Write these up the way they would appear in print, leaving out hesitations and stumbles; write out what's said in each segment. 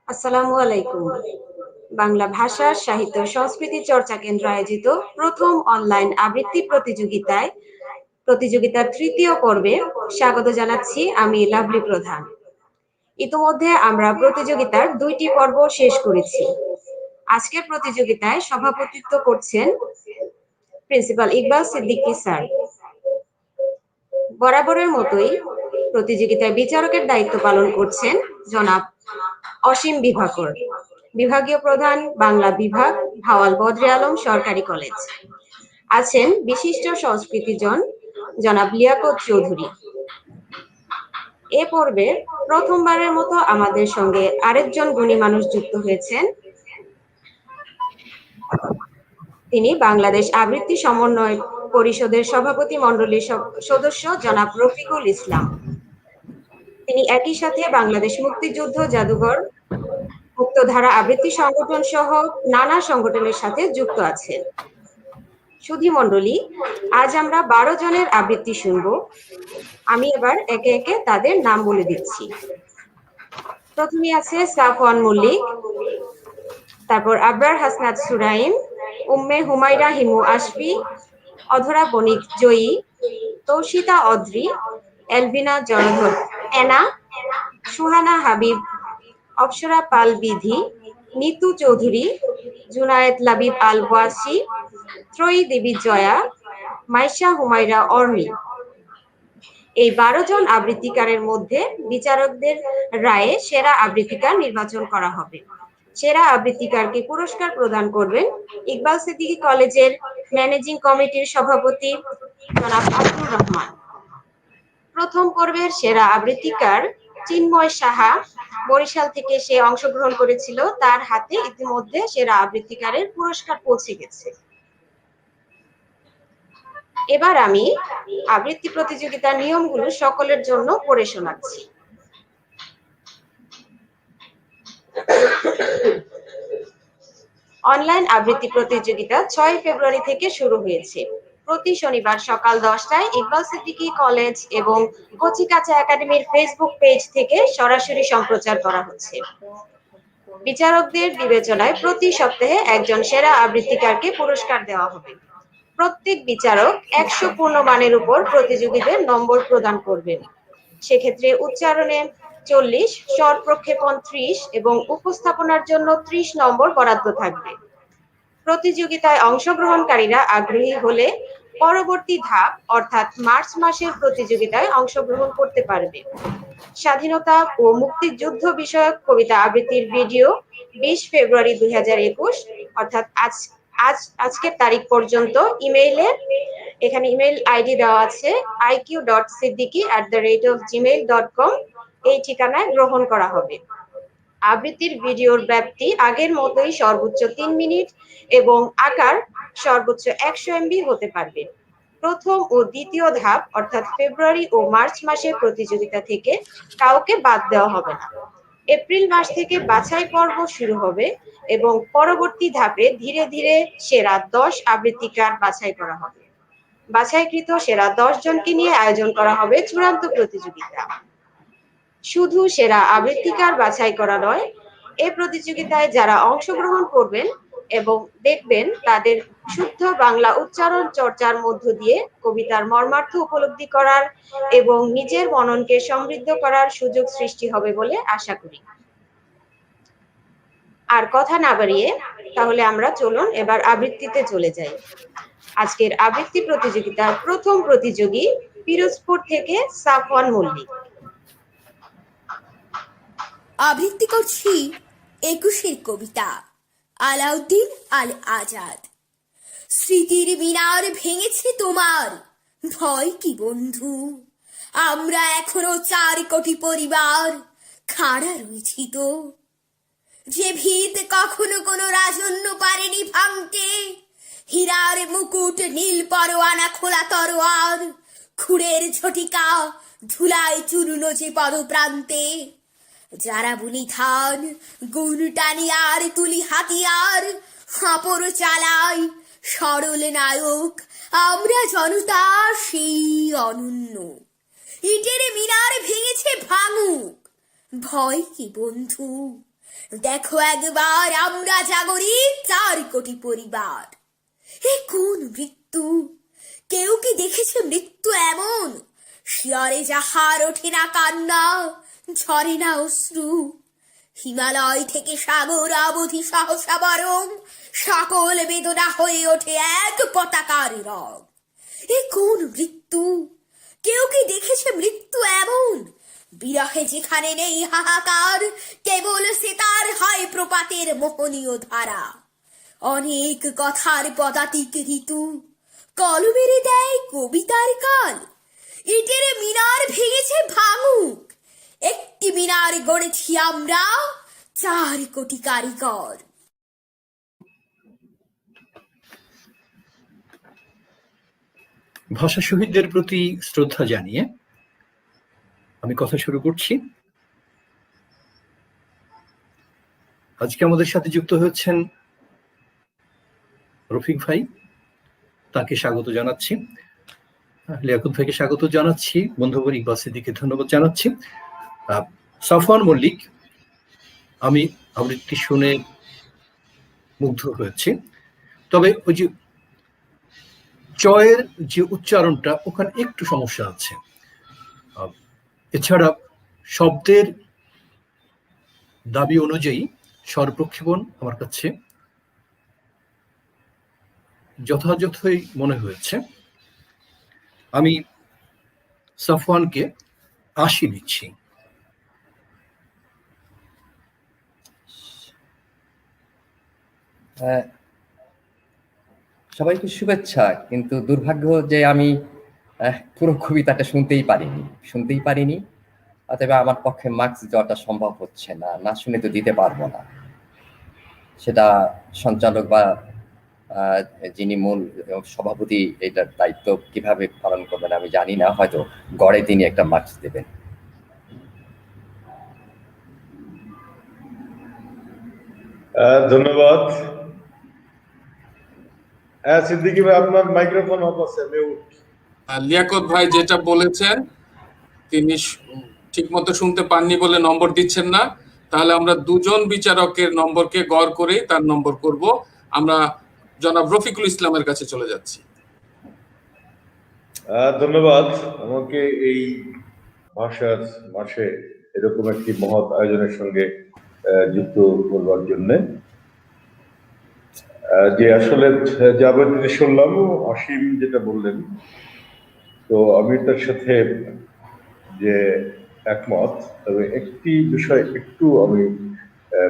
আসসালামু আলাইকুম। বাংলা ভাষা, সাহিত্য, সংস্কৃতি চর্চা কেন্দ্র আয়োজিত প্রথম অনলাইন আবৃত্তি প্রতিযোগিতার তৃতীয় পর্বে স্বাগত জানাচ্ছি আমি লাভলি প্রধান। ইতোমধ্যে আমরা প্রতিযোগিতার ২টি পর্ব শেষ করেছি। আজকের প্রতিযোগিতায় সভাপতিত্ব করছেন প্রিন্সিপাল ইকবাল সিদ্দিকী স্যার। বরাবরের মতোই প্রতিযোগিতায় বিচারকের দায়িত্ব পালন করছেন জনাব অসীম বিভাকর, বিভাগীয় প্রধান, বাংলা বিভাগ, ভাওয়াল বদরে আলম সরকারি কলেজ। আছেন বিশিষ্ট সংস্কৃতিজন জনাব লিয়াকত চৌধুরী। এ পর্বে প্রথমবারের মতো আমাদের সঙ্গে আরেকজন গুণী মানুষ যুক্ত হয়েছেন। তিনি বাংলাদেশ আবৃত্তি সমন্বয় পরিষদের সভাপতি মণ্ডলীর সদস্য জনাব রফিকুল ইসলাম। তিনি একই সাথে বাংলাদেশ মুক্তিযুদ্ধ জাদুঘর, মুক্তধারা আবৃত্তি সংগঠন সহ নানা সংগঠনের সাথে যুক্ত আছেন। সুধী মণ্ডলী, আজ আমরা 12 জনের আবৃত্তি শুনব। আমি এবার একে একে তাদের নাম বলে দিচ্ছি। প্রথমে আছে সাফওয়ান মল্লিক, তারপর আবরার হাসনাত সুরাইন, উম্মে হুমায়রা হিমু আশফি, অধরা বণিক জয়ী, তৌশিতা অদ্রি, এলবিনা জয়ধর এনা, সুহানা হাবিব, অপসরা পাল বিধি, নিতু চৌধুরী, জুনায়েদ লাবিব আল ওয়াসি, ত্রয়ী দেবী জয়া, মাইশা হুমায়রা অর্নি। এই 12 জন আবৃত্তিকারের মধ্যে বিচারকদের রায়ে সেরা আবৃত্তিকার নির্বাচন করা হবে। সেরা আবৃত্তিকারকে পুরস্কার প্রদান করবেন ইকবাল সিদ্দিকী কলেজের ম্যানেজিং কমিটির সভাপতি জনাব আব্দুর রহমান। প্রথম পর্বের সেরা আবৃত্তিকার চিন্ময় সাহা, বরিশাল থেকে সে অংশগ্রহণ করেছিল। তার হাতে ইতিমধ্যে সেরা আবৃত্তিকারের পুরস্কার পৌঁছে গেছে। এবার আমি আবৃত্তি প্রতিযোগিতার নিয়মগুলো সকলের জন্য পড়ে শোনাচ্ছি। অনলাইন আবৃত্তি প্রতিযোগিতা 6 ফেব্রুয়ারি থেকে শুরু হয়েছে। প্রতি শনিবার সকাল 10টায় ইকবাল সিদ্দিকী কলেজ এবং কচিকাঁচা একাডেমির ফেসবুক পেজ থেকে সরাসরি সম্প্রচার করা হচ্ছে। বিচারকদের বিবেচনায় প্রতি সপ্তাহে একজন সেরা আবৃত্তিকারকে পুরস্কার দেওয়া হবে। প্রত্যেক বিচারক 100 পূর্ণমানের উপর প্রতিযোগীদের নম্বর প্রদান করবেন। সেক্ষেত্রে উচ্চারণে 40, স্বর প্রক্ষেপণ 30 এবং উপস্থাপনার জন্য 30 নম্বর বরাদ্দ থাকবে। প্রতিযোগিতায় অংশগ্রহণকারীরা আগ্রহী হলে পরবর্তী ধাপ অর্থাৎ মার্চ মাসের প্রতিযোগিতায় অংশগ্রহণ করতে পারবে। স্বাধীনতা ও মুক্তিযুদ্ধ বিষয়ক কবিতা আবৃত্তির ভিডিও 20 ফেব্রুয়ারি 2021 অর্থাৎ আজকের তারিখ পর্যন্ত এখানে ইমেইল আইডি দেওয়া আছে iq.siddiqui@gmail.com এই ঠিকানায় গ্রহণ করা হবে। আবৃত্তির ভিডিওর ব্যাপ্তি আগের মতোই সর্বোচ্চ 3 মিনিট এবং আকার সর্বোচ্চ 100 MB হতে পারবে। প্রথম ও দ্বিতীয় ধাপ অর্থাৎ ফেব্রুয়ারি ও মার্চ মাসের প্রতিযোগিতা থেকে কাউকে বাদ দেওয়া হবে না। এপ্রিল মাস থেকে বাছাই পর্ব শুরু হবে এবং পরবর্তী ধাপে ধীরে ধীরে সেরা 10 আবৃত্তিকার বাছাই করা হবে। বাছাইকৃত সেরা 10 জনকে নিয়ে আয়োজন করা হবে চূড়ান্ত প্রতিযোগিতা। শুধু সেরা আবৃত্তিকার বাছাই করা নয়, এই প্রতিযোগিতায় যারা অংশগ্রহণ করবেন এবং দেখবেন তাদের শুদ্ধ বাংলা উচ্চারণ চর্চার মধ্য দিয়ে কবিতার মর্মার্থ উপলব্ধি করার এবং নিজের মননকে সমৃদ্ধ করার সুযোগ সৃষ্টি হবে বলে আশা করি। আর কথা না বাড়িয়ে তাহলে আমরা চলুন এবার আবৃত্তিতে চলে যাই। আজকের আবৃত্তি প্রতিযোগিতার প্রথম প্রতিযোগী পিরোজপুর থেকে সাফওয়ান মল্লিক। আবৃত্তি করছি 21-এর কবিতা আলাউদ্দিন আল আজাদ। স্মৃতির মিনার ভেঙেছে তোমার, ভয় কি বন্ধু? আমরা এখনো 4 কোটি পরিবার খাড়া রয়েছি তো। যে ভিত কখনো কোনো রাজন্য পারেনি ভাঙতে, হীরার মুকুট, নীল পরোয়ানা, খোলা তরোয়ার, খুঁড়ের ঝটিকা, ধুলায় চূর্ণ যে পদপ্রান্তে। যারা বুনি ধান, গুণ টানি আর তুলি হাতিয়ার, হাঁপড় চালাই সরল নায়ক আমরা জনতা সেই অনন্য। ইটের মিনার ভেঙেছে ভাঙুক, ভয় কি বন্ধু? দেখো একবার আমরা জাগরি 4 কোটি পরিবার। এ কোন মৃত্যু? কেউ কি দেখেছে মৃত্যু এমন? শিয়রে যাহার ওঠে না কান্না, ঝরে না অশ্রু। হিমালয় থেকে সাগর অবধি সহসা বরং সকল বেদনা হয়ে ওঠে এক পতাকার রং। এ কোন মৃত্যু? কেউ কি দেখেছে মৃত্যু এমন? বিরহে যেখানে নেই হাহাকার, কেবল সেতার হয় প্রপাতের মোহনীয় ধারা। অনেক কথার পদাতিক ঋতু, কলমেরে দেয় কবিতার কাল। ইটের মিনার ভেঙেছে ভাঙুক, একটি মিনার গড়েছি আমরা 4 কোটি কারিগর। ভাষা শহীদদের প্রতি শ্রদ্ধা জানিয়ে আমি কথা শুরু করছি। আজকে আমাদের সাথে যুক্ত হচ্ছেন রফিক ভাই, তাকে স্বাগত জানাচ্ছি। লিয়াকত ভাইকে স্বাগত জানাচ্ছি। বন্ধুবর ইকবাল সিদ্দিককে ধন্যবাদ জানাচ্ছি। সাফওয়ান মল্লিক, আমি আবৃত্তি শুনে মুগ্ধ হয়েছি, তবে ওই যে চয়ের যে উচ্চারণটা ওখানে একটু সমস্যা আছে। এছাড়া শব্দের দাবি অনুযায়ী স্বর প্রক্ষেপণ আমার কাছে যথাযথই মনে হয়েছে। আমি সাফওয়ানকে 80 দিচ্ছি। সবাইকে শুভেচ্ছা, কিন্তু দুর্ভাগ্য যে আমি পুরো কবিতাটা শুনতেই পারিনি। অতএব আমার পক্ষে মার্কস দেওয়াটা সম্ভব হচ্ছে না, না শুনে তো দিতে পারবো না। সেটা সঞ্চালক বা যিনি মূল সভাপতি এটার দায়িত্ব কিভাবে পালন করবেন আমি জানি না, হয়তো গড়ে তিনি একটা মার্কস দেবেন। ধন্যবাদ। সিদ্দিকী ভাই, আপনার মাইক্রোফোন অফ আছে, মিউট। লিয়াকত ভাই যেটা বলেছেন তিনি ঠিক মতো শুনতে পাননি বলে নম্বর দিচ্ছেন না। তাহলে আমরা দুজন বিচারকের নম্বরকে গড় করে তার নম্বর করব। আমরা জনাব রফিকুল ইসলামের কাছে চলে যাচ্ছি। ধন্যবাদ আমাকে এই ভাষার মাসে এরকম একটি মহৎ আয়োজনের সঙ্গে যুক্ত করবার জন্য। যে আসলে যাবেন শুনলাম অসীম যেটা বললেন, তো আমি তার সাথে যে একমত, তবে একটি বিষয় একটু আমি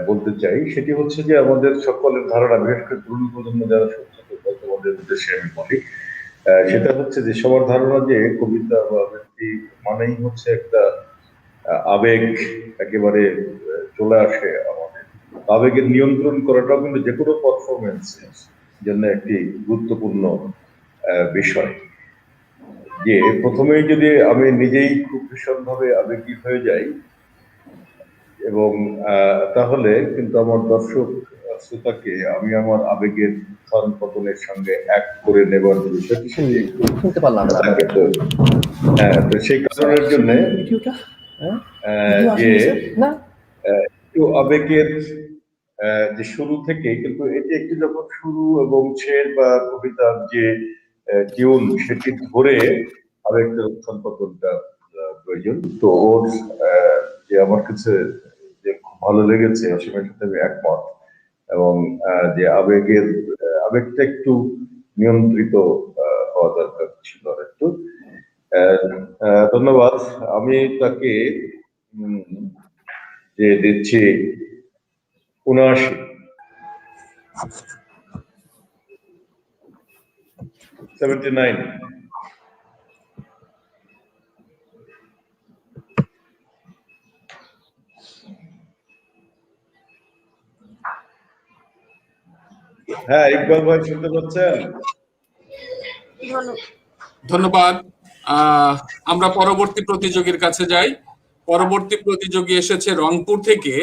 বলতে চাই, সেটি হচ্ছে যে আমাদের সকলের ধারণা, বিশেষ করে তরুণ প্রজন্ম যারা তোমাদের উদ্দেশ্যে আমি বলি, সেটা হচ্ছে যে সবার ধারণা যে কবিতা বা আবৃত্তি মানেই হচ্ছে একটা আবেগ একেবারে চলে আসে আমাদের। আবেগের নিয়ন্ত্রণ করাটাও কিন্তু যে কোনো পারফরমেন্সের জন্য একটি গুরুত্বপূর্ণ বিষয়। যে প্রথমেই যদি আমি নিজেই খুব ভীষণভাবে আবেগী হয়ে যাই, এবং তাহলে কিন্তু আমার দর্শক শ্রোতাকে আমি আমার আবেগের উত্থান পতনের সঙ্গে এক করে নেবার বিষয়টি শুনতে পারলাম না। হ্যাঁ, তো সেই কারণের জন্য যে একটু আবেগের যে শুরু থেকে, কিন্তু এটি একটি যখন শুরু এবং শেষ বা কবিতার যে টিউন সেটি ধরে আবেগের উত্থান পতনটা প্রয়োজন। তো ওর যে আমার কাছে যে খুব ভালো লেগেছে, অসীমের সাথে আমি একমত, এবং যে আবেগটা একটু নিয়ন্ত্রিত হওয়া দরকার ছিল আর একটু। ধন্যবাদ। আমি তাকে যে দিচ্ছি 79। হ্যাঁ, ইকবাল ভাই শুনতে পাচ্ছেন? ধন্যবাদ। আমরা পরবর্তী প্রতিযোগীর কাছে যাই। পরবর্তী প্রতিযোগী এসেছে রংপুর থেকে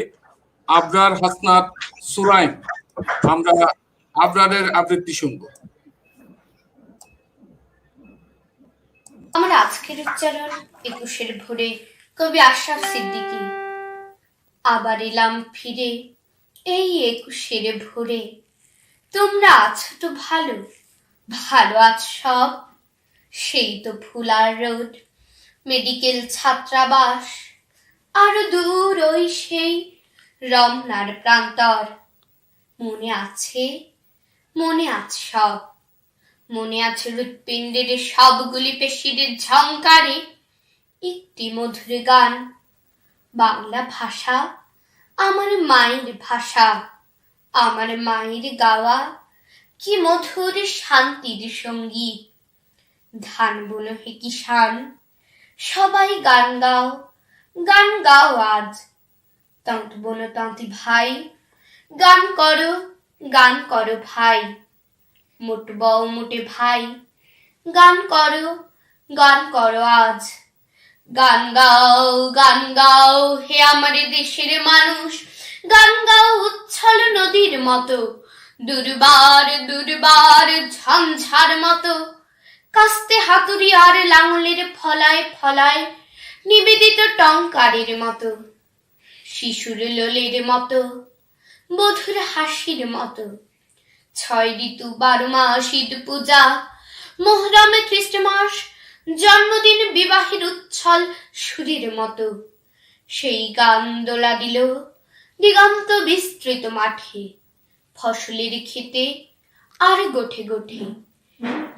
আবরার হাসনাত সুরাইম। আমরা আবরারের আবৃত্তি শুনবো। আমার আজকের উচ্চারণ 21-এর ভোরে, কবি আশরাফ সিদ্দিকী। আবার এলাম ফিরে এই 21-এর ভোরে তোমরা আছো তো ভালো, ভালো আছো সব। সেই তো ফুলার রোড, মেডিকেল ছাত্রাবাস, আরো দূর ওই সেই রমনার প্রান্তর। মনে আছে, মনে আছে সব। মনে আছে হৃৎপিণ্ডের সবগুলি পেশির ঝংকারে একটি মধুর গান। বাংলা ভাষা আমার মায়ের ভাষা, আমার মায়ের গাওয়া কি মধুর শান্তির সঙ্গীত। ধান বুনো হে কিষান, সবাই গান গাও, গান গাও আজ। তাঁত বোনো তাঁতি ভাই, গান করো ভাই। মোট বউ মোটে ভাই, গান করো আজ। গান গাও হে আমার দেশের মানুষ, গান গাও উচ্ছল নদীর মতো, দুর্বার দুর্বার ঝঞ্ঝার মতো। কাস্তে হাতুড়ি আর লাঙলের ফলায় ফলায় নিবেদিত টঙ্কারের মতো। শিশুর লোলের মতো, বধুর হাসির মতো। 6 ঋতু 12 মাস ঈদ পূজা, মোহরমে খ্রিস্টমাস, জন্মদিন বিবাহের উচ্ছল সুরের মতো। সেই গান দোলা দিল দিগন্ত বিস্তৃত মাঠে, ফসলের ক্ষেতে আর গোঠে গোঠে।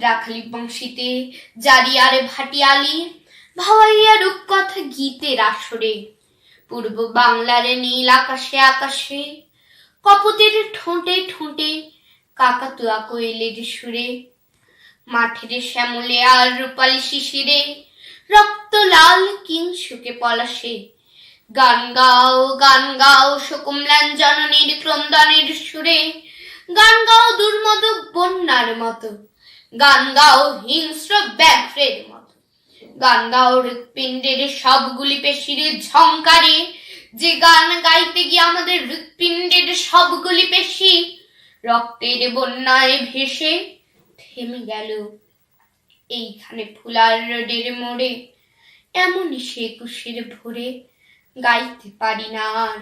রাখালি বংশীতে জারি আর ভাটিয়ালি, ভাওয়াইয়া রূপকথা গীতের আসরে। পূর্ব বাংলার নীল আকাশে আকাশে, কপতের ঠোঁটে ঠোঁটে কাকাতুয়া কোয়েলের সুরে। মাঠের শ্যামলে আর রূপালি শিশিরে, রক্ত লাল কিংসুকে পলাশে। গান গাও শকুমলান জননীর ক্রন্দনের সুরে। গান গাও দুর্মদ বন্যার মতো, গান গাও হিংস্র ব্যাঘ্রের মতো। গান গাও হৃৎপিণ্ডের সবগুলি পেশির ঝংকারে, যে গান গাইতে গিয়ে আমাদের হৃৎপিণ্ডের সবগুলি পেশি রক্তের বন্যায় ভেসে থেমে গেল। এইখানে ফুলার রোডের মোড়ে, এমনই সে 21-এর ভোরে গাইতে পারি না আর।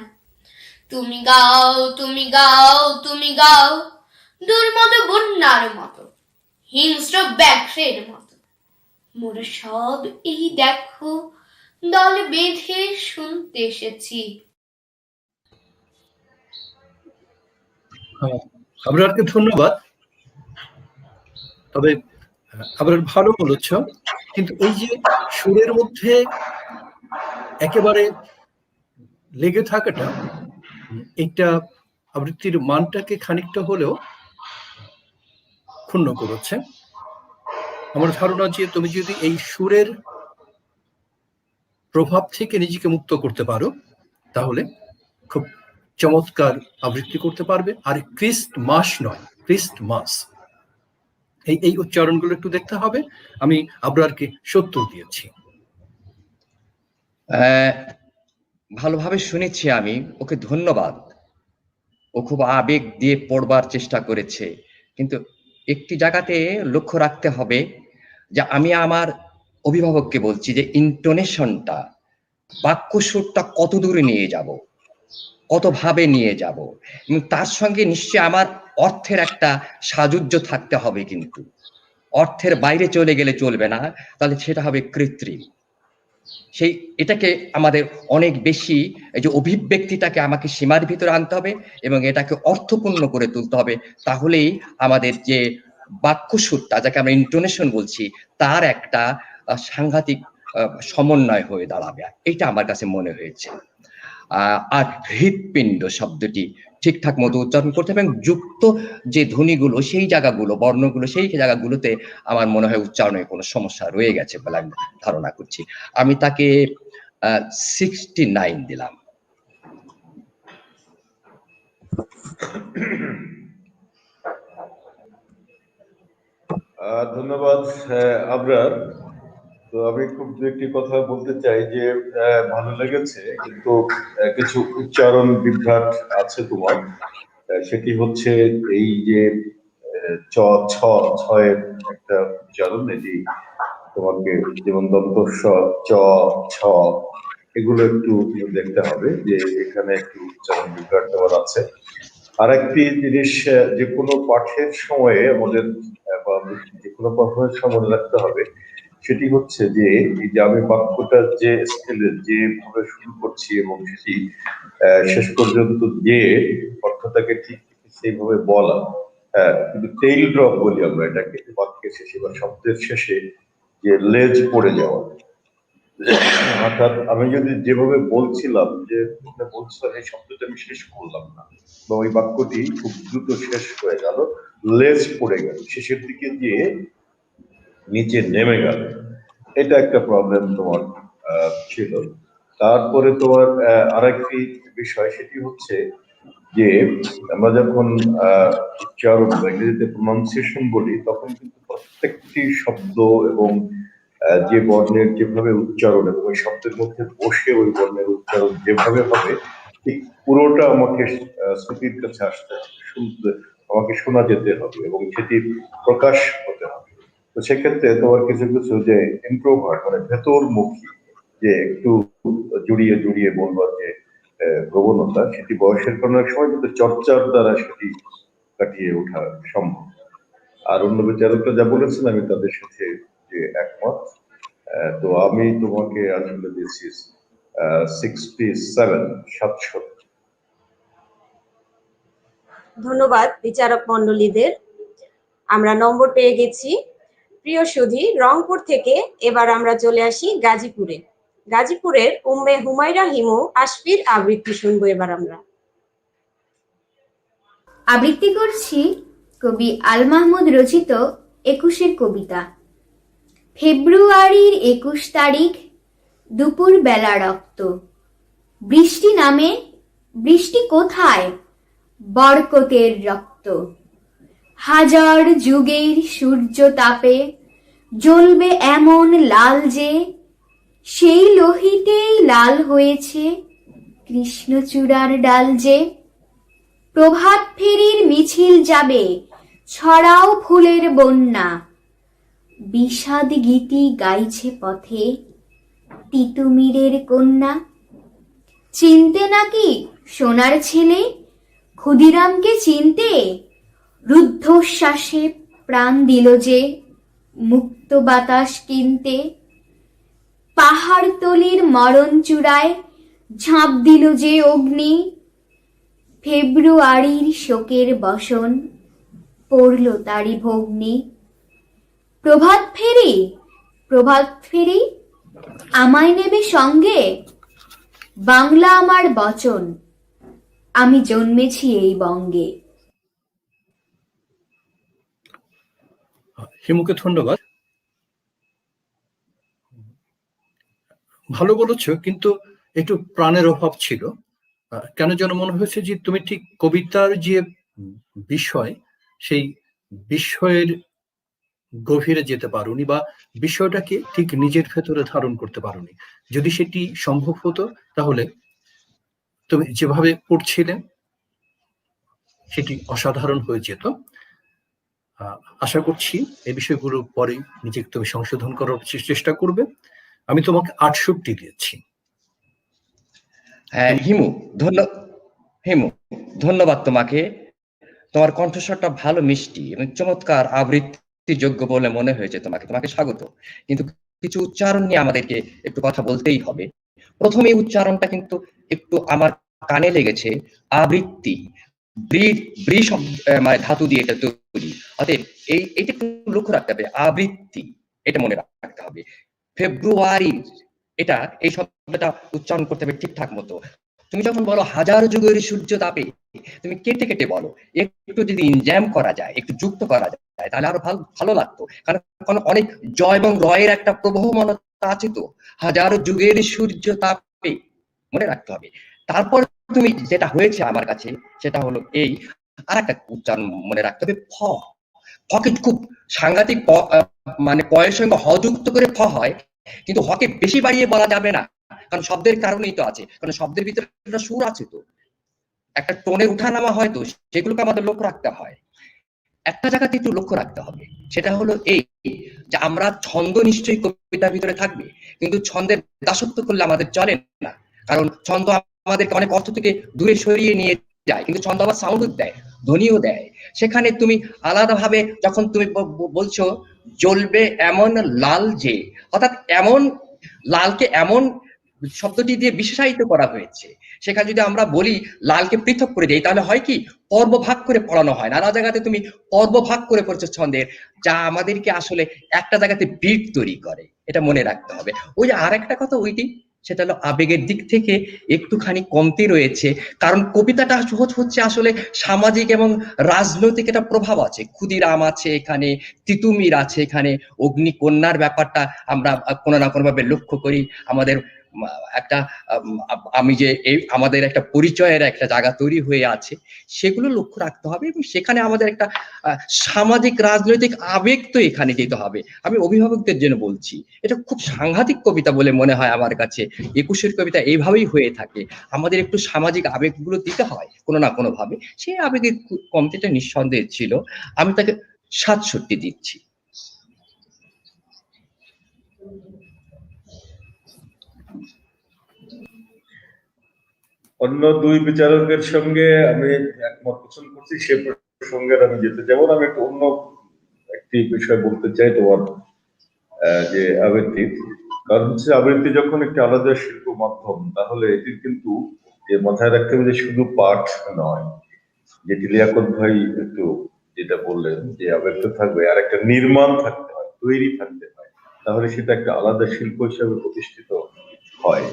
তুমি গাও তুমি গাও তুমি গাও, দুর্মদ বন্যার মতো, হিংস্র ব্যাঘ্রের মতো। মোরা সব এই দেখো দল বেঁধে শুনতে এসেছি। আবরারকে ধন্যবাদ। তবে আবরার ভালো বলেছ, কিন্তু এই যে সুরের মধ্যে একেবারে লেগে থাকাটা, এটা আবৃত্তির মানটাকে খানিকটা হলেও ক্ষুণ্ণ করেছে। আমার ধারণা যে তুমি যদি এই সুরের প্রভাব থেকে নিজেকে মুক্ত করতে পারো, তাহলে খুব চমৎকার আবৃত্তি করতে পারবে। আর ক্রিস্টমাস নয়, ক্রিস্টমাস, এই উচ্চারণগুলো একটু দেখতে হবে। আমি আবরারকে 70 দিয়েছি। ভালোভাবে শুনেছি আমি, ওকে ধন্যবাদ। ও খুব আবেগ দিয়ে পড়বার চেষ্টা করেছে, কিন্তু একটি জায়গাতে লক্ষ্য রাখতে হবে যে আমি আমার অভিভাবককে বলছি যে ইন্টোনেশনটা, বাক্য সুরটা কত দূরে নিয়ে যাব, কত ভাবে নিয়ে যাব, এবং তার সঙ্গে নিশ্চয়ই আমার অর্থের একটা সাযুজ্য থাকতে হবে। কিন্তু অর্থের বাইরে চলে গেলে চলবে না, তাহলে সেটা হবে কৃত্রিম। এটাকে আমাদের অনেক বেশি, এই যে অভিব্যক্তিটাকে আমাকে সীমার ভিতরে আনতে হবে এবং এটাকে অর্থপূর্ণ করে তুলতে হবে। তাহলেই আমাদের যে বাক্যসূরটা, যাকে আমরা ইন্টোনেশন বলছি, তার একটা সাংঘাতিক সমন্বয় হয়ে দাঁড়াবে। এটা আমার কাছে মনে হয়েছে। আর হৃৎপিণ্ড শব্দটি ঠিকঠাক মতো উচ্চারণ করতে হবে, এবং যুক্ত যে ধ্বনিগুলো, সেই জায়গাগুলো, বর্ণগুলো, সেই জায়গাগুলোতে আমার মনে হয় উচ্চারণে কোনো সমস্যা রয়ে গেছে বলে আমি ধারণা করছি। আমি তাকে 69 দিলাম। ধন্যবাদ আবরার। তো আমি খুব দু একটি কথা বলতে চাই যে ভালো লেগেছে, কিন্তু কিছু উচ্চারণ বিভ্রাট আছে তোমার। সেটি হচ্ছে এই যে চ ছ ছয়ের একটা উচ্চারণ, এটি তোমাকে যেমন দন্ত স চ ছ, এগুলো একটু দেখতে হবে যে এখানে একটু উচ্চারণ বিভ্রাট দেওয়ার আছে। আর একটি জিনিস, যে কোনো পাঠের সময়ে আমাদের বা যে কোনো পাঠের সময় মনে রাখতে হবে, সেটি হচ্ছে যে এই যে আমি বাক্যটা যে স্কেলে যেভাবে শুরু করছি এবং সেটি শেষ পর্যন্ত যে অর্থটাকে ঠিক সেইভাবে বলা। হ্যাঁ, কিন্তু টেইল ড্রপ বলি আমরা এটাকে, বাক্যের শেষে বা শব্দের শেষে যে লেজ পড়ে যাওয়া। অর্থাৎ আমি যদি যেভাবে বলছিলাম, যে বলছিলাম এই শব্দটা আমি শেষ করলাম না, বা ওই বাক্যটি খুব দ্রুত শেষ হয়ে গেল, লেজ পড়ে গেল, শেষের দিকে গিয়ে নিচে নেমে গেল, এটা একটা প্রবলেম তোমার ছিল। তারপরে তোমার আরেকটি বিষয়, সেটি হচ্ছে যে আমরা যখন উচ্চারণ বা ইংরেজিতে প্রনাউন্সিয়েশন বলি, তখন কিন্তু প্রত্যেকটি শব্দ এবং যে বর্ণের যেভাবে উচ্চারণ এবং ওই শব্দের মধ্যে বসে ওই বর্ণের উচ্চারণ যেভাবে হবে, ঠিক পুরোটা আমাকে শ্রুতির কাছে আসতে শুনতে, আমাকে শোনা যেতে হবে এবং সেটি প্রকাশ হতে হবে। তো সেক্ষেত্রে তোমার কিছু কিছু যে ইন্ট্রোভার্ট মানে ভেতরমুখী, যে একটু জড়িয়ে জড়িয়ে বলবার যে প্রবণতা, সেটি বয়সের কারণে এক সময় কিন্তু চর্চার দ্বারা সেটি কাটিয়ে ওঠা সম্ভব। আর অন্য বিচারকরা যা বলেছেন আমি তাদের সাথে যে একমত। তো আমি তোমাকে আসলে দিচ্ছি 67। ধন্যবাদ বিচারক মণ্ডলীদের। আমরা নম্বর পেয়ে গেছি। প্রিয় সুধী, রংপুর থেকে এবার আমরা চলে আসি গাজীপুরে। গাজীপুরের উম্মে হুমায়রা হিমু আশফির আবৃত্তি শুনবো এবার আমরা। আবৃত্তি করছি কবি আল মাহমুদ রচিত 21-এর কবিতা। ফেব্রুয়ারির 21 তারিখ, দুপুর বেলা রক্ত। বৃষ্টি নামে, বৃষ্টি কোথায়? বরকতের রক্ত। হাজার যুগের সূর্য তাপে জ্বলবে এমন লাল যে, সেই লোহিতেই লাল হয়েছে কৃষ্ণচূড়ার ডাল যে। প্রভাত ফেরির মিছিল যাবে, ছড়াও ফুলের বন্যা। বিষাদ গীতি গাইছে পথে তিতুমিরের কন্যা। চিনতে নাকি সোনার ছেলে ক্ষুদিরামকে চিনতে? রুদ্ধশ্বাসে প্রাণ দিল যে মুক্ত বাতাস কিনতে। পাহাড়তলির মরণ চূড়ায় ঝাঁপ দিল যে অগ্নি। ফেব্রুয়ারির শোকের বসন পড়ল তারি ভগ্নি। প্রভাত ফেরি, প্রভাত ফেরি, আমায় নেবে সঙ্গে? বাংলা আমার বচন, আমি জন্মেছি এই বঙ্গে। হিমুকে ধন্যবাদ। ভালো বলেছো, কিন্তু একটু প্রাণের অভাব ছিল। কেন যেন মনে হয়েছে যে তুমি ঠিক কবিতার যে বিষয়, সেই বিষয়ের গভীরে যেতে পারোনি, বা বিষয়টাকে ঠিক নিজের ভেতরে ধারণ করতে পারোনি। যদি সেটি সম্ভব হতো, তাহলে তুমি যেভাবে পড়ছিলে সেটি অসাধারণ হয়ে যেত। আশা করছি এই বিষয়গুলো পরে নিজেকে তুমি সংশোধন করার চেষ্টা করবে। আমি তোমাকে 68 দিয়েছি। হিমু, হিমু, ধন্যবাদ তোমাকে। তোমার কণ্ঠস্বরটা ভালো, মিষ্টি এবং চমৎকার আবৃত্তি যোগ্য বলে মনে হয়েছে তোমাকে। তোমাকে স্বাগত। কিন্তু কিছু উচ্চারণ নিয়ে আমাদেরকে একটু কথা বলতেই হবে। প্রথমে উচ্চারণটা কিন্তু একটু আমার কানে লেগেছে। আবৃত্তি, ব্রি শব্দ মানে ধাতু দিয়ে এটা তৈরি। অতএব এইটা একটু লক্ষ্য রাখতে হবে। আবৃত্তি, এটা মনে রাখতে হবে। ফেব্রুয়ারি, এটা এই শব্দটা উচ্চারণ করতে হবে ঠিকঠাক মতো। তুমি যখন বলো হাজার যুগের সূর্য তাপে, তুমি কেটে কেটে বলো। একটু যদি ইনজ্যাম করা যায়, একটু যুক্ত করা যায়, তাহলে আরো ভালো লাগতো। কারণ অনেক জয় এবং রয়ের একটা প্রবহমানতা আছে তো। হাজার যুগের সূর্য তাপে, মনে রাখতে হবে। তারপর তুমি যেটা হয়েছে আমার কাছে, সেটা হলো এই আর একটা উচ্চারণ মনে রাখতে হবে। ফকে খুব সাংঘাতিক, মানে পয়ের সঙ্গে হ যুক্ত করে ফ হয়, কিন্তু হকে বেশি বাড়িয়ে বলা যাবে না, কারণ শব্দের কারণেই তো আছে। কারণ শব্দের ভিতরে একটা সুর আছে তো, একটা টোনের উঠানামা হয় তো, সেগুলোকে আমাদের লক্ষ্য রাখতে হয়। একটা জায়গাতে একটু লক্ষ্য রাখতে হবে, সেটা হলো এই যে আমরা ছন্দ নিশ্চয়ই কবিতার ভিতরে থাকবে, কিন্তু ছন্দের দাসত্ব করলে আমাদের চলে না। কারণ ছন্দ আমাদেরকে অনেক অর্থ থেকে দূরে সরিয়ে নিয়ে যায়, কিন্তু ছন্দ আবার সাউন্ডও দেয়, ধ্বনিও দেয়। সেখানে তুমি আলাদাভাবে যখন তুমি বলছো জ্বলবে এমন লাল যে, অর্থাৎ এমন লালকে এমন শব্দটি দিয়ে বিশেষায়িত করা হয়েছে। সেখানে যদি আমরা বলি লালকে পৃথক করে দেই, তাহলে হয় কি পর্ব ভাগ করে পড়ানো হয়। নানা জায়গাতে তুমি পর্ব ভাগ করে পড়ছো ছন্দের, যা আমাদেরকে আসলে একটা জায়গাতে বিট তৈরি করে, এটা মনে রাখতে হবে। ওই যে আর একটা কথা ওইটি, সেটা হলো আবেগের দিক থেকে একটুখানি কমতি রয়েছে, কারণ কবিতাটা হচ্ছে আসলে সামাজিক এবং রাজনৈতিক একটা প্রভাব আছে। ক্ষুদিরাম আছে এখানে, তিতুমির আছে এখানে, অগ্নিকন্যার ব্যাপারটা আমরা কোনো না কোনো ভাবে লক্ষ্য করি। আমাদের একটা আমি যে এই আমাদের একটা পরিচয়ের একটা জায়গা তৈরি হয়ে আছে, সেগুলো লক্ষ্য রাখতে হবে, এবং সেখানে আমাদের একটা সামাজিক রাজনৈতিক আবেগ তো এখানে দিতে হবে। আমি অভিভাবকদের জন্য বলছি, এটা খুব সাংঘাতিক কবিতা বলে মনে হয় আমার কাছে। ২১-এর কবিতা এইভাবেই হয়ে থাকে, আমাদের একটু সামাজিক আবেগগুলো দিতে হয় কোনো না কোনো ভাবে। সেই আবেগের কমতিটা নিঃসন্দেহে ছিল। আমি তাকে ৬৭ দিচ্ছি। অন্য দুই বিচারকের সঙ্গে আমি একমত পোষণ করছি, সে প্রসঙ্গে আমি যেতে যাব না। আমি একটা অন্য একটি বিষয় বলতে চাই তোমার যে আবৃত্তির, কারণ হচ্ছে আবৃত্তি যখন একটি আলাদা শিল্প মাধ্যম, তাহলে এটির কিন্তু যে মাথায় রাখতে হবে যে শুধু পাঠ নয়, যেটি লিয়াকত ভাই একটু যেটা বললেন যে আবৃত্তি থাকবে, আর একটা নির্মাণ থাকতে হয়, তৈরি থাকতে হয়, তাহলে সেটা একটা আলাদা শিল্প হিসেবে প্রতিষ্ঠিত হয়।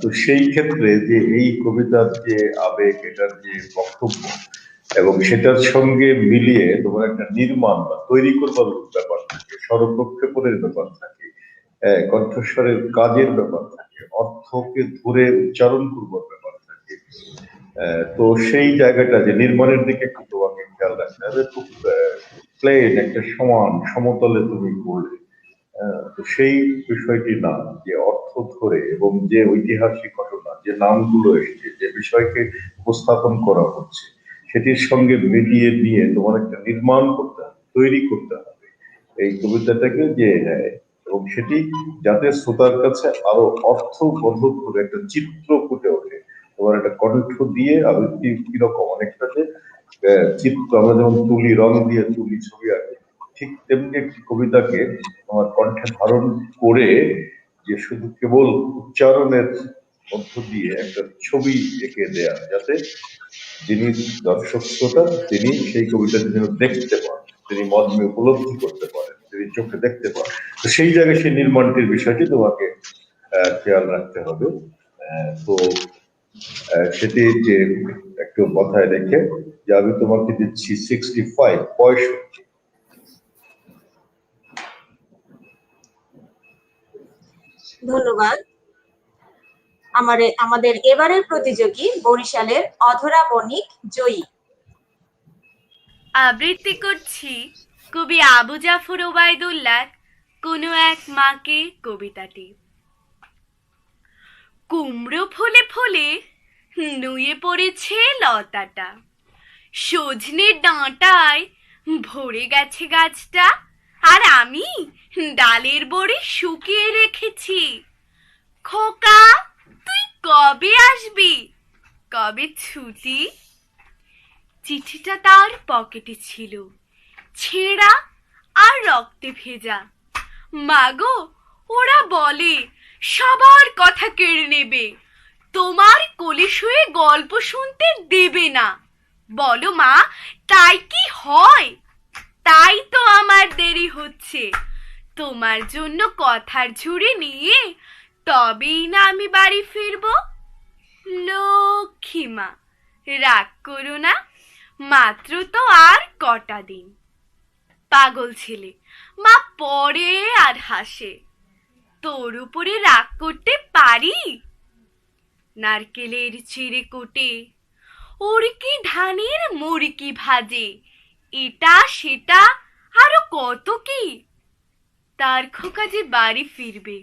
তো সেই ক্ষেত্রে যে এই কবিতার যে আবেগ, এটার যে বক্তব্য, এবং সেটার সঙ্গে মিলিয়ে তোমার একটা নির্মাণ বা তৈরি করবার ব্যাপার থাকে, স্বরপ্রক্ষেপণের ব্যাপার থাকে, কণ্ঠস্বরের কাজের ব্যাপার থাকে, অর্থকে ধরে উচ্চারণ করবার ব্যাপার থাকে। তো সেই জায়গাটা যে নির্মাণের দিকে একটু তোমাকে খেয়াল রাখতে হবে। খুব প্লেন একটা সমান সমতলে তুমি করলে, তো সেই বিষয়টি না, যে অর্থ ধরে এবং যে ঐতিহাসিক ঘটনা, যে নামগুলো এসেছে, যে বিষয়কে উপস্থাপন করা হচ্ছে, সেটির সঙ্গে মিলিয়ে নিয়ে তোমার একটা নির্মাণ করতে হবে, তৈরি করতে হবে এই কবিতাটাকে, যে হ্যাঁ, এবং সেটি যাতে শ্রোতার কাছে আরো অর্থবোধক করে একটা চিত্র ফুটে ওঠে। তোমার একটা কণ্ঠ দিয়ে আবৃত্তি কিরকম, অনেকটা যে চিত্র, আমরা যেমন তুলি, রং দিয়ে তুলি ছবি আঁকি, ঠিক তেমনি একটি কবিতাকে আমার কণ্ঠে ধারণ করে, যে শুধু কেবল উচ্চারণের মধ্য দিয়ে একটা ছবি এঁকে দেয়া, যাতে যিনি দর্শক শ্রোতা, তিনি সেই কবিতাটি যেন দেখতে পান, তিনি মর্মে উপলব্ধি করতে পারেন, তিনি চোখে দেখতে পান। তো সেই জায়গায় সেই নির্মাণটির বিষয়টি তোমাকে খেয়াল রাখতে হবে। তো সেটি যে একটু মাথায় রেখে, যে আমি তোমাকে দিচ্ছি 65। ধন্যবাদ। আমাদের এবারের প্রতিযোগী বরিশালের অধরা বণিক জয়ী। আবৃত্তি করছি কবি আবু জাফর ওবায়দুল্লাহ কোনো এক মাকে কবিতাটি। কুমড়ো ফুলে ফুলে নুয়ে পড়েছে লতাটা, সজনের ডাঁটায় ভরে গেছে গাছটা, আর আমি ডালের বড়ি শুকিয়ে রেখেছি। খোকা, তুই কবে আসবি, কবে ছুটি? চিঠিটা তার পকেটে ছিল, ছেঁড়া আর রক্তে ভেজা। মাগো, ওরা বলে সবার কথা কেড়ে নেবে, তোমার কোলে শুয়ে গল্প শুনতে দেবে না। বলো মা, তাই কি হয়? তাই তো আমার দেরি হচ্ছে, তোমার জন্য কথার ঝুড়ি নিয়ে তবেই না আমি বাড়ি ফিরবো। লক্ষ্মী মা, রাগ করো না, মাত্র তো আর কটা দিন। পাগল ছেলে, মা পড়ে আর হাসে, তোর উপরে রাগ করতে পারি? নারকেলের চিড়ে কোটে, উড়কি ধানের মুড়কি ভাজে, এটা সেটা আরো কত কি। তার খোকা যে বাড়ি ফিরবে,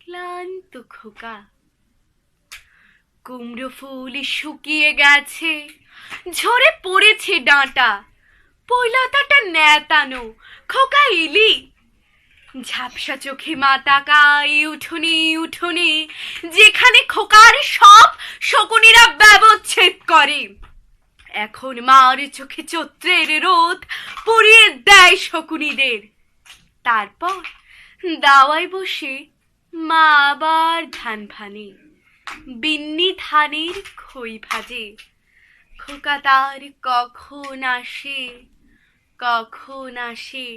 ক্লান্ত খোকা। কুমড়ো ফুল শুকিয়ে গেছে, ঝরে পড়েছে ডাঁটা, পৈলতাটা নেতানো, খোকা ইলি, ঝাপসা চোখে মা তাকায় উঠোনে উঠোনে, যেখানে খোকার সব শকুনিরা ব্যবচ্ছেদ করে। এখন মার চোখে চৈত্রের রোদ পরিয়ে দেয় শকুনিদের। তারপর দাওয়ায় বসে মা আবার ধান ভানে, বিন্নি ধানের খই ভাজে। খোকা তার কখন আসে, কখন আসে।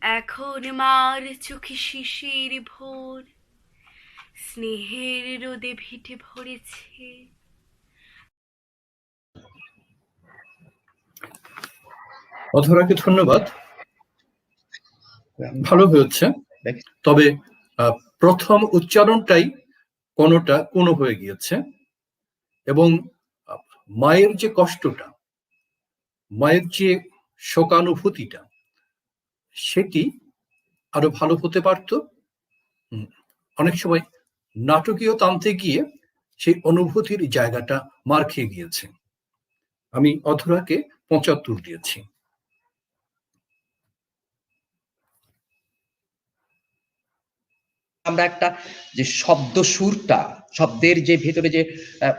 এখন মার চোখে শিশির ভোর, স্নেহের রোদে ভিটে ভরেছে। অধরাকে ধন্যবাদ, ভালো হয়েছে। তবে প্রথম উচ্চারণটাই কোনো হয়ে গিয়েছে, এবং মায়ের যে কষ্টটা, মায়ের যে শোকানুভূতিটা, সেটি আরো ভালো হতে পারত। অনেক সময় নাটকীয় টানতে গিয়ে সেই অনুভূতির জায়গাটা মার খেয়ে গিয়েছে। আমি অধরাকে 75 দিয়েছি। আমরা একটা যে শব্দ সুরটা, শব্দের যে ভেতরে যে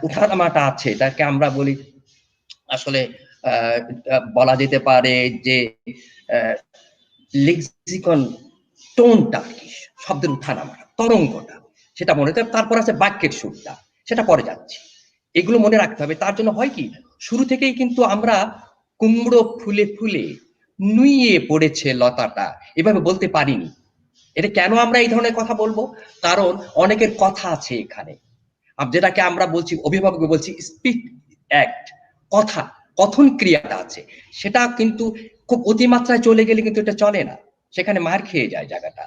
উঠানামাটা আছে, তাকে আমরা বলি আসলে বলা যেতে পারে যে লেক্সিকন টোনটা, কি শব্দের উঠানামাটা, তরঙ্গটা, সেটা মনে রাখতে। তারপর আছে বাক্যের সুরটা, সেটা পরে যাচ্ছে। এগুলো মনে রাখতে হবে। তার জন্য হয় কি, শুরু থেকেই কিন্তু আমরা কুমড়ো ফুলে ফুলে নুইয়ে পড়েছে লতাটা এভাবে বলতে পারিনি। এটা কেন আমরা এই ধরনের কথা বলবো? কারণ অনেকের কথা আছে এখানে, যেটাকে আমরা বলছি, অভিভাবক বলছি স্পিচ অ্যাক্ট, কথা, কথন ক্রিয়াটা আছে, সেটা কিন্তু খুব অতিমাত্রায় চলে গেলে কিন্তু এটা চলে না, সেখানে মার খেয়ে যায় জায়গাটা।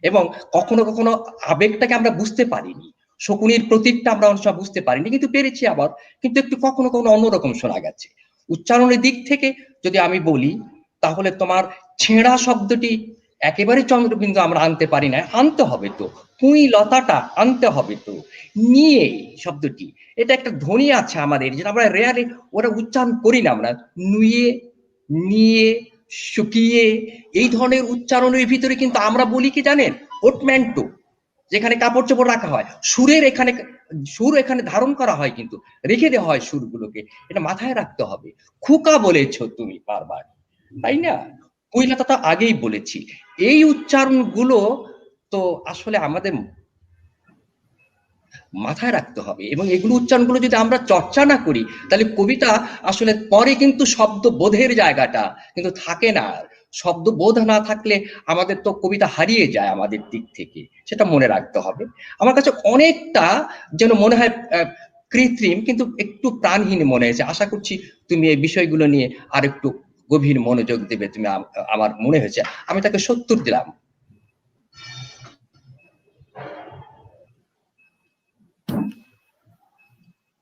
এবং কখনো কখনো আবেগটাকে আমরা বুঝতে পারিনি, শকুনির প্রতীকটা আমরা অনেক সময় বুঝতে পারিনি, কিন্তু পেরেছি আবার, কিন্তু একটু কখনো কখনো অন্যরকম শোনা গেছে। উচ্চারণের দিক থেকে যদি আমি বলি, তাহলে তোমার ছেঁড়া শব্দটি একেবারে চন্দ্রবিন্দু আমরা আনতে পারি না, আনতে হবে তো, পুঁই লতাটা আনতে হবে তো। নিয়ে শব্দটি, এটা একটা ধ্বনি আছে আমাদের, যেটা আমরা রেয়ারে ওটা উচ্চারণ করি না আমরা। নুয়ে, নিয়ে, শুকিয়ে, এই ধরনের উচ্চারণের ভিতরে কিন্তু আমরা বলি কি জানেন, পোর্টম্যান্টো, যেখানে কাপড় চোপড় রাখা হয়, সুরের এখানে সুর এখানে ধারণ করা হয়, কিন্তু রেখে দেওয়া হয় সুরগুলোকে, এটা মাথায় রাখতে হবে। খোকা বলেছো তুমি বারবার, তাই না? কৈলাতা তো আগেই বলেছি। এই উচ্চারণগুলো তো আসলে আমাদের মাথায় রাখতে হবে, এবং এগুলো উচ্চারণগুলো যদি আমরা চর্চা না করি, তাহলে কবিতা আসলে পরে কিন্তু শব্দ বোধের জায়গাটা কিন্তু থাকে না। শব্দ বোধ না থাকলে আমাদের তো কবিতা হারিয়ে যায় আমাদের দিক থেকে, সেটা মনে রাখতে হবে। আমার কাছে অনেকটা যেন মনে হয় কৃত্রিম, কিন্তু একটু প্রাণহীন মনে হয়েছে। আশা করছি তুমি এই বিষয়গুলো নিয়ে আর একটু গভীর মনোযোগ দেবে, তুমি আমার মনে হয়েছে। আমি তাকে 70 দিলাম।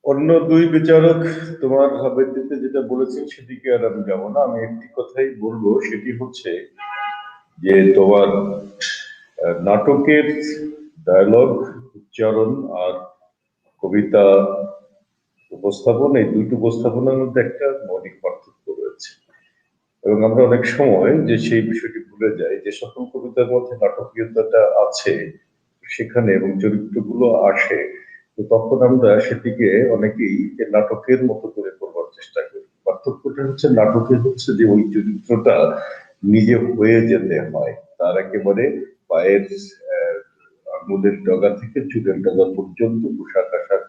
অন্য দুই বিচারক তোমার আবৃত্তিতে যেটা বলেছেন সেদিকে আর আমি যাবো না। আমি একটি কথাই বলবো, সেটি হচ্ছে যে তোমার নাটকের ডায়ালগ, উচ্চারণ আর কবিতা উপস্থাপন, এই দুটো উপস্থাপনার মধ্যে একটা মৌলিক পার্থক্য রয়েছে, এবং আমরা অনেক সময় যে সেই বিষয়টি ভুলে যাই। যে সকল কবিতার মধ্যে নাটকীয়তাটা আছে সেখানে এবং চরিত্রগুলো আসে, তো তখন আমরা সেটিকে অনেকেই নাটকের মতো করে করবার চেষ্টা করি। পার্থক্যটা হচ্ছে, নাটকে হচ্ছে যে ওই চরিত্রটা নিজে হয়ে যেতে হয়, তার একেবারে পায়ের আঙুলের ডগা থেকে চুলের ডগা পর্যন্ত, পোশাক আশাক,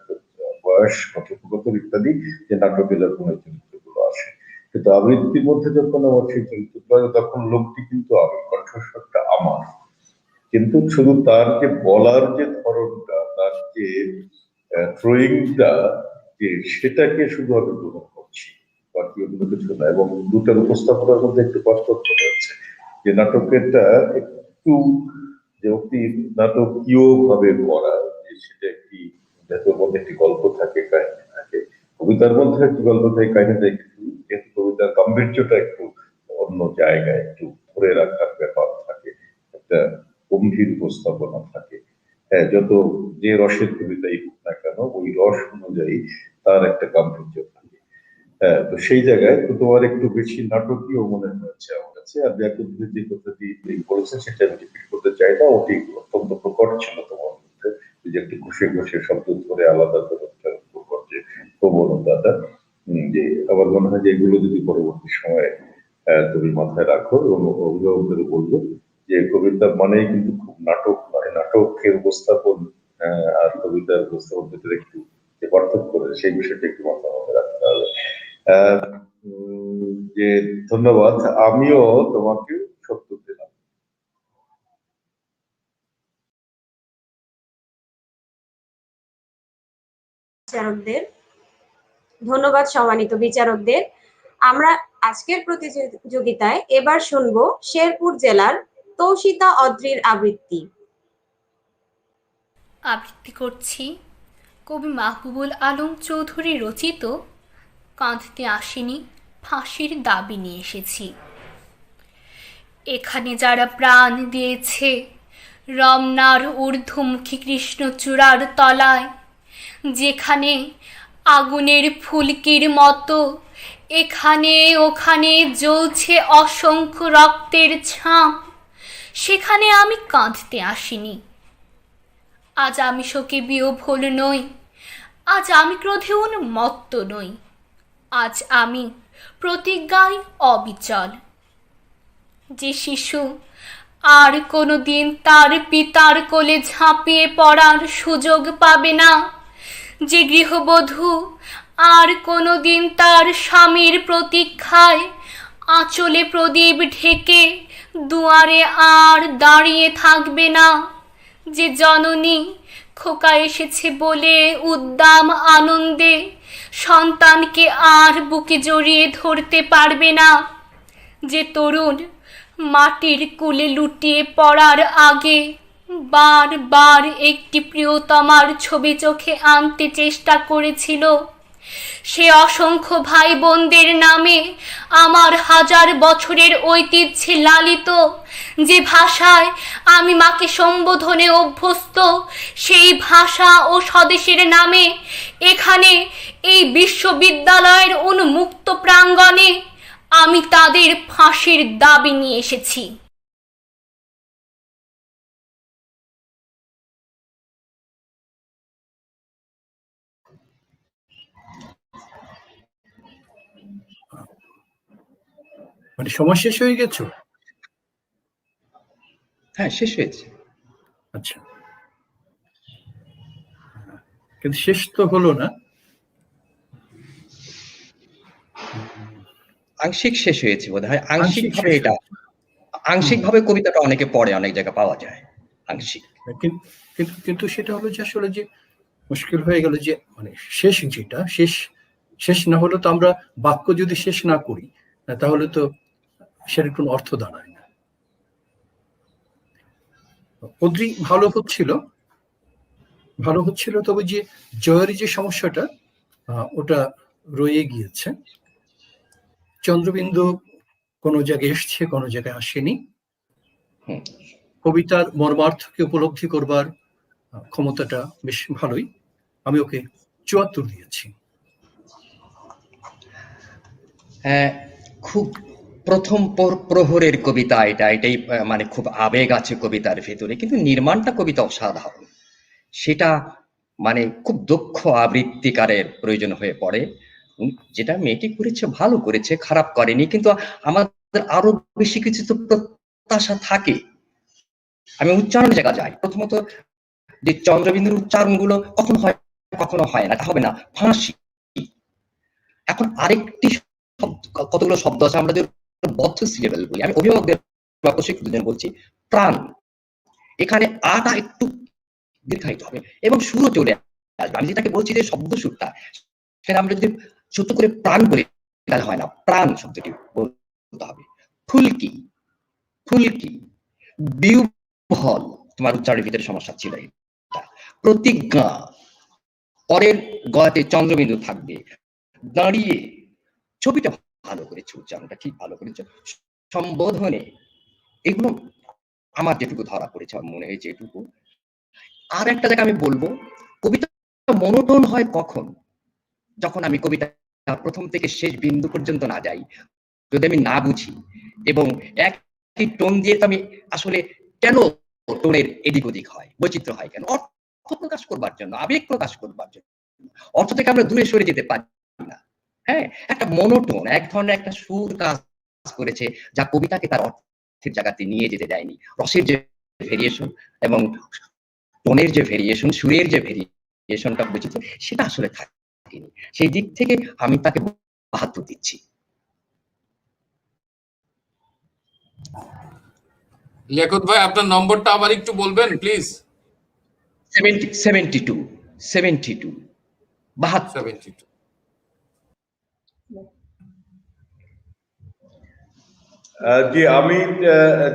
বয়স, কথোপকথন ইত্যাদি, যে নাটকের যখন ওই চরিত্রগুলো আসে। কিন্তু আবৃত্তির মধ্যে যখন আমার সেই চরিত্রটা, তখন লোকটি কিন্তু আমি, কণ্ঠস্বরটা আমার, কিন্তু শুধু তার যে বলার যে ধরনটা, তার যে থ্রোয়িংটা, যে সেটাকে শুধু আমি গ্রহণ করছি, বাকি অন্য কিছু না। এবং দুটার উপস্থাপনার মধ্যে একটু পার্থক্য রয়েছে, যে নাটকেরটা একটু যে অতি নাটকীয় ভাবে করা, যে সেটা একটি, যাতে মধ্যে একটি গল্প থাকে, কাহিনী থাকে। কবিতার মধ্যে একটি গল্প থাকে, কাহিনী থাকে, কিন্তু যেহেতু কবিতার গাম্ভীর্যটা একটু অন্য জায়গায়, একটু ধরে রাখার ব্যাপার থাকে, একটা গম্ভীর উপস্থাপনা থাকে। হ্যাঁ, যত যে রসের কবিতাই হোক না কেন, ওই রস অনুযায়ী তার একটা গাম্ভীর্য থাকে। তো সেই জায়গায় তো তোমার একটু বেশি নাটকীয় মনে হয়েছে আমার কাছে। আর লিয়াকত ভাই যে কথাটি বলেছেন সেটা আমি রিপিট করতে চাই না, ওটি অত্যন্ত প্রকট ছিল তোমার মধ্যে, যে একটু ঘষে ঘষে শব্দ করে আলাদা করে উচ্চারণ করবার যে প্রবণতাটা, যে আমার মনে হয় যে এগুলো যদি পরবর্তী সময়ে তুমি মাথায় রাখো এবং অভিভাবকদের বলবো যে কবিতা মানেই কিন্তু খুব নাটক নয়, নাটকের উপস্থাপন আর কবিতার উপস্থাপন ভিতরে একটু যে পার্থক্য রয়েছে সেই বিষয়টা একটু মাথার মধ্যে রাখতে হবে। আহ, যে ধন্যবাদ, আমিও তোমাকে সত্য দিলাম। বিচারকদের ধন্যবাদ, সম্মানিত বিচারকদের। আমরা আজকের প্রতিযোগিতায় এবার শুনবো শেরপুর জেলার তৌশিতা অদ্রির আবৃত্তি। আবৃত্তি করছি কবি মাহবুবুল আলম চৌধুরী রচিত কাঁদতে আসিনি ফাঁসির দাবি নিয়ে এসেছি। এখানে যারা প্রাণ দিয়েছে রমনার ঊর্ধ্বমুখী কৃষ্ণচূড়ার তলায়, যেখানে আগুনের ফুলকির মতো এখানে ওখানে জ্বলছে অসংখ্য রক্তের ছাপ, সেখানে আমি কাঁদতে আসিনি। আজ আমি শোকে বিহ্বল নই, আজ আমি ক্রোধে উন্মত্ত নই, আজ আমি প্রতিজ্ঞায় অবিচল। যে শিশু আর কোনো দিন তার পিতার কোলে ঝাঁপিয়ে পড়ার সুযোগ পাবে না, যে গৃহবধূ আর কোনো দিন তার স্বামীর প্রতীক্ষায় আঁচলে প্রদীপ ঢেকে দুয়ারে আর দাঁড়িয়ে থাকবে না, যে জননী খোকা এসেছে বলে উদ্দাম আনন্দে সন্তানকে আর বুকে জড়িয়ে ধরতে পারবে না, যে তরুণ মাটির কুলে লুটিয়ে পড়ার আগে বারবার একটি প্রিয়তমার ছবি চোখে আনতে চেষ্টা করেছিল, সে অসংখ্য ভাই বোনদের নামে আমার হাজার বছরের ঐতিহ্যে লালিত যে ভাষায় আমি মাকে সম্বোধনে অভ্যস্ত, সেই ভাষা ও স্বদেশের নামে এখানে এই বিশ্ববিদ্যালয়ের উন্মুক্ত প্রাঙ্গণে আমি তাদের ফাঁসির দাবি নিয়ে এসেছি। মানে সময় শেষ হয়ে গেছে? হ্যাঁ, শেষ হয়েছে। আচ্ছা, কিন্তু শেষ তো হলো না। আংশিক শেষ হয়েছে বোধ হয়, আংশিক আংশিক ভাবে শেষ এটা আংশিক ভাবে কবিতাটা অনেকে পড়ে, অনেক জায়গায় পাওয়া যায় আংশিক। কিন্তু সেটা হলো যে আসলে যে মুশকিল হয়ে গেল যে মানে শেষ, যেটা শেষ শেষ না হলে তো আমরা বাক্য যদি শেষ না করি তাহলে তো সেটার কোনো অর্থ দাঁড়ায় না। অদ্রি ভালো হচ্ছিল, তবে যে জয়ের যে সমস্যাটা ওটা রয়ে গিয়েছে। চন্দ্রবিন্দু কোনো জায়গায় এসছে, কোনো জায়গায় আসেনি। কবিতার মর্মার্থকে উপলব্ধি করবার ক্ষমতাটা বেশ ভালোই, আমি ওকে ৭৪ দিয়েছি। খুব প্রথম প্রহরের কবিতা এটাই মানে খুব আবেগ আছে কবিতার ভেতরে, কিন্তু নির্মাণটা কবিতা অসাধারণ। সেটা মানে খুব দক্ষ আবৃত্তিকারের প্রয়োজন হয়ে পড়ে। যেটা মেয়েটি করেছে ভালো করেছে, খারাপ করেনি, কিন্তু আমাদের আরো বেশি কিছু তো প্রত্যাশা থাকে। আমি উচ্চারণ জায়গা যাই, প্রথমত যে চন্দ্রবিন্দুর উচ্চারণগুলো কখনো হয় কখনো হয় না, হবে না, ফাঁসি। এখন আরেকটি কতগুলো শব্দ আছে আমরা যে বদ্ধ সিলেবেল বলি, আমি অভিভাবকদের বা প্রশিক্ষকদের বলছি, প্রাণ, এখানে আটা একটু দীর্ঘায়িত হবে এবং সুরও চলে আসবে। আমি যেটাকে বলছি যে শব্দ সুরটা, সেটা আমরা যদি ছোট্ট করে প্রাণ বলি তাহলে হয় না, প্রাণ শব্দটি বলতে হবে। ফুলকি, ফুলকি, বিহ্বল, তোমার উচ্চারণের ভিতরে সমস্যা ছিল। প্রতিজ্ঞা, পরের গলাতে চন্দ্রবিন্দু থাকবে। দাঁড়িয়ে, ছবিটা ভালো করেছে, উচ্চারণটা ঠিক ভালো করেছে। সম্বোধনে, এগুলো আমার যেটুকু ধরা পড়েছে, আমার মনে হয়েছে এটুকু। আর একটা জায়গা আমি বলবো, কবিতা মনোটোন হয় কখন? যখন আমি কবিতা প্রথম থেকে শেষ বিন্দু পর্যন্ত না যাই, যদি আমি না বুঝি, এবং একই টোন দিয়ে তো আমি আসলে কেন টোনের এদিক ওদিক হয়, বৈচিত্র্য হয় কেন? অর্থ প্রকাশ করবার জন্য, আবেগ প্রকাশ করবার জন্য। অর্থ থেকে আমরা দূরে সরে যেতে পারি না। হ্যাঁ, একটা মনোটোন, এক ধরনের একটা সুর কাজ করেছে যা কবিতাকে তার অর্থের জায়গাতে নিয়ে যেতে দেয়নি। রসের যে ভেরিয়েশন এবং টোনের যে ভেরিয়েশন, সুরের যে ভেরিয়েশনটা বৈচিত্র্য, সেটা আসলে থাকেনি। সেই দিক থেকে আমি তাকে ৭২ দিচ্ছি। লিয়াকত ভাই, আপনার নম্বরটা আবার একটু বলবেন প্লিজ। 72 72 জি, আমি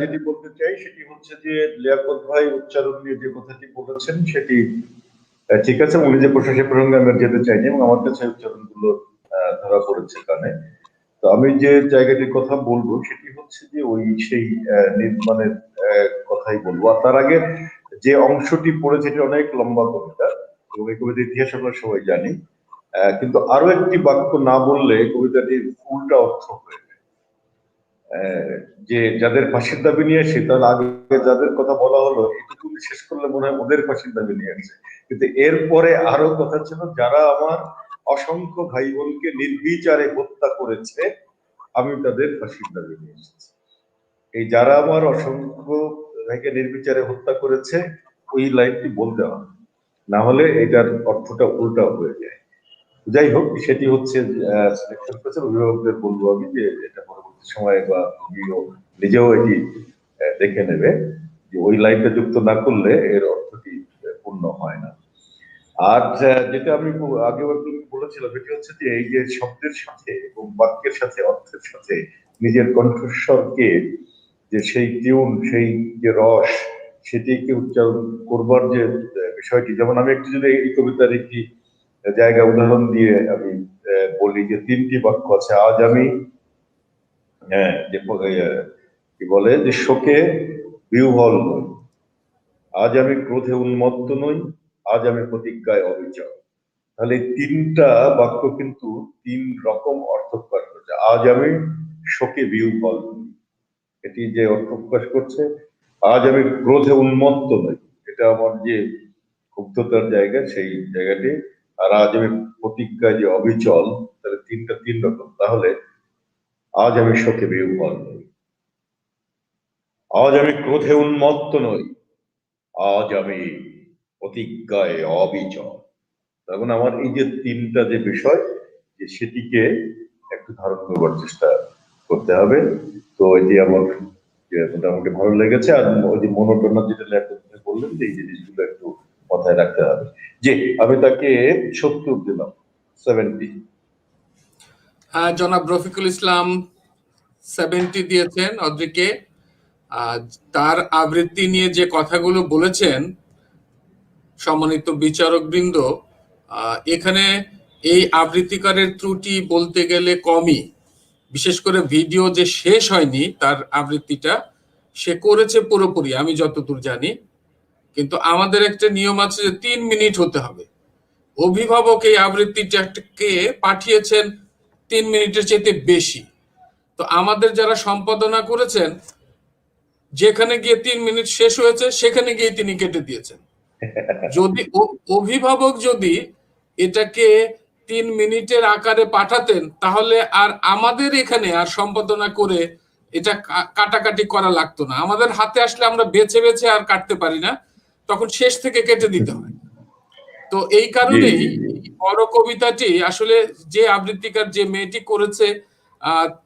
যেটি বলতে চাই সেটি হচ্ছে যে লিয়াকত ভাই উচ্চারণ নিয়ে যে কথাটি বলেছেন সেটি ঠিক আছে। উনি যে প্রশাসক প্রসঙ্গে আমি যেতে চাইনি এবং আমার কাছে উচ্চারণগুলো ধরা পড়েছে কানে। তো আমি যে জায়গাটির কথা বলবো সেটি হচ্ছে যে ওই সেই নির্মাণের কথাই বলবো। আর তার আগে যে অংশটি পড়েছে এটি অনেক লম্বা কবিতা এবং এই কবিতার ইতিহাস আমরা সবাই জানি, কিন্তু আরো একটি বাক্য না বললে কবিতাটির উল্টা অর্থ হয়ে যায়। যে যাদের ফাঁসির দাবি নিয়ে আসে তার আগে যাদের কথা বলা হলো এটুকু শেষ করলে মনে হয় ওদের ফাঁসির দাবি নিয়ে আসছে, কিন্তু এরপরে আরো কথা ছিল যারা আমার অসংখ্য ভাই বোনকে নির্বিচারে হত্যা করেছে আমি তাদের ফাঁসির দাবি নিয়ে এসেছি। এই যারা আমার অসংখ্য ভাইকে নির্বিচারে হত্যা করেছে ওই লাইনটি বলতে হবে, না হলে এটার অর্থটা উল্টা হয়ে যায়। যাই হোক, সেটি হচ্ছে সিলেকশন করেছে অভিভাবকদের বলবো আমি যে এটা পরবর্তী সময়ে বা নিজেও এটি দেখে নেবে যে ওই লাইনটা যুক্ত না করলে এর অর্থটি পূর্ণ হয় না। আর যেটা আমি আগে বলেছিলাম এটি হচ্ছে যে এই যে শব্দের সাথে এবং বাক্যের সাথে অর্থের সাথে নিজের কণ্ঠস্বরকে যে সেই টিউন, সেই যে রস, সেটিকে উচ্চারণ করবার যে বিষয়টি, যেমন আমি একটু যদি এই কবিতার একটি জায়গা উদাহরণ দিয়ে আমি বলি যে 3টি বাক্য আছে। আজ আমি যে কি বলে যে শোকে বিহ্বল নই, আজ আমি ক্রোধে উন্মত্ত নই, আজ আমি প্রতিজ্ঞায় অবিচল। তাহলে 3টা বাক্য কিন্তু 3 রকম অর্থ প্রকাশ করছে। আজ আমি শোকে বিহ্বল নই, এটি যে অর্থ প্রকাশ করছে। আজ আমি ক্রোধে উন্মত্ত নই, এটা আমার যে ক্ষুব্ধতার জায়গা, সেই জায়গাটি। আর আজ আমি প্রতিজ্ঞায় যে অবিচল, তাহলে 3টা 3 রকম। তাহলে আজ আমি শোকে বিহ্বল নই, আজ আমি ক্রোধে উন্মত্ত নই, আজ আমি প্রতিজ্ঞায় অবিচল। তখন আমার এই যে 3টা যে বিষয়, যে সেটিকে একটু ধারণ করবার চেষ্টা করতে হবে। তো এটি আমার মোটামুটি ভালো লেগেছে। আর ওই যে মনোটোনা যেটা লেখক বললেন যে এই জিনিসগুলো একটু মাথায় রাখতে হবে। যে আমি তাকে 70 দিলাম, 70। হ্যাঁ, জনাব রফিকুল ইসলাম 70 দিয়েছেন অদ্রিকে। তার আবৃত্তি নিয়ে যে কথাগুলো বলেছেন সম্মানিত বিচারক বৃন্দ, এখানে এই আবৃত্তিকারের ত্রুটি বলতে গেলে কমই। বিশেষ করে ভিডিও যে শেষ হয়নি তার আবৃত্তিটা সে করেছে পুরোপুরি, আমি যতদূর জানি। কিন্তু আমাদের একটা নিয়ম আছে যে 3 মিনিট হতে হবে। অভিভাবক এই আবৃত্তিটাকে পাঠিয়েছেন 3 মিনিটের চেয়ে বেশি। তো আমাদের যারা সম্পাদনা করেছেন, যেখানে গিয়ে 3 মিনিট শেষ হয়েছে সেখানে গিয়ে তিনি কেটে দিয়েছেন। যদি অভিভাবক যদি এটাকে 3 মিনিটের আকারে পাঠাতেন তাহলে আর আমাদের এখানে আর সম্পাদনা করে এটা কাটাকাটি করা লাগতো না। আমাদের হাতে আসলে আমরা বেছে বেছে আর কাটতে পারি না, তখন শেষ থেকে কেটে দিতে হয়। তো এই কারণেই বড় কবিতাটি আসলে যে আবৃত্তিকার যে মেয়েটি করেছে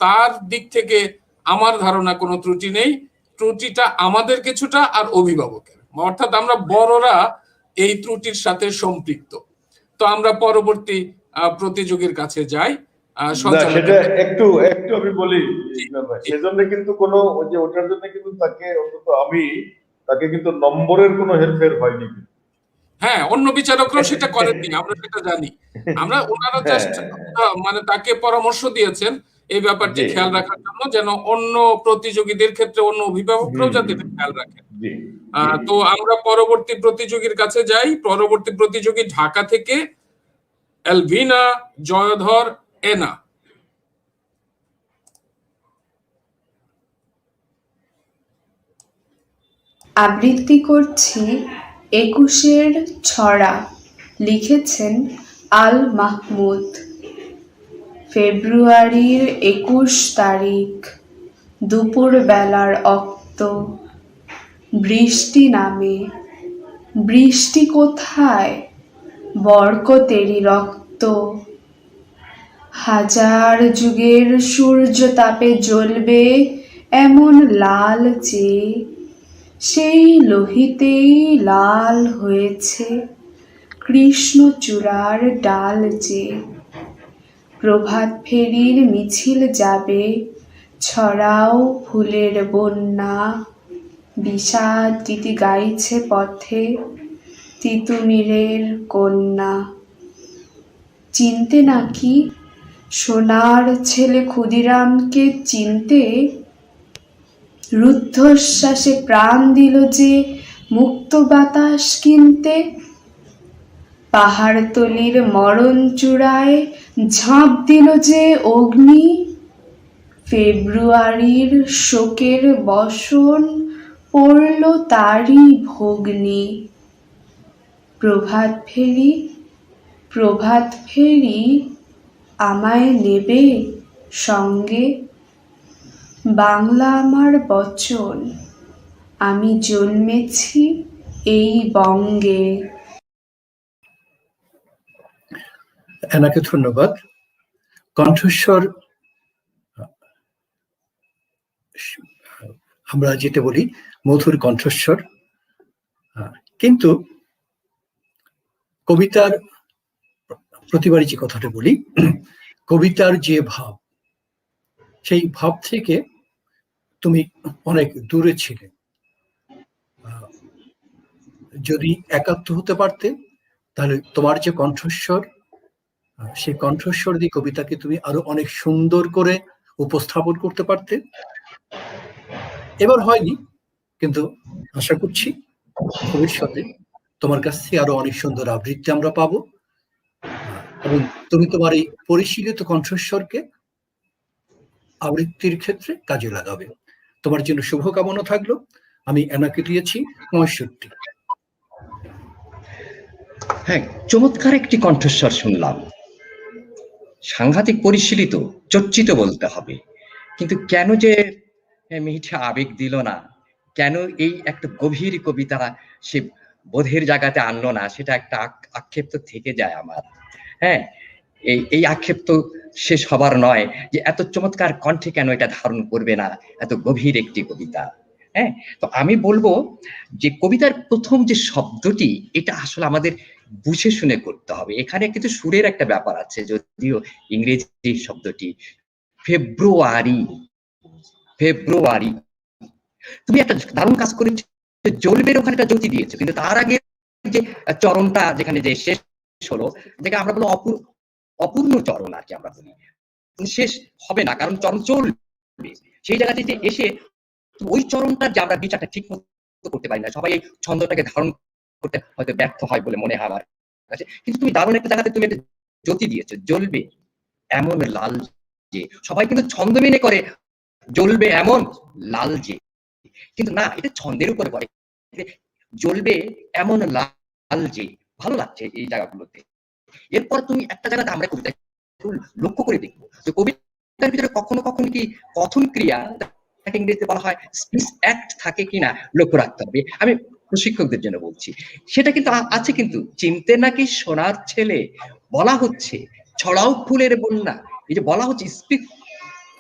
তার দিক থেকে আমার ধারণা কোনো ত্রুটি নেই। ত্রুটিটা আমাদের কিছুটা আর অভিভাবকের, অর্থাৎ আমরা বড়রা এই ত্রুটির সাথে সম্পৃক্ত। তো আমরা পরবর্তী প্রতিযোগীর কাছে যাই। সেটা একটু একটু আমি বলি, সেজন্য কিন্তু কোনো যে ওটার জন্য কিন্তু তাকে অন্তত আমি তাকে কিন্তু নম্বরের কোনো হেরফের হয়নি। হ্যাঁ, অন্য বিচারকরাও সেটা করেননি, আমরা সেটা জানি। আমরা ওনারা জাস্ট মানে তাকে পরামর্শ দিয়েছেন এই ব্যাপারটি খেয়াল রাখার জন্য, যেন অন্য প্রতিযোগীদের ক্ষেত্রে অন্য অভিভাবকরাও যাতে খেয়াল রাখেন। তো আমরা পরবর্তী প্রতিযোগীর কাছে যাই। পরবর্তী প্রতিযোগী ঢাকা থেকে এলভিনা জয়ধর এনা। আবৃত্তি করছি ২১-এর ছড়া, লিখেছেন আল মাহমুদ। ফেব্রুয়ারির ২১ তারিখ, দুপুর বেলার অক্ত, বৃষ্টি নামে। বৃষ্টি কোথায়? বরকতেরই রক্ত। হাজার যুগের সূর্য তাপে জ্বলবে এমন লাল চেয়ে, সেই লোহিতেই লাল হয়েছে কৃষ্ণচূড়ার ডাল যে। প্রভাত ফেরির মিছিল যাবে, ছড়াও ফুলের বন্যা। বিষাদ গীতি গাইছে পথে তিতুমিরের কন্যা। চিনতে নাকি সোনার ছেলে ক্ষুদিরামকে? চিনতে? রুদ্ধশ্বাসে প্রাণ দিল যে মুক্ত বাতাস কিনতে। পাহাড়তলির মরণ চূড়ায় ঝাঁপ দিল যে অগ্নি। ফেব্রুয়ারির শোকের বসন পড়ল তারই ভগ্নি। প্রভাত ফেরি, প্রভাত ফেরি, আমায় নেবে সঙ্গে? বাংলা আমার বচন, আমি জন্মেছি এই বঙ্গে। এনাকে ধন্যবাদ। কণ্ঠস্বর আমরা যেটা বলি মধুর কণ্ঠস্বর, কিন্তু কবিতার প্রতিবারই যে কথাটা বলি, কবিতার যে ভাব, সেই ভাব থেকে তুমি অনেক দূরে ছিলে। যদি একাত্ম হতে পারতে তাহলে তোমার যে কণ্ঠস্বর, সেই কণ্ঠস্বর দিয়ে কবিতাকে তুমি আরো অনেক সুন্দর করে উপস্থাপন করতে পারতে। এবার হয়নি, কিন্তু আশা করছি ভবিষ্যতে তোমার কাছ থেকে আরো অনেক সুন্দর আবৃত্তি আমরা পাবো, এবং তুমি তোমার এই পরিশীলিত কণ্ঠস্বরকে আবৃত্তির ক্ষেত্রে কাজে লাগাবে। তোমার জন্য শুভকামনা থাকলো। আমি এনাকে দিয়েছি ৬৫। হ্যাঁ, চমৎকার একটি কণ্ঠস্বর শুনলাম, সাংঘাতিক পরিশীলিত, চর্চিত বলতে হবে। কিন্তু কেন যে মেয়েটা আবেগ দিল না, কেন এই একটা গভীর কবিতা সে বোধের জায়গাতে আনলো না, সেটা একটা আক্ষেপ তো থেকে যায় আমার। হ্যাঁ, এই আক্ষেপ তো শেষ হবার নয় যে এত চমৎকার কণ্ঠে কেন এটা ধারণ করবে না এত গভীর একটি কবিতা। হ্যাঁ, তো আমি বলবো যে কবিতার প্রথম যে শব্দটি, এটা আসলে আমাদের বুঝে শুনে করতে হবে। এখানে কিন্তু সুরের একটা ব্যাপার আছে, যদিও ইংরেজি শব্দটি ফেব্রুয়ারি। ফেব্রুয়ারি, তুমি একটা দারুণ কাজ করেছো, জ্বলবের ওখানে একটা জ্যোতি দিয়েছো, কিন্তু তার আগে যে চরণটা যেখানে যে শেষ হলো, যেটা আমরা বলি অপূর্ণ চরণ আর কি আমরা বলি, শেষ হবে না কারণ চরণ চলবে। সেই জায়গাতে যে এসে ওই চরণটা যে আমরা বিচারটা ঠিক মতো করতে পারি না, সবাই এই ছন্দটাকে ধারণ করতে হয়তো ব্যর্থ হয় বলে মনে হয় আমার কাছে। কিন্তু তুমি দারুণ একটা জায়গাতে তুমি একটা জ্যোতি দিয়েছো, জ্বলবে এমন লাল যে। সবাই কিন্তু ছন্দ মেনে করে জ্বলবে এমন লাল যে, কিন্তু না, এটা ছন্দের উপরে পড়ে। জ্বলবে এমন লাল যে, ভালো লাগছে এই জায়গাগুলোতে। এরপর তুমি একটা জায়গাতে আমরা কবিতা লক্ষ্য করে দেখবো যে কবিতার ভিতরে কখনো কখনো কি কথন ক্রিয়া, ইংরেজিতে বলা হয় স্পিচ অ্যাক্ট, থাকে কিনা লক্ষ্য রাখতে হবে। আমি প্রশিক্ষকদের জন্য বলছি, সেটা কিন্তু আছে। কিন্তু চিনতে নাকি সোনার ছেলে, বলা হচ্ছে ছড়াও ফুলের বন্যা, এই যে বলা হচ্ছে স্পিচ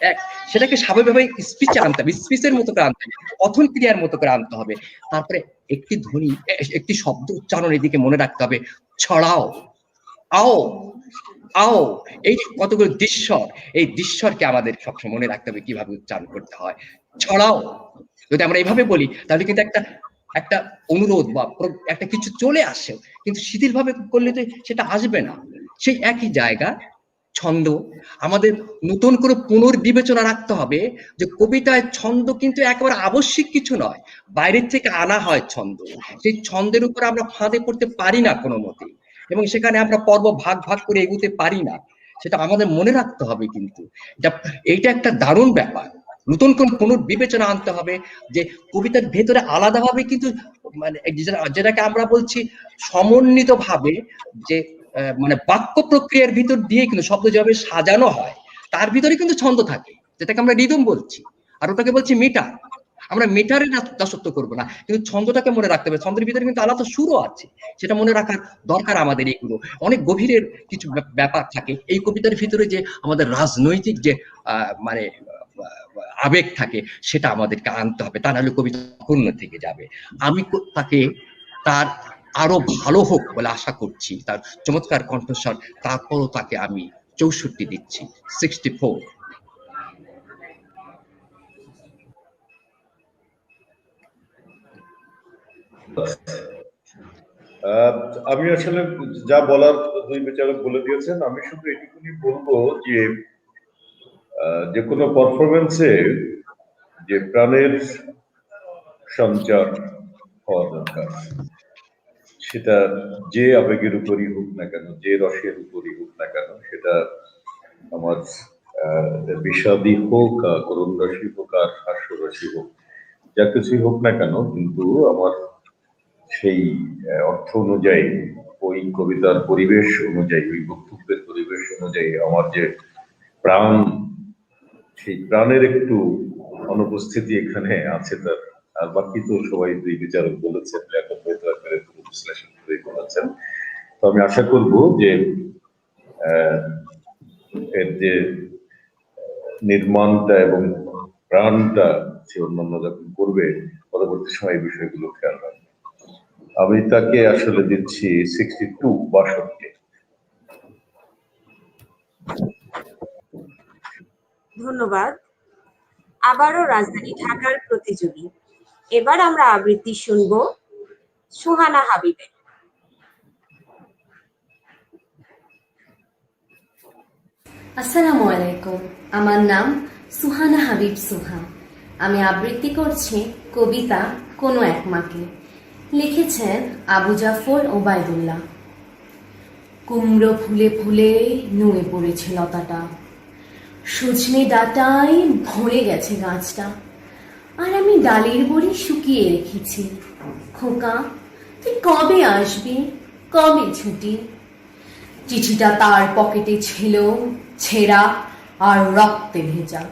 অ্যাক্ট, সেটাকে স্বাভাবিকভাবে স্পিচে আনতে হবে, স্পিচের মতো করে আনতে হবে, কথন ক্রিয়ার মতো করে আনতে হবে। তারপরে একটি ধ্বনি, একটি শব্দ উচ্চারণ এদিকে মনে রাখতে হবে, ছড়াও, আও, আও। এই যে কতগুলো দৃশ্যর, এই দৃশ্যরকে আমাদের সবসময় মনে রাখতে হবে কিভাবে উচ্চারণ করতে হয়। ছড়াও যদি আমরা এইভাবে বলি তাহলে কিন্তু একটা অনুরোধ বা একটা কিছু চলে আসে, কিন্তু শিথিল ভাবে করলে তো সেটা আসবে না। সেই একই জায়গা ছন্দ আমাদের নতুন করে পুনর্বিবেচনা রাখতে হবে যে কবিতায় ছন্দ কিন্তু একেবারে আবশ্যিক কিছু নয়, বাইরের থেকে আনা হয় ছন্দ। সেই ছন্দের উপর আমরা ফাঁদে পড়তে পারি না কোনো মতে, এবং সেখানে আমরা পর্ব ভাগ ভাগ করে এগুতে পারি না। সেটা আমাদের মনে রাখতে হবে। কিন্তু এইটা একটা দারুণ ব্যাপার, নতুন কোন পুনর্বিবেচনা আনতে হবে যে কবিতার ভেতরে আলাদাভাবে কিন্তু মানে যেটাকে আমরা বলছি সমন্বিত ভাবে যে মানে বাক্য প্রক্রিয়ার ভিতর দিয়ে কিন্তু শব্দ যেভাবে সাজানো হয় তার ভিতরে কিন্তু ছন্দ থাকে, যেটাকে আমরা রিদম বলছি, আর ওটাকে বলছি মিটার। আমরা মিটারের দাসত্ব করবো না, কিন্তু ছন্দটাকে মনে রাখতে হবে। ছন্দের ভিতরে কিন্তু আলাদা সুরও আছে, সেটা মনে রাখার দরকার আমাদের। এগুলো অনেক গভীরের কিছু ব্যাপার থাকে এই কবিতার ভিতরে, যে আমাদের রাজনৈতিক যে মানে আবেগ থাকে সেটা আমাদেরকে আনতে হবে, তা নাহলে কবিতা পূর্ণ থেকে যাবে। আমি তাকে তার আরো ভালো হোক বলে আশা করছি, তার চমৎকার কণ্ঠস্বর, তারপরও তাকে আমি 64 দিচ্ছি, 64। আমি আসলে যা বলার দুই বিচারক বলে দিয়েছেন, আমি শুধু এটুকুনি বলবো যে যে কোনো পারফরমেন্সে যে প্রাণের সঞ্চার হওয়া দরকার, সেটা যে আবেগের উপরই হোক না কেন, যে রসের উপরই হোক না কেন, সেটা আমার বিষাদী হোক, করুণ রসী হোক, আর হাস্যরসী হোক, যা কিছুই হোক না কেন, কিন্তু আমার সেই অর্থ অনুযায়ী, ওই কবিতার পরিবেশ অনুযায়ী, ওই বক্তব্যের পরিবেশ অনুযায়ী আমার যে প্রাণ, সেই প্রাণের একটু অনুপস্থিতি এখানে আছে তার। আর বাকি তো সবাই দুই বিচারক বলেছেন, বিশ্লেষণ করে বলেছেন। তো আমি আশা করব যে এর যে নির্মাণটা এবং প্রাণটা সে অন্যান্য যখন করবে, পরবর্তী সময় এই বিষয়গুলো খেয়াল রাখবে। আমি তাকে আসলে দিচ্ছি 62, 62। ধন্যবাদ। আবারও রাজধানী ঢাকার প্রতিযোগী। এবার আমরা আবৃত্তি শুনব সুহানা হাবিবের। আসসালামু আলাইকুম, আমার নাম সুহানা হাবিব সুহা। আমি আবৃত্তি করছি কবিতা কোনো এক মাকে। লিখেছেন আবু জাফর ওবায়দুল্লাহ। কুমড়ো ফুলে ফুলে নুয়ে পড়েছে লতাটা, সজনে ডাটায় ভরে গেছে গাছটা, আর আমি ডালের বড়ি শুকিয়ে রেখেছি। খোকা, তুই কবে আসবি, কবে ছুটি? চিঠিটা তার পকেটে ছিল, ছেঁড়া আর রক্তে ভেজা।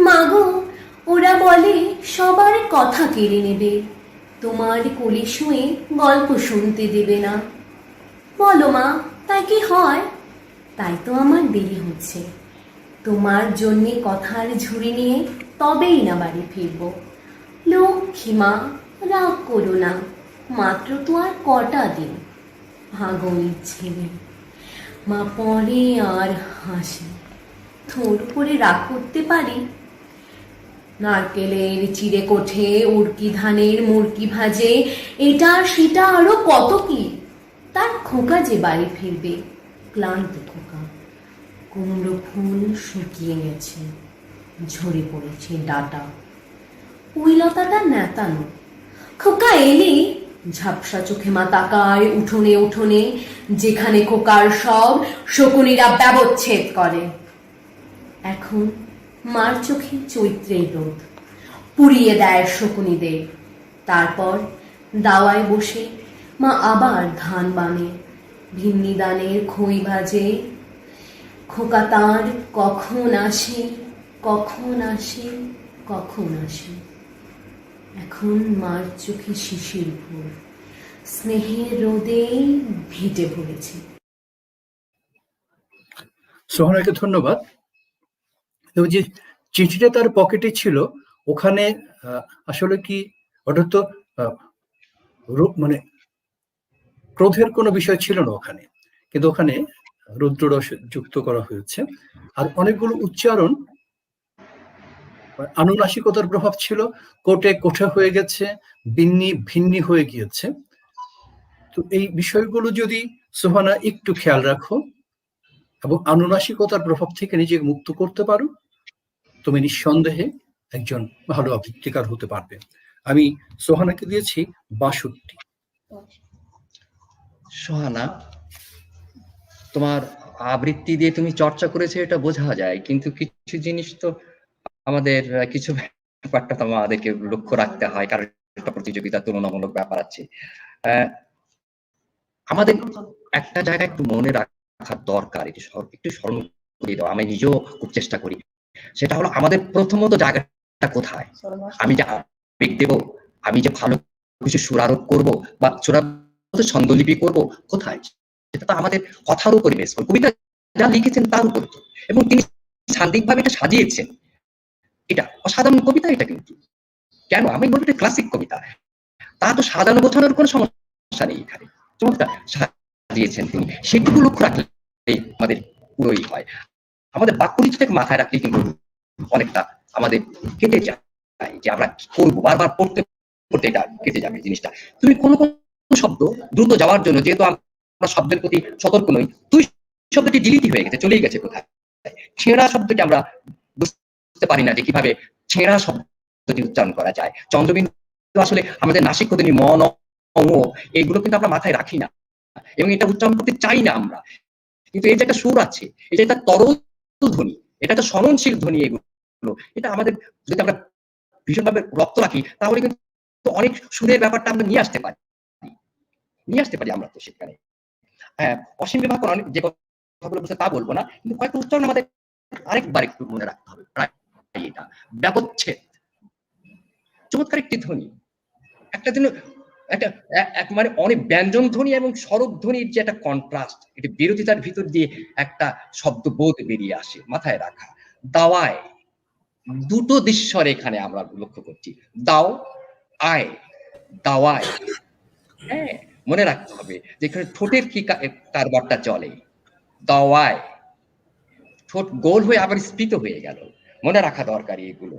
মাগো, ওরা বলে সবার কথা কেড়ে নেবে, তোমার কোলে শুয়ে গল্প শুনতে দেবে না। বলো মা, তাই কি হয়? তাই তো আমার দেরি হচ্ছে। তোমার জন্যে কথার ঝুড়ি নিয়ে তবেই না বাড়ি ফিরব। লক্ষ্মী মা, রাগ করো না, মাত্র তো আর কটা দিন। ভাগল ছেলে। মা পড়ে আর হাসে। তোর উপরে রাগ করতে পারি? নারকেলের চিড়ে কোঠে, উড়কি ধানের মুরকি ভাজে, এটা সেটা আরো কত কি। তার খোকা যে বাড়ি ফিরবে, ক্লান্ত খোকা। কুমড়ো ফুল শুকিয়ে গেছে, ঝরে পড়েছে ডাটা, ওই লতাটা নেতানো। খোকা এলি? ঝাপসা চোখে মা তাকায় উঠোনে উঠোনে, যেখানে খোকার সব শকুনিরা ব্যবচ্ছেদ করে। এখন মার চোখে চৈত্রের রোদ পুড়িয়ে দেয় শকুনিদের। তারপর দাওয়ায় বসে মা আবার ধান বানে, ভিন্নি দানের খই ভাজে। খোকা তার কখন আসে, কখন আসে, কখন আসে। এখন মার চোখে শিশির ভোর, স্নেহের রোদে ভিটে পড়েছে। সোহানাকে ধন্যবাদ। যে চিঠিটা তার পকেটে ছিল, ওখানে আসলে কি ওটা তো মানে ক্রোধের কোনো বিষয় ছিল না ওখানে, কিন্তু ওখানে রুদ্ররস যুক্ত করা হয়েছে। আর অনেকগুলো উচ্চারণ আনুনাসিকতার প্রভাব ছিল। কোটে কোঠে হয়ে গেছে, বিন্নি ভিন্নি হয়ে গিয়েছে। তো এই বিষয়গুলো যদি সোহানা একটু খেয়াল রাখো এবং আনুনাসিকতার প্রভাব থেকে নিজেকে মুক্ত করতে পারো, তুমি নিঃসন্দেহে একজন ভালো আবৃত্তিকার হতে পারবে। আমি সোহানাকে দিয়েছি 62। সোহানা, তোমার আবৃত্তি দিয়ে তুমি চর্চা করেছো এটা বোঝা যায়, কিন্তু কিছু জিনিস তো আমাদের কিছু ব্যাপারটা তো আমাদেরকে লক্ষ্য রাখতে হয়, কারণ একটা প্রতিযোগিতা, তুলনামূলক ব্যাপার আছে। আমাদের একটা জায়গায় একটু মনে রাখা দরকার, একটু স্মরণ করে দাও, আমি নিজেও খুব চেষ্টা করি। সেটা হলো আমাদের প্রথমত জায়গাটা কোথায়। আমি যে আবেগ দেব, আমি যে ভালো কিছু সুরারোপ করব বা ছন্দলিপি করব, কোথায়? সেটা তো আমাদের কথার উপরে বেস করে, কবিতা যা লিখেছেন তার উপরে। এবং তিনি সান্দিকভাবে এটা সাজিয়েছেন, এটা অসাধারণ কবিতা। এটা কিন্তু কেন আমি বলবো এটা ক্লাসিক কবিতা, তা তো সাজানো গোছানোর কোনো সমস্যা নেই, এখানে চমৎকার সাজিয়েছেন তিনি। সেটুকু লক্ষ্য রাখলে আমাদের পুরোই হয়। আমাদের বাক্যরিচটাকে মাথায় রাখলে কিন্তু অনেকটা আমাদের কেটে যায়, যে আমরা কি করবো, বারবার পড়তে পড়তে এটা কেটে যাবে জিনিসটা। তুমি কোনো কোনো শব্দ দ্রুত যাওয়ার জন্য, যেহেতু আমরা শব্দের প্রতি সতর্ক নই, তুই শব্দটি ডিলিট হয়ে গেছে, চলেই গেছে কোথায়। ছেঁড়া শব্দটি আমরা বুঝতে পারি না যে কিভাবে ছেঁড়া শব্দটি উচ্চারণ করা যায়। চন্দ্রবিন্দু আসলে আমাদের নাসিক ধ্বনি ম ন এইগুলো কিন্তু আমরা মাথায় রাখি না, এবং এটা উচ্চারণ করতে চাই না আমরা। কিন্তু এই যে একটা সুর আছে, এই যে একটা তরল ধ্বনি, এটা একটা সরণশীল ধ্বনি, এগুলো এটা আমাদের যদি আমরা ভীষণভাবে রপ্ত রাখি, তাহলে কিন্তু অনেক সুরের ব্যাপারটা আমরা নিয়ে আসতে পারি আমরা তো সেখানে। হ্যাঁ, অসীম বিভাগ যে কথাগুলো বলছে তা বলবো না, কিন্তু কয়েকটা উচ্চারণ আমাদের আরেকবার একটু মনে রাখতে হবে। প্রায় এটা ব্যবচ্ছেদ, চমৎকার একটি ধ্বনি, একটা দিন একটা মানে অনেক ব্যঞ্জন ধ্বনি এবং স্বরূপ ধ্বনির যে একটা কন্ট্রাস্ট, এটা বিরোধিতার ভিতর দিয়ে একটা শব্দবোধ বেরিয়ে আসে, মাথায় রাখা। দাওয়ায়, দুটো দৃশ্যর এখানে আমরা লক্ষ্য করছি, দাও আয়, দাওয়ায়। হ্যাঁ, মনে রাখতে হবে যে এখানে ঠোঁটের কি কারবারটা চলে। দাওয়ায়, ঠোঁট গোল হয়ে আবার স্ফীত হয়ে গেল, মনে রাখা দরকারি এগুলো।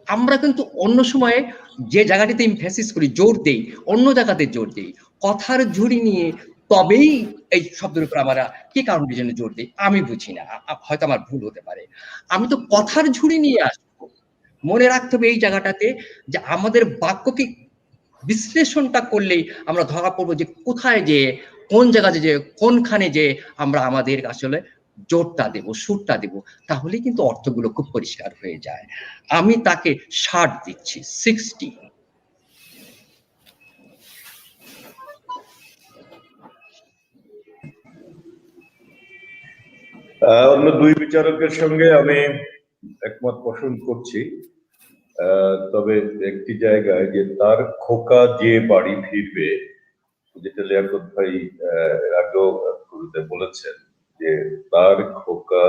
আমরা কিন্তু অন্য সময়ে যে জায়গাটিতে ইমফেসিস করি, জোর দেই, অন্য জায়গাতে জোর দেই, কথার ঝুড়ি নিয়ে তবেই এই শব্দের উপর আমরা কি কারণের জন্য জোর দিই আমি বুঝি না, হয়তো আমার ভুল হতে পারে। আমি তো কথার ঝুড়ি নিয়ে আসবো। মনে রাখতে হবে এই জায়গাটাতে যে আমাদের বাক্যকে বিশ্লেষণটা করলেই আমরা ধরা পড়বো যে কোথায় যে, কোন জায়গাতে যে, কোনখানে যে আমরা আমাদের আসলে জোরটা দেব, সুরটা দেব, তাহলেই কিন্তু অর্থগুলো খুব পরিষ্কার হয়ে যায়। আমি তাকে 60 দিচ্ছি, 60। অন্য দুই বিচারকের সঙ্গে আমি একমত পোষণ করছি, তবে একটি জায়গায় যে তার খোকা যে বাড়ি ফিরবে, যেটা লিয়াকত ভাই আগেও কবিতায় বলেছেন যে তার খোকা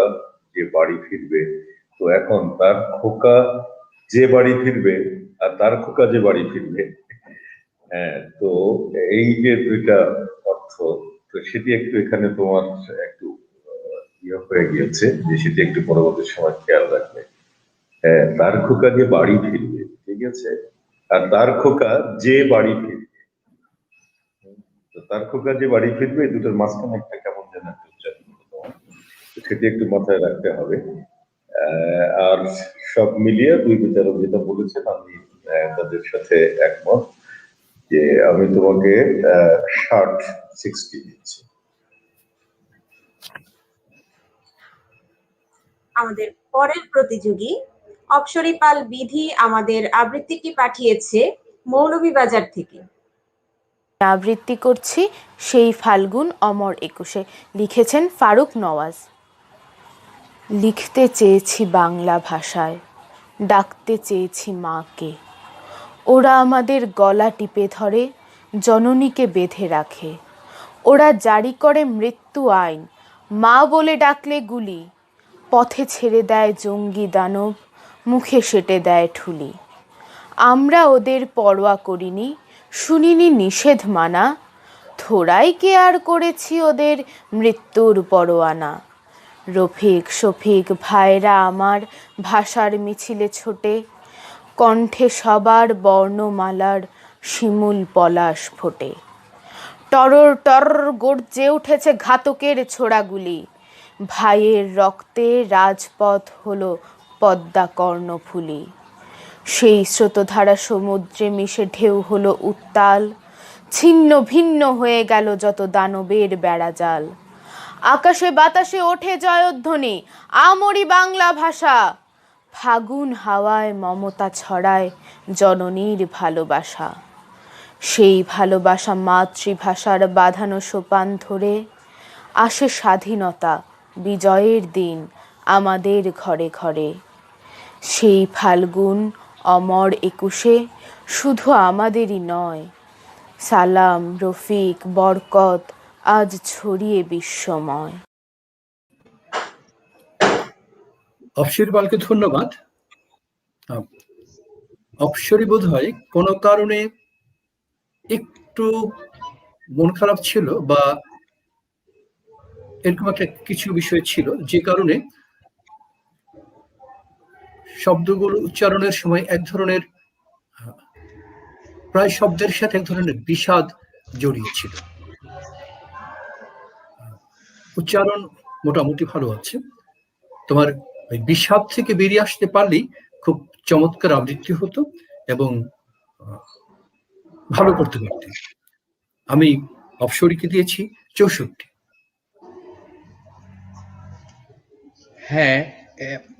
যে বাড়ি ফিরবে, তো এখন তার খোকা যে বাড়ি ফিরবে আর তার খোকা যে বাড়ি ফিরবে, হ্যাঁ, তো এই যে দুইটা অর্থ, তো সেটি একটু এখানে তোমার একটু ইয়ে হয়ে গিয়েছে, যে সেটি একটু পরবর্তী সময় খেয়াল রাখবে। হ্যাঁ, তার খোকা যে বাড়ি ফিরবে, ঠিক আছে, আর তার খোকা যে বাড়ি ফিরবে, তো তার খোকা যে বাড়ি ফিরবে, এই দুটোর মাঝখানে একটা কেমন যেন একটা উচ্চারণ, সেটি একটু মাথায় রাখতে হবে। আর সব মিলিয়ে দুই বিচারক যেটা বলেছেন, আমি তাদের সাথে একমত, যে আমি তোমাকে 60 দিচ্ছি। আমাদের পরের প্রতিযোগী অপসরী পাল বিধি আমাদের আবৃত্তিটি পাঠিয়েছে মৌলভীবাজার থেকে। আবৃত্তি করছি সেই ফাল্গুন অমর একুশে, লিখেছেন ফারুক নওয়াজ। লিখতে চেয়েছি বাংলা ভাষায়, ডাকতে চেয়েছি মাকে, ওরা আমাদের গলা টিপে ধরে, জননীকে বেঁধে রাখে। ওরা জারি করে মৃত্যু আইন, মা বলে ডাকলে গুলি, পথে ছেড়ে দেয় জঙ্গি দানব, মুখে সেটে দেয় ঠুলি। আমরা ওদের পরোয়া করিনি, শুনিনি নিষেধ মানা, থোড়াই কেয়ার করেছি ওদের মৃত্যুর পরোয়ানা। রফিক শফিক ভাইরা আমার ভাষার মিছিলে ছোটে, কণ্ঠে সবার বর্ণমালার শিমুল পলাশ ফোটে। টরর টরর গর্জে উঠেছে ঘাতকের ছোড়াগুলি, ভাইয়ের রক্তে রাজপথ হলো পদ্মা কর্ণফুলি। সেই স্রোতধারা সমুদ্রে মিশে ঢেউ হলো উত্তাল, ছিন্ন ভিন্ন হয়ে গেল যত দানবের বেড়াজাল। আকাশে বাতাসে ওঠে জয়ধ্বনি, আমরি বাংলা ভাষা। ফাগুন হাওয়ায় মমতা ছড়ায় জননীর ভালোবাসা। সেই ভালোবাসা মাতৃভাষার বাঁধানো সোপান ধরে আসে স্বাধীনতা বিজয়ের দিন আমাদের ঘরে ঘরে। সেই ফাল্গুন অমর 21-এ শুধু আমাদেরই নয়, সালাম, রফিক, বরকত আজ ছড়িয়ে বিশ্বময়। অপসরি পালকে ধন্যবাদ। অপসরি বোধ হয় কোনো কারণে একটু মন খারাপ ছিল বা এরকম একটা কিছু বিষয় ছিল, যে কারণে শব্দগুলো উচ্চারণের সময় এক ধরনের প্রায় শব্দের সাথে এক ধরনের বিষাদ জড়িয়েছিল। উচ্চারণ মোটামুটি ভালো আছে, তোমার ওই বিষাদ থেকে বেরিয়ে আসতে পারলেই খুব চমৎকার আবৃত্তি হতো এবং ভালো করতে পারতে। আমি অপসরিকে দিয়েছি 64। হ্যাঁ,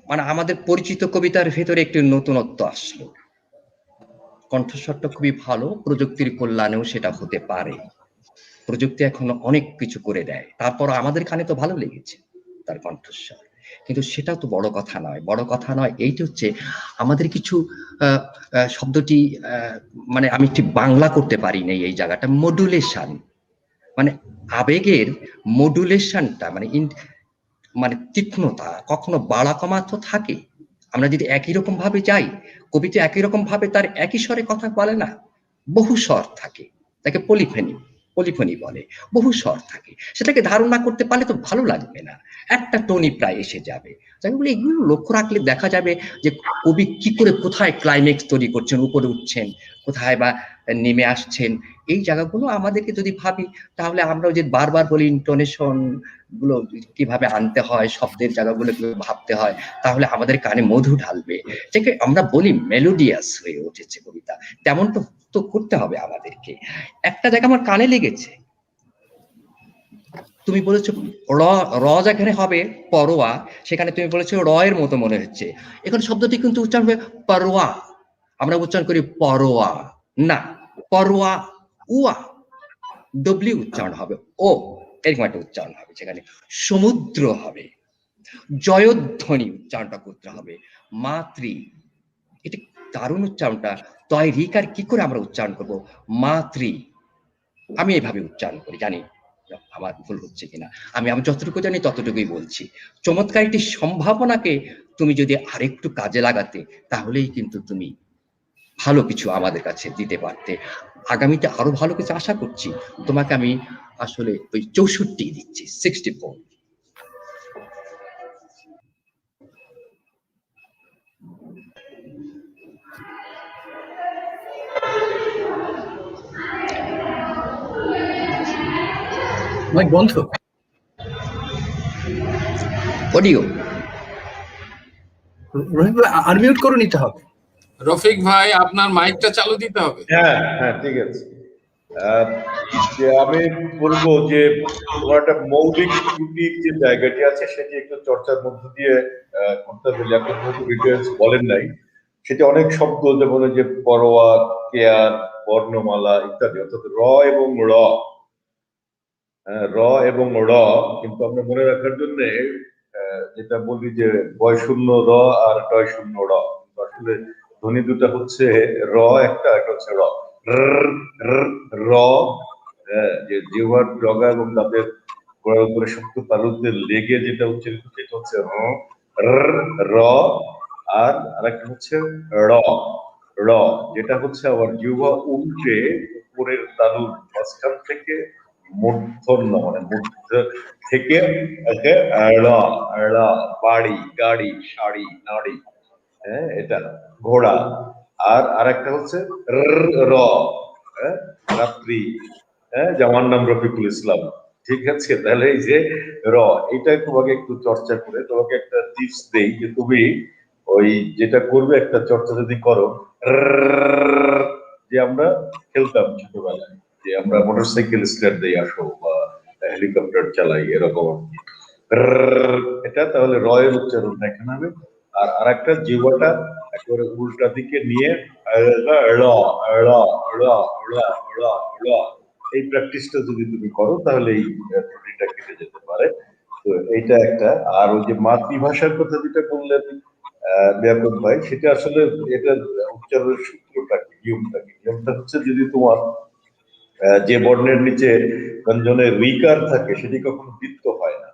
মানে আমাদের পরিচিত কবিতার ভেতরে একটি নতুনত্ব আসলো। কণ্ঠস্বরটা খুবই ভালো, প্রযুক্তির কল্যাণেও সেটা হতে পারে। প্রযুক্তি এখন অনেক কিছু করে দেয়, তারপর আমাদের কানে তো ভালো লেগেছে তার কণ্ঠস্বর, কিন্তু সেটা তো বড় কথা নয়। বড় কথা নয়, এইটা হচ্ছে আমাদের কিছু শব্দটি মানে আমি ঠিক বাংলা করতে পারি না এই জায়গাটা, মডুলেশন, মানে আবেগের মডুলেশনটা, মানে তীক্ষ্ণতা কখনো বাড়া কমা তো থাকে। আমরা যদি একই রকম ভাবে যাই, কবিতা একই রকম ভাবে তার একই স্বরে কথা বলে না, বহু স্বর থাকে, তাকে পলিফনি বলে, বহু স্বর থাকে। সেটাকে ধারণা করতে পারলে তো ভালো লাগবে না, একটা টোনই প্রায় এসে যাবে। যাই বলে এগুলো লক্ষ্য রাখলে দেখা যাবে যে কবি কি করে কোথায় ক্লাইম্যাক্স তৈরি করছেন, উপরে উঠছেন, কোথায় বা নেমে আসছেন। এই জায়গাগুলো আমাদেরকে যদি ভাবি, তাহলে আমরা যে বারবার বলি ইন্টোনেশন গুলো কিভাবে আনতে হয়, শব্দের জায়গাগুলো কিভাবে ভাবতে হয়, তাহলে আমাদের কানে মধু ঢালবে। যেকে আমরা বলি মেলোডিয়াস হয়ে উঠেছে কবিতা, তেমন তো করতে হবে আমাদেরকে। একটা জায়গা আমার কানে লেগেছে, তুমি বলেছো র যেখানে হবে পরোয়া, সেখানে তুমি বলেছো র এর মতো মনে হচ্ছে। এখানে শব্দটি কিন্তু উচ্চারণ হবে পরোয়া, আমরা উচ্চারণ করি পরোয়া না, পরোয়া উয়া, ডব্লিউ উচ্চারণ হবে, ও এরকম একটা উচ্চারণ হবে। সেখানে সমুদ্র হবে, জয়ধ্বনি উচ্চারণটা করতে হবে, মাতৃ, এটা দারুণ উচ্চারণটা। তয় রিকার কি করে আমরা উচ্চারণ করব, মাতৃ। আমি এইভাবে উচ্চারণ করি, জানি আমার ভুল হচ্ছে কিনা, আমি যতটুকু জানি ততটুকুই বলছি। চমৎকার একটি সম্ভাবনাকে তুমি যদি আরেকটু কাজে লাগাতে, তাহলেই কিন্তু তুমি ভালো কিছু আমাদের কাছে দিতে পারতে। আগামীতে আরো ভালো কিছু আশা করছি। তোমাকে আমি আসলে ওই 64 দিচ্ছি, 64। মাইক বন্ধ, অডিও আনমিউট করে নিতে হবে। রফিক ভাই, আপনার মাইকটা চালু দিতে হবে। হ্যাঁ হ্যাঁ, ঠিক আছে। যে আমি বলবো যে তোমার একটা মৌলিক ত্রুটির যে জায়গাটি আছে, সেটি একটু চর্চার মধ্য দিয়ে করতে হবে। এখন যেহেতু ডিটেলস বলেন নাই, সেটি অনেক শব্দ, যেমন যে পরোয়া, কেয়ার, বর্ণমালা ইত্যাদি, অর্থাৎ র এবং র, র এবং র, কিন্তু আমরা মনে রাখার জন্য যেটা বলি যে বয় শূন্য র আর টয় শূন্য র, আসলে ধ্বনি দুটা হচ্ছে র একটা হচ্ছে র। র, যে জিহ্বার ডগা এবং তাদের গোড়ার উপরে শক্ত তালুতে লেগে যেটা উচ্চারিত, সেটা হচ্ছে র। আর আরেকটা হচ্ছে র, র, যেটা হচ্ছে আবার জিহ্বা উল্টে উপরের তালুর মাঝখান থেকে মূর্ধন্য, মানে মূর্ধ থেকে বাড়ি, গাড়ি, শাড়ি, নাড়ি, হ্যাঁ এটা ঘোড়া। আর আরেকটা হচ্ছে র, রাত্রি, যেমন নাম রফিকুল ইসলাম। ঠিক আছে, তাহলে এই যে র, এটা তোমাকে একটু চর্চা করে, তোমাকে একটা টিপস দেই যে তুমি ওই যেটা করবে, একটা চর্চা যদি করো, যে আমরা খেলতাম ছোটবেলায়, যে আমরা মোটরসাইকেল স্টার্ট দিয়ে আসো, বা হেলিকপ্টার চালাই এরকম আর কি। এটা তাহলে রয়ের উচ্চারণটা এখানে হবে। আর আরেকটা জিহ্বাটা একেবারে উল্টা দিকে নিয়ে এই প্র্যাকটিসটা যদি তুমি করো তাহলে এই ত্রুটিটা কেটে যেতে পারে। তো এইটা একটা। আর ওই যে মাতৃভাষার কথা যেটা বললেন লিয়াকত ভাই, সেটা আসলে এটা উচ্চারণের সূত্রটা কি, নিয়মটা কি? নিয়মটা হচ্ছে যদি তোমার যে বর্ণের নিচে ব্যঞ্জনের রিকার থাকে সেটি কখনো দ্বিত্ব হয় না,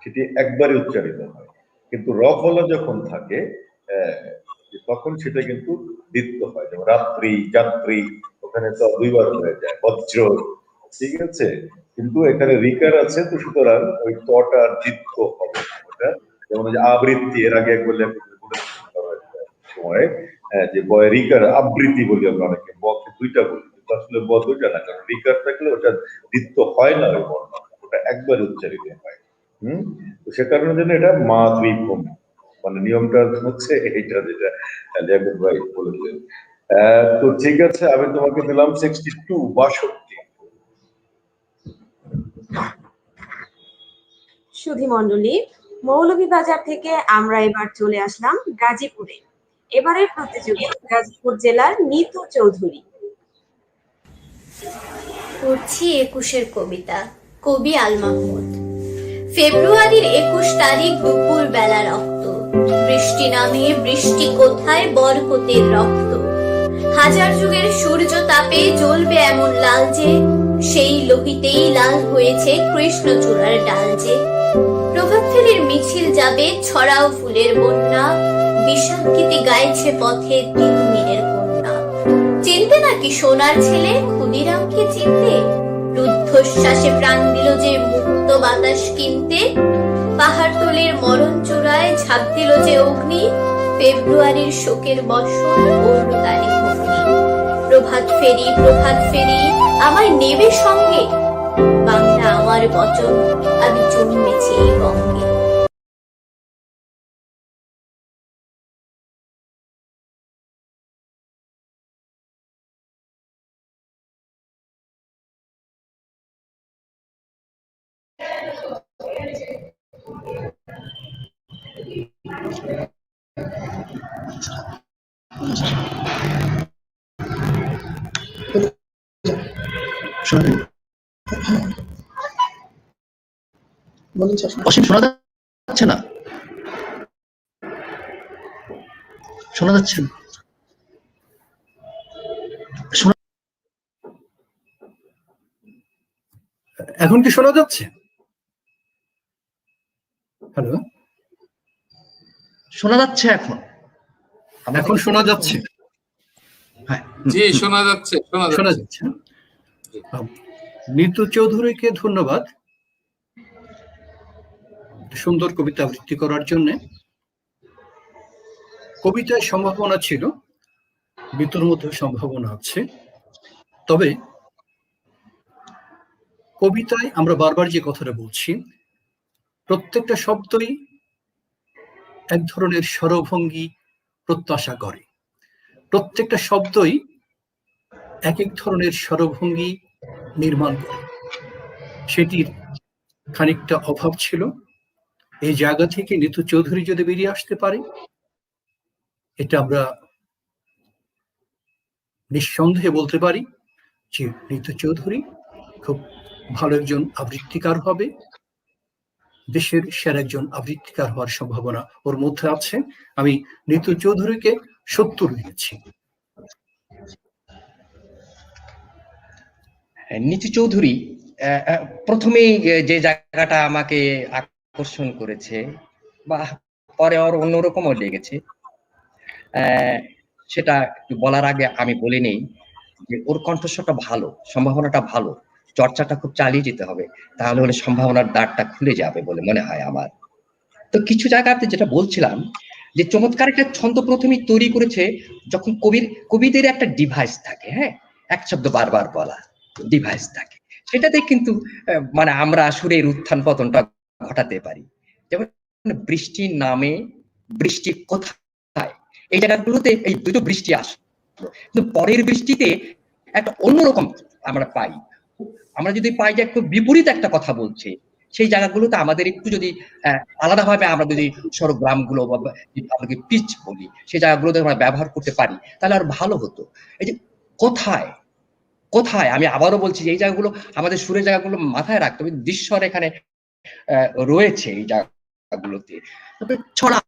সেটি একবারে উচ্চারিত হয়। কিন্তু র ফলা যখন থাকে তখন সেটা কিন্তু দ্বিত্ব হয়। যেমন রাত্রি, যাত্রী, ওখানে তো দুইবার হয়ে যায়। বজ্র, ঠিক আছে, কিন্তু এখানে রিকার আছে, তো সুতরাং ওই তটা দ্বিত্ব হবে ওটা। যেমন যে আবৃত্তি, এর আগে একবার সময় যে বয় রিকার আবৃত্তি বলি আমরা অনেকে, বকে দুইটা বলি, কিন্তু আসলে ব দুইটা না, কারণ রিকার থাকলে ওটা দ্বিত্ব হয় না, ওই বর্ণ ওটা একবার উচ্চারিত হয়। তো সে কারণে জন্য এটা মাতৃভূমি, মানে নিয়মটা হচ্ছে এইটা, যেটা লিয়াকত ভাই বলেছেন। তো ঠিক আছে, আমি তোমাকে দিলাম 62, 62। সুধী মণ্ডলী, মৌলভীবাজার থেকে আমরা এবার চলে আসলাম গাজীপুরে। এবারের প্রতিযোগী গাজীপুর জেলার নিতু চৌধুরী। পড়ছি 21-এর কবিতা, কবি আল মাহমুদ। ফেব্রুয়ারির 21 তারিখ দুপুর বেলা রক্ত বৃষ্টি নামে, বৃষ্টি কোথায় বরকতের রক্ত। হাজার যুগের সূর্য তাপে জ্বলবে এমন লাল যে, সেই লোহিতেই লাল হয়েছে কৃষ্ণচূড়ার ডাল যে। প্রভাত ফেরির মিছিল যাবে, ছড়াও ফুলের বন্যা, বিষাঙ্কিতি গাইছে পথে তিতুমিরের কন্যা। চিনতে নাকি সোনার ছেলে ক্ষুদিরামকে চিনতে, রুদ্ধশ্বাসে প্রাণ দিল যে মুক্ত বাতাস কিনতে। পাহাড়তলের মরণ চূড়ায় ঝাঁপ দিল যে অগ্নি, ফেব্রুয়ারির শোকের বর্ষণ করল তারি ভগ্নি। প্রভাত ফেরি আমায় নেবে সঙ্গে, বাংলা আমার বচন, আমি জন্মেছি এই বঙ্গে। অসীম শোনা যাচ্ছে না, শোনা যাচ্ছে না। এখন কি শোনা যাচ্ছে? হ্যালো, শোনা যাচ্ছে এখন? এখন শোনা যাচ্ছে? হ্যাঁ, জি শোনা যাচ্ছে, শোনা যাচ্ছে। নিতু চৌধুরীকে ধন্যবাদ সুন্দর কবিতা আবৃত্তি করার জন্য। কবিতায় সম্ভাবনা ছিল, নিতুর মধ্যে সম্ভাবনা আছে, তবে কবিতায় আমরা বারবার যে কথাটা বলছি, প্রত্যেকটা শব্দই এক ধরনের স্বরভঙ্গি প্রত্যাশা করে, প্রত্যেকটা শব্দই এক এক ধরনের স্বরভঙ্গি নির্মাণ করে। সেটির খানিকটা অভাব ছিল। এই জায়গা থেকে নিতু চৌধুরী যদি বেরিয়ে আসতে পারে, এটা আমরা নিঃসন্দেহে বলতে পারি যে নিতু চৌধুরী খুব ভালো একজন আবৃত্তিকার হবে, দেশের সেরা একজন আবৃত্তিকার হওয়ার সম্ভাবনা ওর মধ্যে আছে। আমি নিতু চৌধুরীকে 70 দিয়েছি। নিতু চৌধুরী প্রথমেই যে জায়গাটা আমাকে আকর্ষণ করেছে, বা পরে ওর অন্যরকমও লেগেছে, সেটা একটু বলার আগে আমি বলে নেই যে ওর কণ্ঠস্বরটা ভালো, সম্ভাবনাটা ভালো, চর্চাটা খুব চালিয়ে যেতে হবে, তাহলে হলে সম্ভাবনার দ্বারটা খুলে যাবে বলে মনে হয় আমার। তো কিছু জায়গাতে যেটা বলছিলাম যে চমৎকার একটা ছন্দ প্রথমেই তৈরি করেছে, যখন কবিদের একটা ডিভাইস থাকে, হ্যাঁ, এক শব্দ বারবার বলা ডিভাইস থাকে, সেটাতে কিন্তু মানে আমরা সুরের উত্থান পতনটা ঘটাতে পারি। যেমন বৃষ্টি নামে, বৃষ্টি কোথায়, এই জায়গাগুলোতে এই দুটো বৃষ্টি আসলো, কিন্তু পরের বৃষ্টিতে একটা অন্যরকম আমরা পাই, আমরা যদি পাই যে একটু বিপরীত একটা কথা বলছে, সেই জায়গাগুলোতে আমাদের একটু যদি আলাদাভাবে আমরা যদি স্বরগ্রামগুলো বা আমরা পিচ বলি, সেই জায়গাগুলোতে আমরা ব্যবহার করতে পারি, তাহলে আর ভালো হতো। এই যে কোথায় কোথায়, আমি আবারও বলছি যে এই জায়গাগুলো আমাদের সুরের জায়গাগুলো মাথায় রাখতে হবে। দৃশ্যর এখানে রয়েছে এই জায়গাগুলোতে। তারপরে ছড়াও,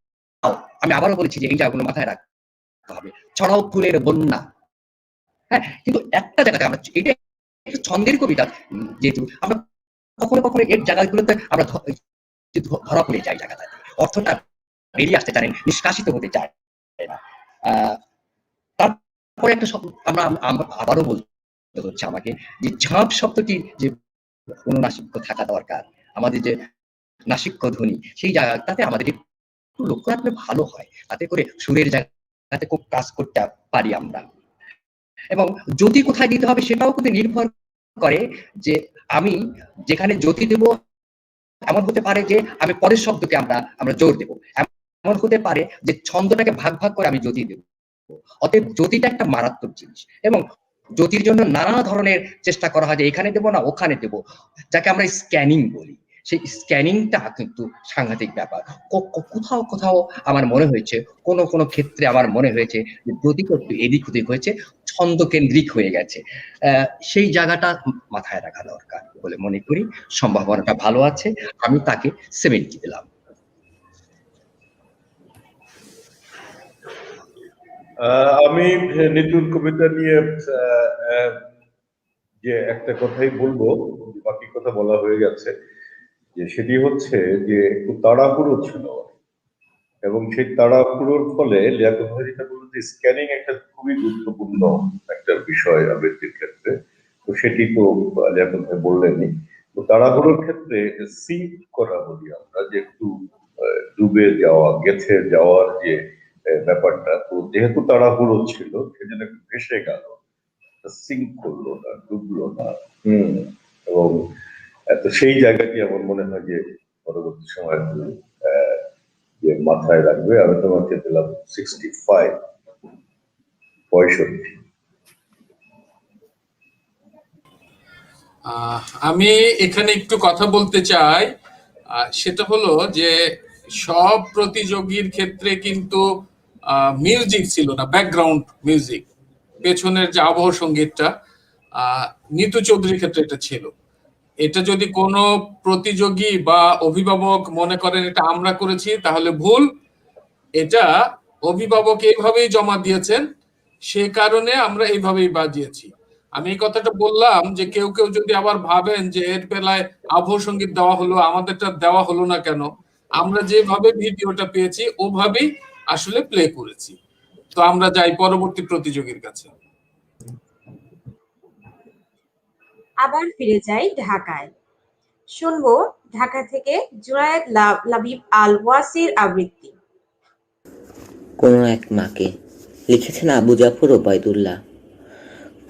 আমি আবারও বলছি যে এই জায়গাগুলো মাথায় রাখতে হবে। ছড়াও ফুলের বন্যা, হ্যাঁ, কিন্তু একটা জায়গাতে আমরা এটা একটা ছন্দের কবিতা, যেহেতু আমরা কখনো কখনো এর জায়গাগুলোতে আমরা ধরা পড়ে যাই, জায়গাটা অর্থটা বেরিয়ে আসতে চায়, নিষ্কাশিত হতে চায় না। তারপরে একটা শব্দ আমরা আবারও বলতে হচ্ছে আমাকে, যে ঝাঁপ শব্দটি যে অনুনাসিক্য থাকা দরকার, আমাদের যে নাসিক্য ধ্বনি, সেই জায়গাটাতে আমাদের একটু লক্ষ্য রাখলে ভালো হয়, তাতে করে সুরের জায়গাতে খুব কাজ করতে পারি আমরা। এবং জ্যোতি কোথায় দিতে হবে সেটাও কিন্তু নির্ভর করে যে আমি যেখানে জ্যোতি দেব, এমন হতে পারে যে আমি পরের শব্দকে আমরা জোর দেব, এমন হতে পারে যে ছন্দটাকে ভাগ ভাগ করে আমি জ্যোতি দেব। অতএব জ্যোতিটা একটা মারাত্মক জিনিস, এবং জ্যোতির জন্য নানা ধরনের চেষ্টা করা হয় যে এখানে দেবো না ওখানে দেবো, যাকে আমরা স্ক্যানিং বলি। সেই স্ক্যানিংটা কিন্তু সাংঘাতিক ব্যাপার। কোথাও কোথাও আমার মনে হয়েছে, কোনো ক্ষেত্রে আমার মনে হয়েছে যে জ্যোতিটা একটু এদিক ওদিক হয়েছে, ছন্দ কেন্দ্রিক হয়ে গেছে। সেই জায়গাটা মাথায় রাখা দরকার বলে মনে করি। সম্ভাবনাটা ভালো আছে, আমি তাকে 70 দিলাম। আমি নিতুর কবিতা নিয়ে যে একটা কথাই বলবো, বাকি কথা বলা হয়ে গেছে, যে সেটি হচ্ছে যে একটু তাড়াহুড়ো ছিল, এবং সেই তাড়াহুড়োর ফলে লিয়াকত ভাই যেটা বলল যে স্ক্যানিং একটা খুবই গুরুত্বপূর্ণ একটা বিষয় আবৃত্তির ক্ষেত্রে, তো সেটি তো লিয়াকত ভাই বললেনই। তো তাড়াহুড়োর ক্ষেত্রে সিঙ্ক করা বলি আমরা, যে একটু ডুবে যাওয়া, গেছে যাওয়ার যে ব্যাপারটা, তো যেহেতু তাড়াহুড়ো ছিল সেজন্য একটু ভেসে গেল, সিঙ্ক করলো না, ডুবলো না। এবং তো সেই জায়গাটি আমার মনে হয় যে পরবর্তী সময় যে মাথায় রাখবে। আমি তোমাকে দিলাম 65। আমি এখানে একটু কথা বলতে চাই, সেটা হলো যে সব প্রতিযোগীর ক্ষেত্রে কিন্তু মিউজিক ছিল না, ব্যাকগ্রাউন্ড মিউজিক, পেছনের যে আবহ সঙ্গীতটা নিতু চৌধুরীর ক্ষেত্রে এটা ছিল। এটা যদি কোনো প্রতিযোগী বা অভিভাবক মনে করেন এটা আমরা করেছি, তাহলে ভুল। এটা অভিভাবক এইভাবেই জমা দিয়েছেন, সে কারণে আমরা এইভাবেই বাজিয়েছি। আমি এই কথাটা বললাম যে কেউ কেউ যদি আবার ভাবেন যে এর বেলায় আবহ সঙ্গীত দেওয়া হলো, আমাদেরটা দেওয়া হলো না কেন, আমরা যেভাবে ভিডিওটা পেয়েছি ওভাবেই আসলে প্লে করেছি। তো আমরা যাই পরবর্তী প্রতিযোগীর কাছে। আবার ফিরে যাই ঢাকায়, শুনবো ঢাকা থেকে জুনায়েদ লাবিব আল ওয়াসির আবৃত্তি। কোনো এক মাকে, লিখেছেন আবু জাফর ওবায়দুল্লাহ।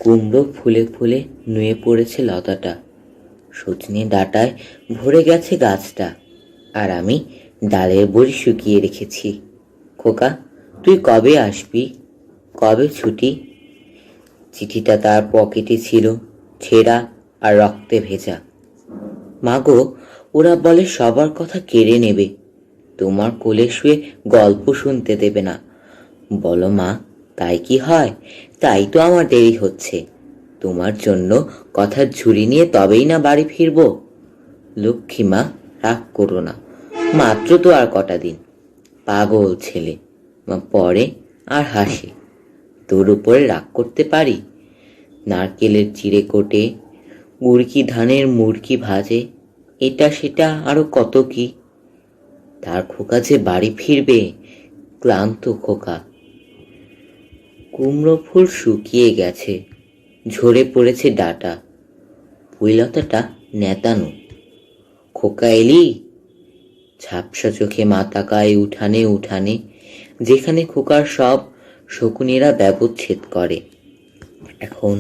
কুমড়ো ফুলে ফুলে নুয়ে পড়েছে লতাটা, সজনে ডাঁটায় ভরে গেছে গাছটা, আর আমি ডালের বড়ি শুকিয়ে রেখেছি। খোকা, তুই কবে আসবি, কবে ছুটি? চিঠিটা তার পকেটে ছিল, ছেঁড়া আর রক্তে ভেজা। মাগো, ওরা বলে সবার কথা কেড়ে নেবে, তোমার কোলে শুয়ে গল্প শুনতে দেবে না। বলো মা, তাই কি হয়? তাই তো আমার দেরি হচ্ছে, তোমার জন্য কথার ঝুড়ি নিয়ে তবেই না বাড়ি ফিরবো। লক্ষ্মী মা, রাগ করো না, মাত্র তো আর কটা দিন। পাগল ছেলে, মা পড়ে আর হাসে, তোর উপরে রাগ করতে পারি? নারকেলের চিড়ে কোটে, মুরকি ধানের মুরকি ভাজে, এটা সেটা আরো কত কি। তার খোকা যে বাড়ি ফিরবে, ক্লান্ত খোকা। কুমড়ো ফুল শুকিয়ে গেছে, ঝরে পড়েছে ডাটা, পুইলতাটা নেতানো। খোকা এলি? ঝাপসা চোখে মা তাকায় উঠানে উঠানে, যেখানে খোকার সব শকুনেরা ব্যবচ্ছেদ করে। এখন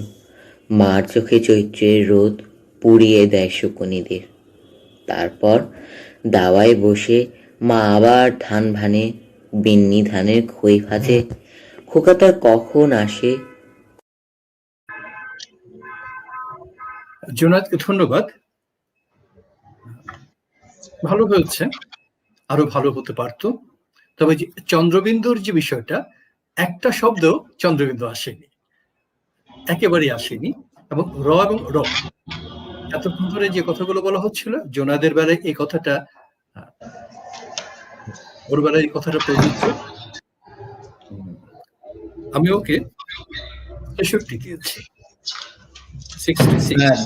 মার চোখে চৈত্রের রোদ পুড়িয়ে দেয় শকুনিদের। তারপর দাওয়ায় বসে মা আবার ধান ভানে, বিন্নি ধানের খই ভাজে। খোকা তার কখন আসে? জোনায়েদকে ধন্যবাদ। ভালো হয়েছে, আরো ভালো হতে পারতো। তবে যে চন্দ্রবিন্দুর যে বিষয়টা, একটা শব্দ চন্দ্রবিন্দু আসেনি, একেবারেই আসেনি। এবং র এবং র এতক্ষণ ধরে যে কথাগুলো বলা হচ্ছিল, জোনাদের বেলায় এই কথাটা, ওর বেলায় এই কথাটা প্রযোজ্য। আমি ওকে ৬৬ দিয়েছি। হ্যাঁ,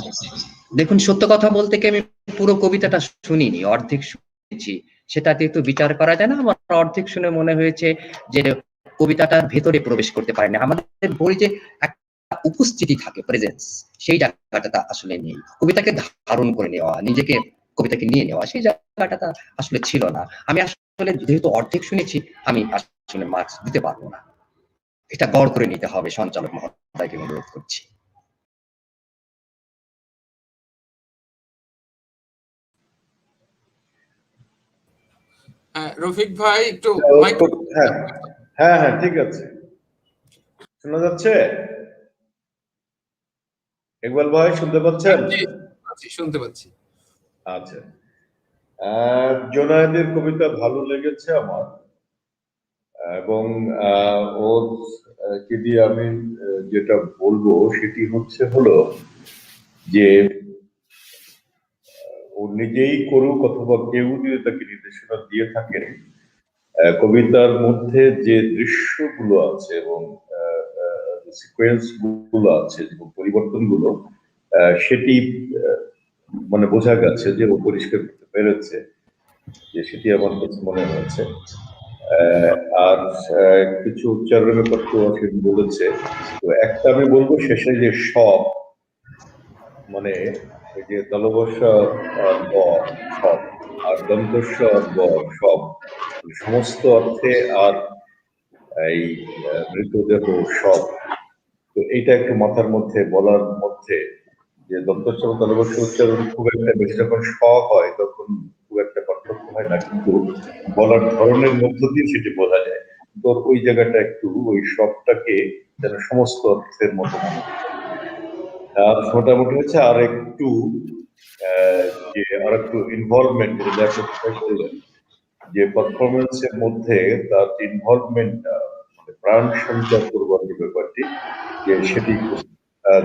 দেখুন, সত্য কথা বলতে কি আমি পুরো কবিতাটা শুনিনি, অর্ধেক শুনেছি। সেটাতে তো বিচার করা যায় না। আমার অর্ধেক শুনে মনে হয়েছে যে কবিতাটার ভেতরে প্রবেশ করতে পারে না। আমাদের বই যে একটা উপস্থিতি থাকে, প্রেজেন্স, সেই জায়গাটা আসলে নেই। কবিতাকে ধারণ করে নেওয়া, নিজেকে কবিতাকে নিয়ে নেওয়া, সেই জায়গাটা আসলে ছিল না। আমি আসলে যেহেতু অর্ধেক শুনেছি, আমি আসলে মার্কস দিতে পারবো না। এটা গড় করে নিতে হবে, সঞ্চালক মহোদয়কে অনুরোধ করছি। রফিক ভাই একটু হ্যাঁ হ্যাঁ হ্যাঁ, ঠিক আছে, শোনা যাচ্ছে? ইকবাল ভাই শুনতে পাচ্ছেন? শুনতে পাচ্ছি। আচ্ছা, জোনায়েদের কবিতা ভালো লেগেছে আমার, এবং ওর কে দিয়ে আমি যেটা বলবো সেটি হলো যে ও নিজেই করুক অথবা কেউ যদি তাকে নির্দেশনা দিয়ে থাকেন, কবিতার মধ্যে যে দৃশ্যগুলো আছে এবং সিকোয়েন্স গুলো আছে এবং পরিবর্তনগুলো, সেটি মানে বোঝা গেছে যে ও পরিষ্কার করতে পেরেছে, যে সেটি আমার কাছে মনে হয়েছে। আর কিছু উচ্চারণের ব্যাপার তো বলেছে। তো একটা আমি বলবো শেষে, যে সব, মানে এই যে দলবস্যা ব সব, আর দন্তস্য ব সব, সমস্ত অর্থে, আর এই মৃতদেহ সব। তো এইটা একটু মাথার মধ্যে বলার মধ্যে, যে দন্তস্য দলবস্য উচ্চারণ খুব একটা বেশি, যখন স হয় তখন খুব একটা পার্থক্য হয় না, কিন্তু বলার ধরনের মধ্য দিয়ে সেটি বোঝা যায়। তো ওই জায়গাটা একটু ওই সবটাকে যেন সমস্ত অর্থের মতো মনে হয়। আর মোটামুটি হচ্ছে আর একটু যে আর একটু ইনভলভমেন্ট, বললেন যে পারফরমেন্সের মধ্যে তার ইনভলভমেন্টটা, মানে প্রাণ সঞ্চার করবার যে ব্যাপারটি, যে সেটি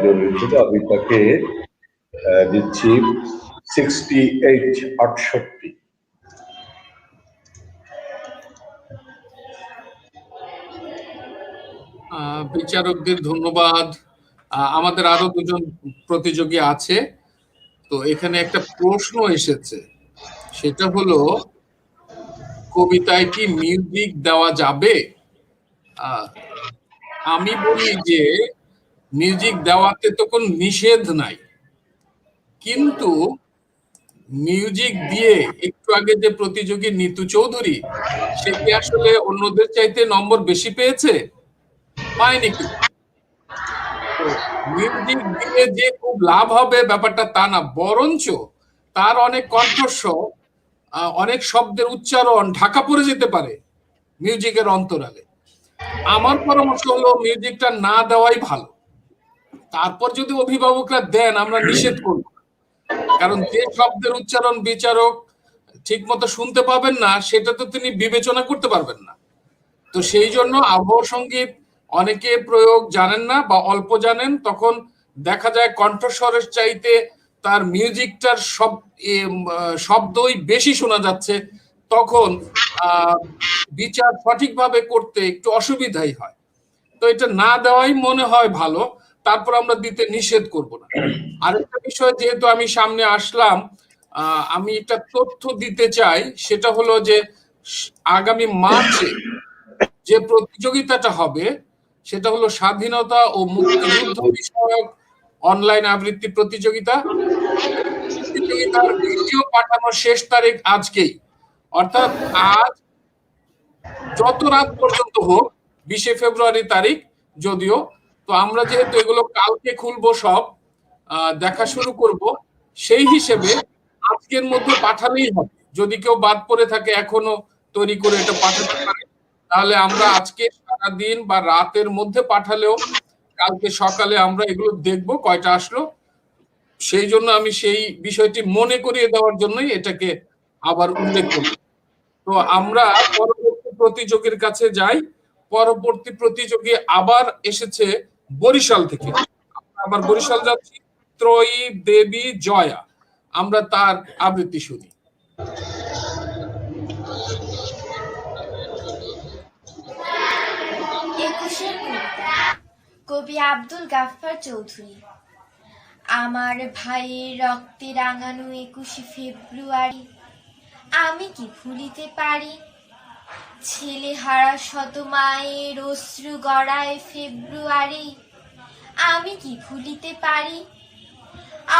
জরুরি ছিল। আমি তাকে দিচ্ছি 68। বিচারকদের ধন্যবাদ। আমাদের আরো দুজন প্রতিযোগী আছে। তো এখানে একটা প্রশ্ন এসেছে, সেটা হলো কবিতায় কি মিউজিক দেওয়া যাবে? আমি বলি যে মিউজিক দেওয়াতে তো কোনো নিষেধ নাই, কিন্তু মিউজিক দিয়ে একটু আগে যে প্রতিযোগী নিতু চৌধুরী, সে কি আসলে অন্যদের চাইতে নম্বর বেশি পেয়েছে? পায়নি কি? মিউজিক দিয়ে যে খুব লাভ হবে ব্যাপারটা তা না, বরঞ্চ তার অনেক কণ্ঠস্বর, অনেক শব্দের উচ্চারণ ঢাকা পড়ে যেতে পারে মিউজিকের অন্তরালে। আমার পরামর্শ হলো মিউজিকটা না দেওয়াই ভালো। তারপর যদি অভিভাবকরা দেন, আমরা নিষেধ করব, কারণ যে শব্দের উচ্চারণ বিচারক ঠিক মতো শুনতে পাবেন না, সেটা তো তিনি বিবেচনা করতে পারবেন না। তো সেই জন্য আবহ সঙ্গীত অনেকে প্রয়োগ জানেন না বা অল্প জানেন, তখন দেখা যায় কণ্ঠস্বরের চাইতে তার মিউজিকটার শব্দই বেশি শোনা যাচ্ছে, তখন বিচার সঠিকভাবে করতে একটু অসুবিধাই হয়। তো এটা না দেওয়াই মনে হয় ভালো, তারপর আমরা দিতে নিষেধ করব না। আরেকটা বিষয়, যেহেতু আমি সামনে আসলাম, আমি একটা তথ্য দিতে চাই, সেটা হলো যে আগামী মার্চে যে প্রতিযোগিতাটা হবে সেটা হলো স্বাধীনতা ও মুক্তিযুদ্ধ বিষয়ক অনলাইন আবৃত্তি প্রতিযোগিতা। প্রতিযোগিতার ভিডিও পাঠানোর শেষ তারিখ আজকেই, অর্থাৎ আজ যত রাত পর্যন্ত হোক, 20 ফেব্রুয়ারি তারিখ যদিও। তো আমরা যেহেতু এগুলো কালকে খুলবো, সব দেখা শুরু করব, সেই হিসেবে আজকের মধ্যে পাঠালেই হবে। যদি কেউ বাদ পড়ে থাকে এখনো তৈরি করে এটা পাঠাতে পারে, তাহলে আমরা আজকে সারাদিন বা রাতের মধ্যে পাঠালেও কালকে সকালে আমরা এগুলো দেখবো কয়টা আসলো। সেই জন্য আমি সেই বিষয়টি মনে করিয়ে দেওয়ার জন্যই এটাকে আবার উল্লেখ করি। তো আমরা পরবর্তী প্রতিযোগীর কাছে যাই। পরবর্তী প্রতিযোগী আবার এসেছে বরিশাল থেকে। আবার বরিশাল যাচ্ছি, ত্রয়ী দেবী জয়া। আমরা তার আবৃত্তি শুনি। একুশের কবিতা, কবি আব্দুল গাফফার চৌধুরী। আমার ভাইয়ের রক্তে রাঙানো 21শে ফেব্রুয়ারি আমি কি ভুলিতে পারি? ছেলে হারা শত মায়ের অশ্রু গড়ায় ফেব্রুয়ারি আমি কি ভুলিতে পারি?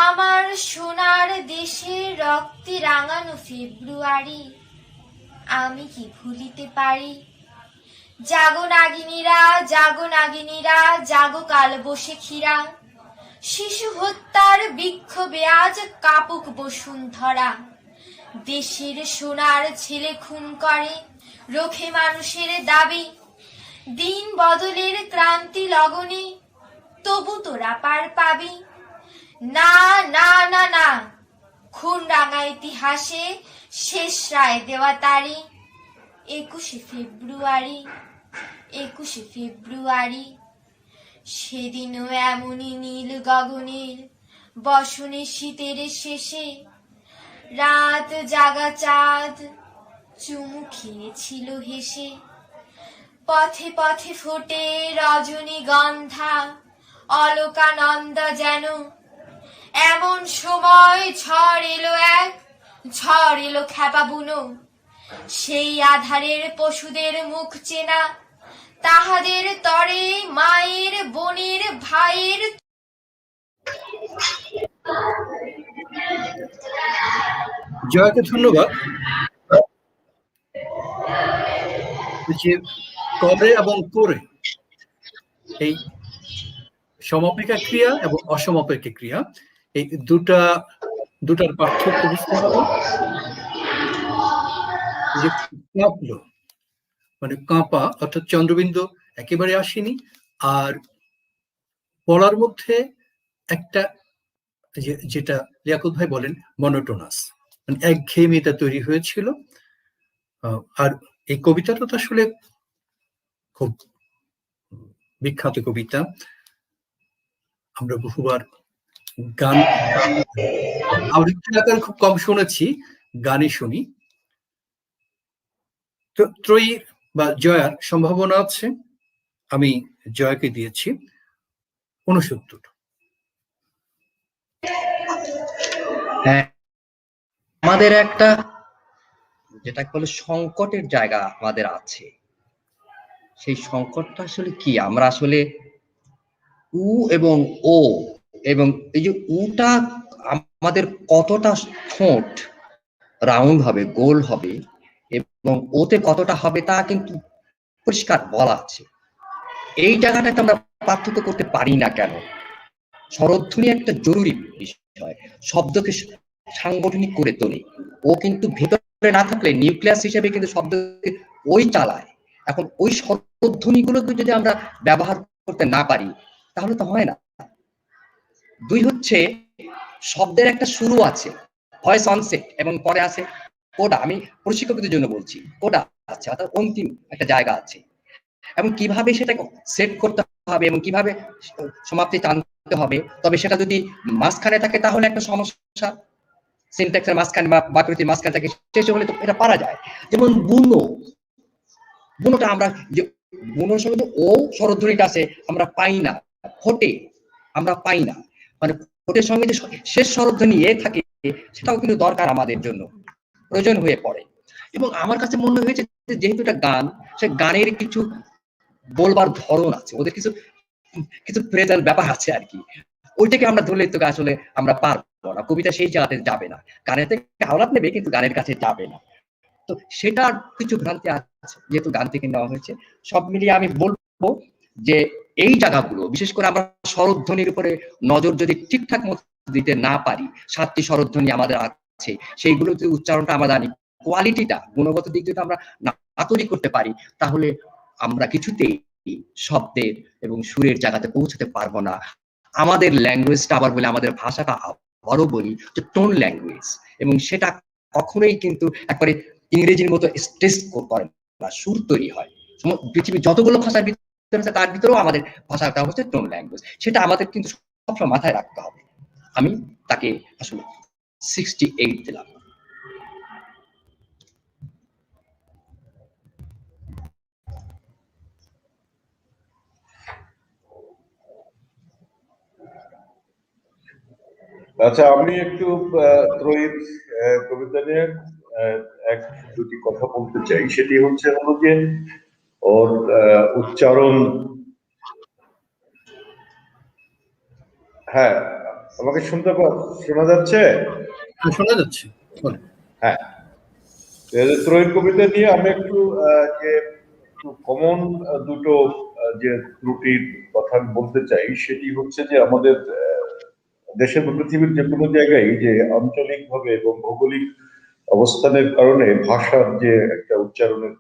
আমার সোনার দেশের রক্তে রাঙানো ফেব্রুয়ারি আমি কি ভুলিতে পারি? জাগো নাগিনীরা, জাগো নাগিনীরা, জাগো কাল বসেখিরা, শিশু হত্যার বিক্ষোভে আজ কাপুক বসুন্ধরা। দেশের সোনার ছেলে খুন করে রোখে মানুষের দাবি, দিন বদলের ক্রান্তি লগনে তবু তোরা পার পাবি। না না না না, খুন রাঙা ইতিহাসে শেষ রায় দেওয়া তারি 21শে ফেব্রুয়ারি 21শে ফেব্রুয়ারি। সেদিনও এমনই নীল গগনের বসনে শীতের শেষে রাত জাগা চাঁদ চুমু খেয়েছিল হেসে। পথে পথে ফোটে রজনীগন্ধা অলকানন্দা যেন, এমন সময় ঝড় এলো এক, ঝড় এলো খ্যাপা বুনো। সেই আধারের পশুদের মুখ চেনা, তাহাদের তরে মায়ের বোনের ভাইয়ের। জয়াকে ধন্যবাদ। যে করে এবং করে, এই সমাপিকা ক্রিয়া এবং অসমাপিকা ক্রিয়া, এই দুটার পার্থক্য বুঝতে হবে। যে কাঁপলো মানে কাঁপা, অর্থাৎ চন্দ্রবিন্দু একেবারে আসেনি, আর বলার মধ্যে একটা যেটা লিয়াকত ভাই বলেন মনোটোনাস, মানে একঘেয়েমিতা তৈরি হয়েছিল। আর এই কবিতাটা তো আসলে খুব বিখ্যাত কবিতা, আমরা বহুবার গান আবৃত্তি আকারে খুব কম শুনেছি, গানে শুনি। তো ত্রয়ী বা জয়ার সম্ভাবনা আছে, আমি জয়াকে দিয়েছি 69। হ্যাঁ, আমাদের একটা যেটা বলে সংকটের জায়গা আমাদের আছে। সেই সংকটটা আসলে কি? আমরা আসলে উ এবং ও, এবং এই যে উটা আমাদের কতটা ঠোঁট রাউন্ড হবে, গোল হবে, এবং ওতে কতটা হবে তা কিন্তু পরিষ্কার বলা আছে। এই জায়গাটাকে আমরা পার্থক্য করতে পারি না কেন? স্বরধ্বনি একটা জরুরি বিষয়, শব্দকে সাংগঠনিক করে তোলে। ও কিন্তু ভেতরে না থাকলে নিউক্লিয়াস হিসেবে কিন্তু শব্দকে ওই চালায়। এখন ওই স্বরধ্বনিগুলোকে যদি আমরা ব্যবহার করতে না পারি তাহলে তো হয় না। দুই হচ্ছে শব্দের একটা শুরু আছে, ভয়েস অনসেট, এবং পরে আছে কোডা। আমি প্রশিক্ষকদের জন্য বলছি, কোডা আছে, অর্থাৎ অন্তিম একটা জায়গা আছে, এবং কিভাবে সেটাকে সেট করতে হবে এবং কিভাবে সমাপ্তি টানতে হবে। তবে সেটা যদি মাঝখানে থাকে তাহলে একটা সমস্যা, সিনট্যাক্সের মাঝখানে বা বাক্যটির মাঝখানে থাকে, শেষ হলে তো এটা পারা যায়। যেমন বুনো, বুনোটা আমরা যে বুনোর সঙ্গে ও স্বরধ্বনিটা আছে আমরা পাই না, ফোটে আমরা পাই না, মানে ফোটের সঙ্গে যে শেষ স্বরধ্বনি এ থাকে সেটাও কিন্তু দরকার, আমাদের জন্য প্রয়োজন হয়ে পড়ে। এবং আমার কাছে মনে হয়েছে যেহেতু এটা গান, সে গানের কিছু বলবার ধরন আছে, ওদের কিছু কিছু ফ্রেজাল ব্যাপার আছে আর কি, ওইটাকে আমরা ধরলে তো আসলে আমরা পারবো না, কবিতা সেই জায়গাতে যাবে না, গানের থেকে আওলাদ নেবে কিন্তু গানের কাছে যাবে না। তো সেটার কিছু ভ্রান্তি আছে যেহেতু গান থেকে নেওয়া হয়েছে। সব মিলিয়ে আমি বলবো যে এই জায়গাগুলো, বিশেষ করে আমরা স্বরধ্বনির উপরে নজর যদি ঠিকঠাক মতো দিতে না পারি, 7টি স্বরধ্বনি আমাদের আছে, সেইগুলো যদি উচ্চারণটা আমরা জানি, কোয়ালিটিটা, গুণগত দিক যদি আমরা না তৈরি করতে পারি, তাহলে আমরা কিছুতেই শব্দের এবং সুরের জায়গাতে পৌঁছতে পারবো না। আমাদের ল্যাঙ্গুয়েজটা আবার বলে, আমাদের ভাষাটা আবারও বলি যে টোন ল্যাঙ্গুয়েজ, এবং সেটা কখনোই কিন্তু একবারে ইংরেজির মতো স্ট্রেস করে না, সুর তৈরি হয়। পৃথিবীর যতগুলো ভাষার ভিতরে আছে তার ভিতরেও আমাদের ভাষাটা হচ্ছে টোন ল্যাঙ্গুয়েজ, সেটা আমাদের কিন্তু সবসময় মাথায় রাখতে হবে। আমি তাকে আসলে 68 দিলাম। আচ্ছা, আমি একটু ত্রয়ীর কবিতা নিয়ে এক দুটি কথা বলতে চাই। সেটি হচ্ছে হলো যে ওর উচ্চারণ। হ্যাঁ, আমাকে শোনা যাচ্ছে? শোনা যাচ্ছে। হ্যাঁ, ত্রয়ীর কবিতা নিয়ে আমি একটু যে কমন দুটো যে ত্রুটির কথা আমি বলতে চাই, সেটি হচ্ছে যে আমাদের দেশের বা পৃথিবীর যে কোনো জায়গায় যে আঞ্চলিকভাবে এবং ভৌগোলিক অবস্থানের কারণে ভাষার যে একটা উচ্চারণের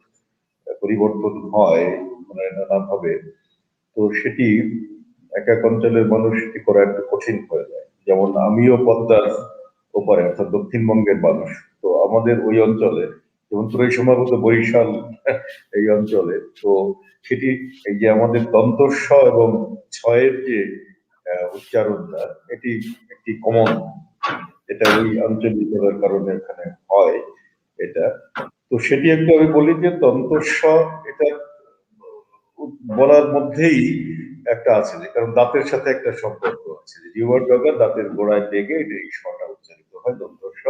পরিবর্তন হয় মানে নানাভাবে, তো সেটি এক এক অঞ্চলের মানুষ সেটি করা একটু কঠিন হয়ে যায়। যেমন আমিও পদ্মার ওপারে অর্থাৎ দক্ষিণবঙ্গের মানুষ, তো আমাদের ওই অঞ্চলে যেমন ত্রয়ী সম্ভবত বরিশাল এই অঞ্চলে, তো সেটি এই যে আমাদের দন্তস্ব এবং ছয়ের যে উচ্চারণটা, এটি একটি কমন, এটা ওই আঞ্চলিকতার কারণে এখানে হয় এটা। তো সেটি একটু আমি বলি যে দন্তস্ব এটা বলার মধ্যেই একটা আছে, যে কারণ দাঁতের সাথে একটা সম্পর্ক আছে, যে জিহ্বার ডগা দাঁতের গোড়ায় লেগে এটা এই স্বটা উচ্চারিত হয় দন্তস্ব।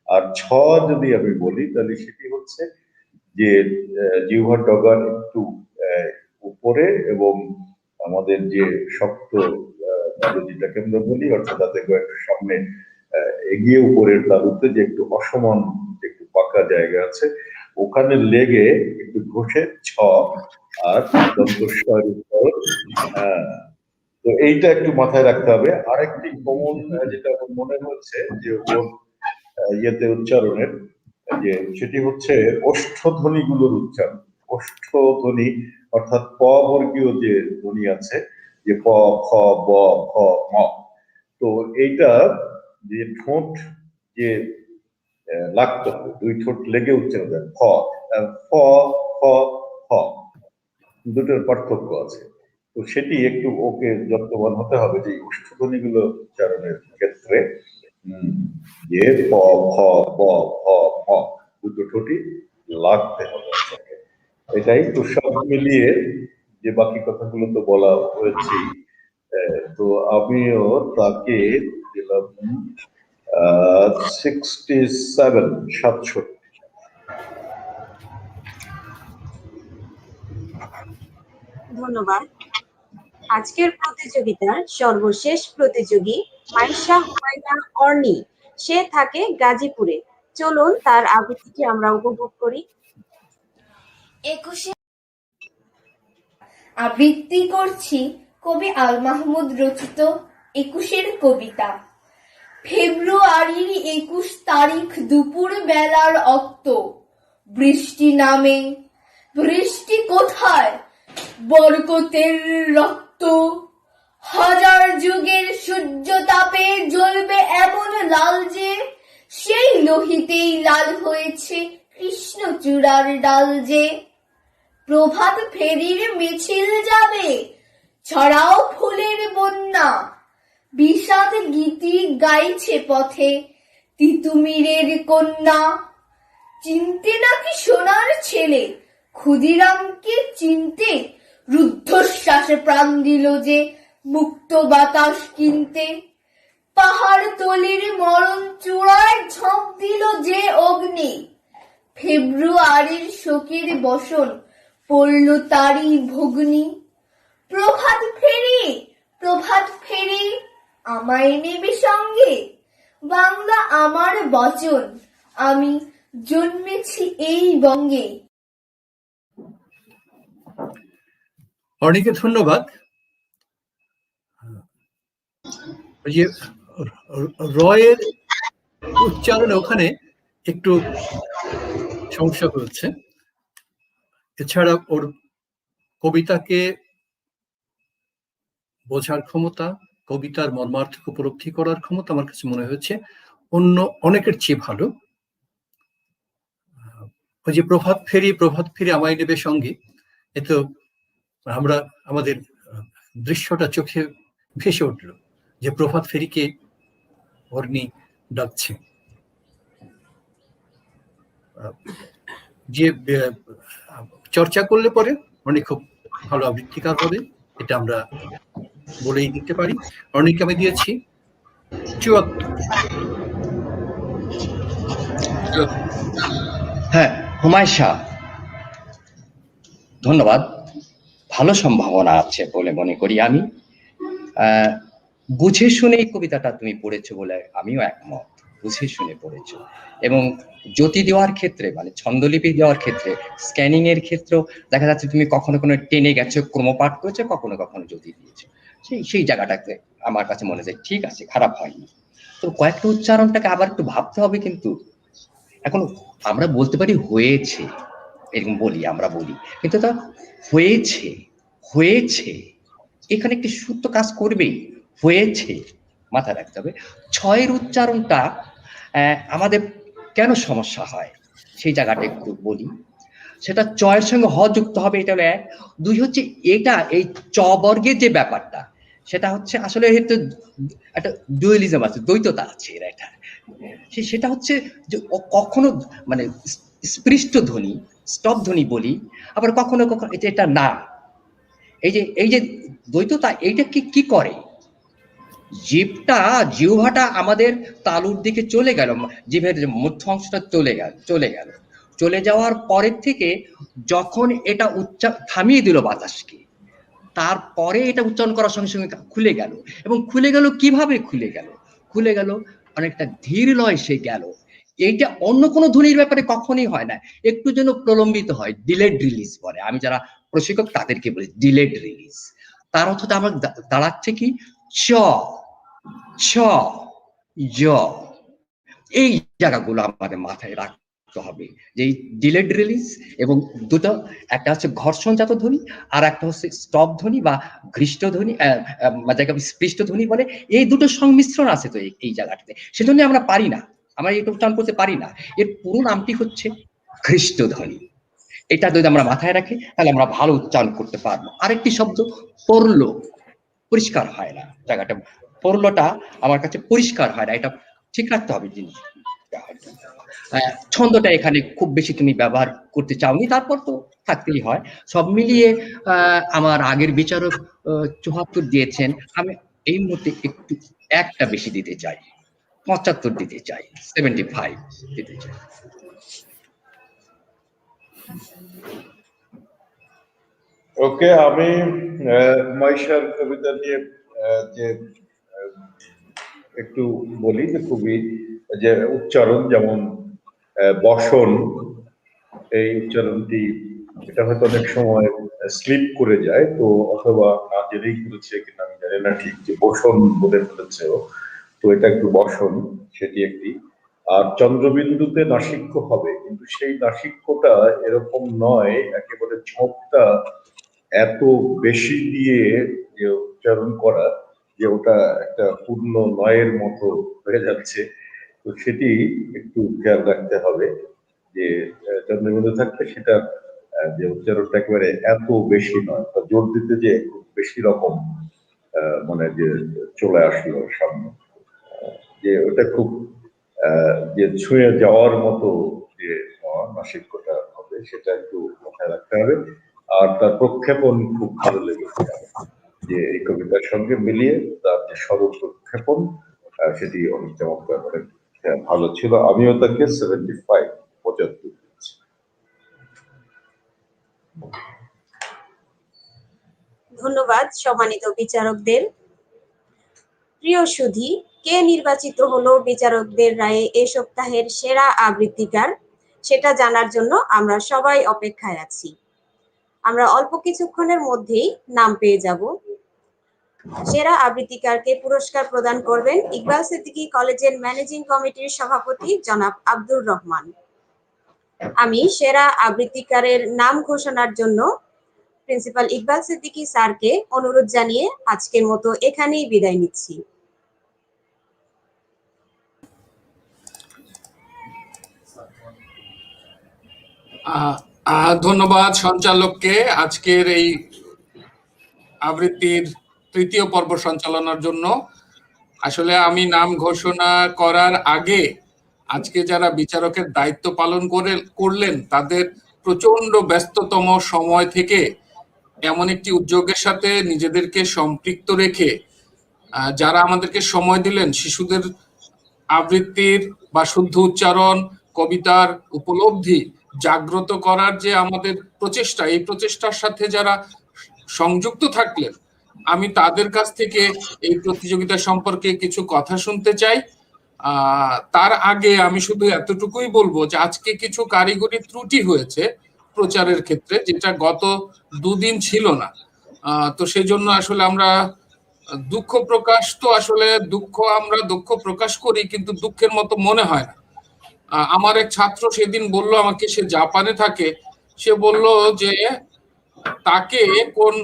আর ছ যদি আমি বলি তাহলে সেটি হচ্ছে যে জিহ্বার ডগার একটু উপরে এবং আমাদের যে শক্ত যেটাকে আমরা বলি অর্থাৎ দাঁতের গোড়া একটু সামনে এগিয়ে উপরের তালুতে যে একটু অসমান একটু পাকা জায়গা আছে, ওখানে লেগে একটু ঘষে ছ আর দন্তস্বরের উপর। তো এইটা একটু মাথায় রাখতে হবে। আরেকটি কমন যেটা আমার মনে হচ্ছে যে ওর ইয়েতে উচ্চারণের যে সেটি হচ্ছে ওষ্ঠধ্বনি গুলোর উচ্চারণ। ওষ্ঠধ্বনি অর্থাৎ প বর্গীয় যে ধ্বনি আছে, যে প, খ, ব, খ, ম, তো এইটা যে ঠোঁট যে লাগতে হবে, দুই ঠোঁট লেগে উচ্চারণ হয়। খ, খ, খ, খ, দুটোর পার্থক্য আছে। তো সেটি একটু ওকে যত্নবান হতে হবে যে ওষ্ঠধ্বনি গুলো উচ্চারণের ক্ষেত্রে যে প, খ, ব, খ, ম দুটো ঠোঁটই লাগতে হবে। এটাই তো সব মিলিয়ে যে বাকি কথাগুলো তো বলা হয়েছেই। তো আমিও তাকে দিলাম 67। ধন্যবাদ। আজকের প্রতিযোগিতার সর্বশেষ প্রতিযোগী মাইশা হুমায়রা অর্নি। সে থাকে গাজীপুরে। চলুন তার আবৃত্তিটি আমরা উপভোগ করি। আবৃত্তি করছি কবি আল মাহমুদ রচিত 21 কবিতা। ফেব্রুয়ারির 21 তারিখ দুপুর বেলার অক্ত, বৃষ্টি নামে। বৃষ্টি কোথায়? বরকতের রক্ত। হাজার যুগের সূর্য তাপে জ্বলবে এমন লাল যে সেই লোহিতেই লাল হয়েছে কৃষ্ণচূড়ার ডাল যে। প্রভাত ফেরির মিছিল যাবে, ছড়াও ফুলের বন্যা। বিষাদ গীতি গাইছে পথে তিতুমিরের কন্যা। চিনতে নাকি সোনার ছেলে ক্ষুদিরামকে চিনতে, রুদ্ধশ্বাসে প্রাণ দিল যে মুক্ত বাতাস কিনতে। পাহাড় তলির মরণ চূড়ায় ঝাঁপ দিল যে অগ্নি, ফেব্রুয়ারির শোকের বসন পড়ল তারই ভগ্নি। প্রভাত ফেরি, প্রভাত ফেরি, আমায় নেবে সঙ্গে। বাংলা আমার বচন, আমি জন্মেছি এই বঙ্গে। অর্নিকে ধন্যবাদ। যে রয়ের উচ্চারণে ওখানে একটু সমস্যা হচ্ছে। এছাড়া ওর কবিতাকে বোঝার ক্ষমতা, কবিতার মর্মার্থ উপলব্ধি করার ক্ষমতা আমার কাছে মনে হয়েছে অন্য অনেকের চেয়ে ভালো। ওই যে প্রভাত ফেরি আমায় নেবে সঙ্গে, এ তো আমরা আমাদের দৃশ্যটা চোখে ভেসে উঠল যে প্রভাত ফেরিকে অর্নি ডাকছে। যে চর্চা করলে পরে অনেক খুব ভালো আবৃত্তিকার হবে, এটা আমরা বলেই দিতে পারি। অনেক আমি দিয়েছি 74। হ্যাঁ, হুমায়ুন শাহ, ধন্যবাদ। ভালো সম্ভাবনা আছে বলে মনে করি আমি। বুঝে শুনে এই কবিতাটা তুমি পড়েছো বলে আমিও একমত। বুঝে শুনে পড়েছো, এবং জ্যোতি দেওয়ার ক্ষেত্রে মানে ছন্দলিপি দেওয়ার ক্ষেত্রে, স্ক্যানিং এর ক্ষেত্রেও দেখা যাচ্ছে তুমি কখনো কোনো টেনে গেছো, ক্রমপাঠ করেছো, কখনো কখনো জ্যোতি দিয়েছো। সেই জায়গাটাতে আমার কাছে মনে হয় ঠিক আছে, খারাপ হয়নি। তো কয়েকটা উচ্চারণটাকে আবার একটু ভাবতে হবে। কিন্তু এখন আমরা বলতে পারি হয়েছে, এরকম বলি, আমরা বলি, কিন্তু তা হয়েছে হয়েছে এখানে একটি সূত্র কাজ করবেই, হয়েছে মাথায় রাখতে হবে। ছয়ের উচ্চারণটা আমাদের কেন সমস্যা হয় সেই জায়গাটা একটু বলি। সেটা চয়ের সঙ্গে হ যুক্ত হবে, এটা হলো এক। দুই হচ্ছে এটা এই চ বর্গের যে ব্যাপারটা, সেটা হচ্ছে আসলে একটা ডুয়ালিজম আছে, দ্বৈততা আছে এর একটা। সেটা হচ্ছে যে কখনো মানে স্পৃষ্ট ধ্বনি, স্টপ ধ্বনি বলি, আবার কখনো কখনো এটা না। এই যে দ্বৈততা, এইটা কি করে, জিহ্বাটা আমাদের তালুর দিকে চলে গেল, জিভের মধ্য অংশটা চলে যাওয়ার পরের থেকে যখন এটা থামিয়ে দিল বাতাসকে, তারপরে এটা উচ্চারণ করার সঙ্গে সঙ্গে খুলে গেল। এবং খুলে গেল কিভাবে? খুলে গেল অনেকটা ধীর লয় সে গেল। এইটা অন্য কোনো ধ্বনির ব্যাপারে কখনই হয় না, একটু যেন প্রলম্বিত হয়, ডিলেড রিলিজ বলে। আমি যারা প্রশিক্ষক তাদেরকে বলি ডিলেড রিলিজ। তার অর্থটা আমার দাঁড়াচ্ছে কি, চ ছ জ, এই জায়গাগুলো আমাদের মাথায় রাখতে হবে যে ডিলেড রিলিজ এবং দুটো, একটা হচ্ছে ঘর্ষণজাত ধ্বনি আর একটা হচ্ছে স্টপ ধ্বনি বা ঘৃষ্ট ধ্বনি, যাকে স্পৃষ্ট ধ্বনি বলে। এই দুটো সংমিশ্রণ আছে তো এই জায়গাটাতে, সেজন্য আমরা পারি না, আমরা এটা উচ্চারণ করতে পারি না। এর পুরো নামটি হচ্ছে ঘৃষ্ট ধ্বনি। এটা যদি আমরা মাথায় রাখি তাহলে আমরা ভালো উচ্চারণ করতে পারবো। আরেকটি শব্দ পড়ল, পরিষ্কার হয় না জায়গাটা, পড়লটা আমার কাছে পরিষ্কার হয় না, এটা ঠিক রাখতে হবে জিনিস। ছন্দটা এখানে খুব বেশি তুমি ব্যবহার করতে চাওনি, তারপর তো থাকতেই হয়। সব মিলিয়ে আমার আগের বিচারক ৭৪ দিয়েছেন, আমি এই মুহূর্তে একটু একটা বেশি দিতে চাই, ৭৫ দিতে চাই, 75 দিতে চাই। ওকে, আমি মাইশার কবিতা নিয়ে যে একটু বলি যে খুবই যে উচ্চারণ, যেমন বসন, এই উচ্চারণটি এটা হয়তো অনেক সময় স্লিপ করে যায়, তো অথবা না জেনেই করেছে কিনা আমি জানি না ঠিক, যে বসন বলে ফেলেছে ও, তো এটা একটু বসন, সেটি একটি। আর চন্দ্রবিন্দুতে নাসিক্য হবে, কিন্তু সেই নাসিক্যটা এরকম নয়, একেবারে ঝোঁকটা এত বেশি দিয়ে যে উচ্চারণ করা যে ওটা একটা পূর্ণ নয়ের মতো হয়ে যাচ্ছে। তো সেটি একটু খেয়াল রাখতে হবে যে চন্দ্রবিন্দু থাকলে সেটা যে উচ্চারণটা একেবারে এত বেশি নয়, বা জোর দিতে যে খুব বেশি রকম মানে যে চলে আসলো সামনে, যে ওটা খুব যে ছুঁয়ে যাওয়ার মতো যে নাসিক্যটা হবে, সেটা একটু মাথায় রাখতে হবে। আর তার প্রক্ষেপণ খুব ভালো লেগেছে যে এই কবিতার সঙ্গে মিলিয়ে তার যে স্বরূপ প্রক্ষেপণ, সেটি অনেক চমৎকার, অনেক ভালো ছিল। আমিও তাকে 75 দিচ্ছি। ধন্যবাদ সম্মানিত বিচারকদের। প্রিয় সুধী, কে নির্বাচিত হলো বিচারকদের রায়ে এ সপ্তাহের সেরা আবৃত্তিকার, সেটা জানার জন্য আমরা সবাই অপেক্ষায় আছি। আমরা অল্প কিছুক্ষণের মধ্যেই নাম পেয়ে যাব। সেরা আবৃত্তিকারকে পুরস্কার প্রদান করবেন ইকবাল সিদ্দিকী কলেজের ম্যানেজিং কমিটির সভাপতি জনাব আব্দুর রহমান। আমি সেরা আবৃত্তিকারের নাম ঘোষণার জন্য প্রিন্সিপাল ইকবাল সিদ্দিকী স্যারকে অনুরোধ জানিয়ে আজকের মতো এখানেই বিদায় নিচ্ছি। ধন্যবাদ সঞ্চালককে আজকের এই আবৃত্তির তৃতীয় পর্ব সঞ্চালনার জন্য। আসলে আমি নাম ঘোষণা করার আগে আজকে যারা বিচারকের দায়িত্ব পালন করলেন তাদের প্রচন্ড ব্যস্ততম সময় থেকে এমন একটি উদ্যোগের সাথে নিজেদেরকে সম্পৃক্ত রেখে যারা আমাদেরকে সময় দিলেন শিশুদের আবৃত্তির বা শুদ্ধ উচ্চারণ, কবিতার উপলব্ধি জাগ্রত করার যে আমাদের প্রচেষ্টা, এই প্রচেষ্টার সাথে যারা সংযুক্ত থাকলেন, আমি তাদের কাছ থেকে এই প্রতিযোগিতা সম্পর্কে কিছু কথা শুনতে চাই। তার আগে আমি শুধু এতটুকুই বলবো যে আজকে কিছু কারিগরি ত্রুটি হয়েছে প্রচারের ক্ষেত্রে, যেটা গত দুদিন ছিল না। তো সেই জন্য আসলে আমরা দুঃখ প্রকাশ, তো আসলে আমরা দুঃখ প্রকাশ করি কিন্তু দুঃখের মতো মনে হয় না। আমার এক ছাত্র সেদিন বলল আমাকে, সে জাপানে থাকে, সে বলল যে তাকে কোন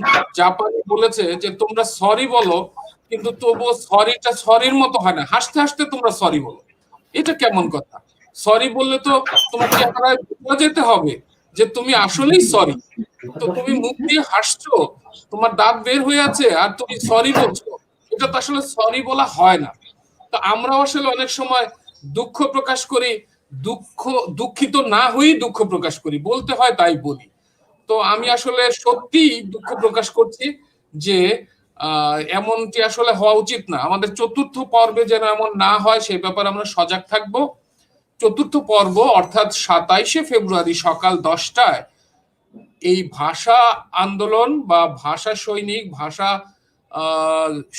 জাপানি বলেছে যে তোমরা সরি বলো কিন্তু তবু সরিটা সরির মতো হয় না, হাসতে হাসতে তোমরা সরি বলো। এটা কেমন কথা? সরি বললে তো তোমার চেহারায় বোঝা যেতে হবে যে তুমি আসলেই সরি। তো তুমি মুখ দিয়ে হাসছো, তোমার দাঁত বের হয়ে আছে আর তুমি সরি বলছো, এটা তো আসলে সরি বলা হয় না। তো আমরাও আসলে অনেক সময় দুঃখ প্রকাশ করি, দুঃখিত না হয়েই দুঃখ প্রকাশ করি, বলতে হয় তাই বলি। তো আমি আসলে সত্যি দুঃখ প্রকাশ করছি যে এমনটি আসলে হওয়া উচিত না। আমাদের চতুর্থ পর্বে যেন এমন না হয় সেই ব্যাপারে আমরা সজাগ থাকবো। চতুর্থ পর্ব অর্থাৎ 27শে ফেব্রুয়ারি সকাল 10টায় এই ভাষা আন্দোলন বা ভাষা সৈনিক, ভাষা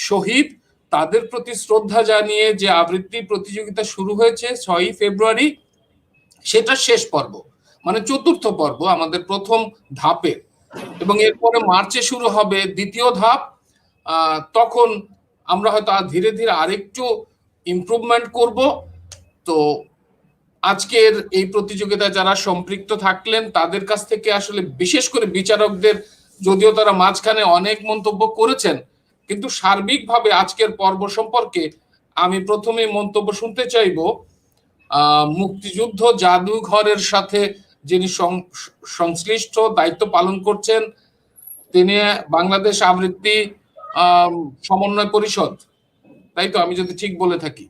শহীদ, তাদের প্রতি শ্রদ্ধা জানিয়ে যে আবৃত্তি প্রতিযোগিতা শুরু হয়েছে 6ই ফেব্রুয়ারি, সেটা শেষ পর্ব, মানে চতুর্থ পর্ব আমাদের প্রথম ধাপের। এবং এরপরে মার্চে শুরু হবে দ্বিতীয় ধাপ। তখন আমরা হয়তো ধীরে ধীরে আরেকটু ইমপ্রুভমেন্ট করব। তো আজকের এই প্রতিযোগিতায় যারা সম্পৃক্ত থাকলেন তাদের কাছ থেকে আসলে বিশেষ করে বিচারকদের, যদিও তারা মাঝখানে অনেক মন্তব্য করেছেন, কিন্তু সার্বিকভাবে আজকের পর্ব সম্পর্কে আমি প্রথমে মন্তব্য শুনতে চাইব মুক্তিযুদ্ধ জাদুঘরের সাথে যিনি সংশ্লিষ্ট দায়িত্ব পালন করছেন, তিনি বাংলাদেশ আবৃত্তি সমন্বয় পরিষদ, তাই তো আমি যদি ঠিক বলে থাকি,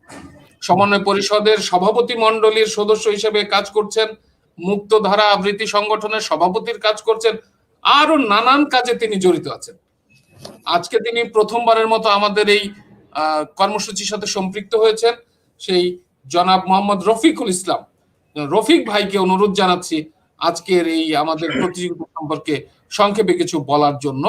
সমন্বয় পরিষদের সভাপতি মণ্ডলীর সদস্য হিসেবে কাজ করছেন, মুক্তধারা আবৃত্তি সংগঠনের সভাপতির কাজ করছেন, আরো নানান কাজে তিনি জড়িত আছেন। আজকে তিনি প্রথমবারের মতো আমাদের এই কর্মসূচির সাথে সম্পৃক্ত হয়েছেন। সেই জনাব মোহাম্মদ রফিকুল ইসলাম, রফিক ভাইকে অনুরোধ জানাচ্ছি আজকের এই আমাদের প্রতিযোগিতা সম্পর্কে সংক্ষেপে কিছু বলার জন্য।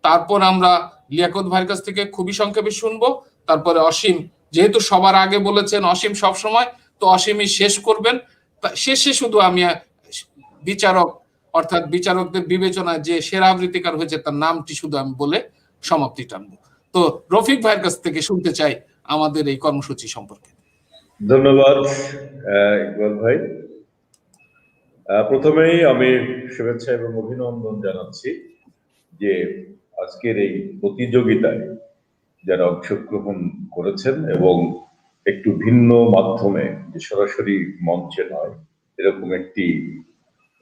তারপর আমরা লিয়াকত ভাইয়ের কাছ থেকে খুবই সংক্ষেপে শুনবো। তারপরে অসীম, যেহেতু সবার আগে বলেছেন অসীম সব সময়, তো অসীমই শেষ করবেন। শেষে শুধু আমি বিচারক অর্থাৎ বিচারকদের বিবেচনায় যে সেরা আবৃত্তিকার হয়েছে তার নামটি শুধু আমি বলে সমাপ্তি টানবো। তো রফিক ভাইয়ের কাছ থেকে শুনতে চাই আমাদের এই কর্মসূচি সম্পর্কে। ধন্যবাদ ইকবাল ভাই। প্রথমেই আমি শুভেচ্ছা এবং অভিনন্দন জানাচ্ছি যে আজকের এই প্রতিযোগিতায় যারা অংশগ্রহণ করেছেন এবং একটু ভিন্ন মাধ্যমে, যে সরাসরি মঞ্চে নয়, এরকম একটি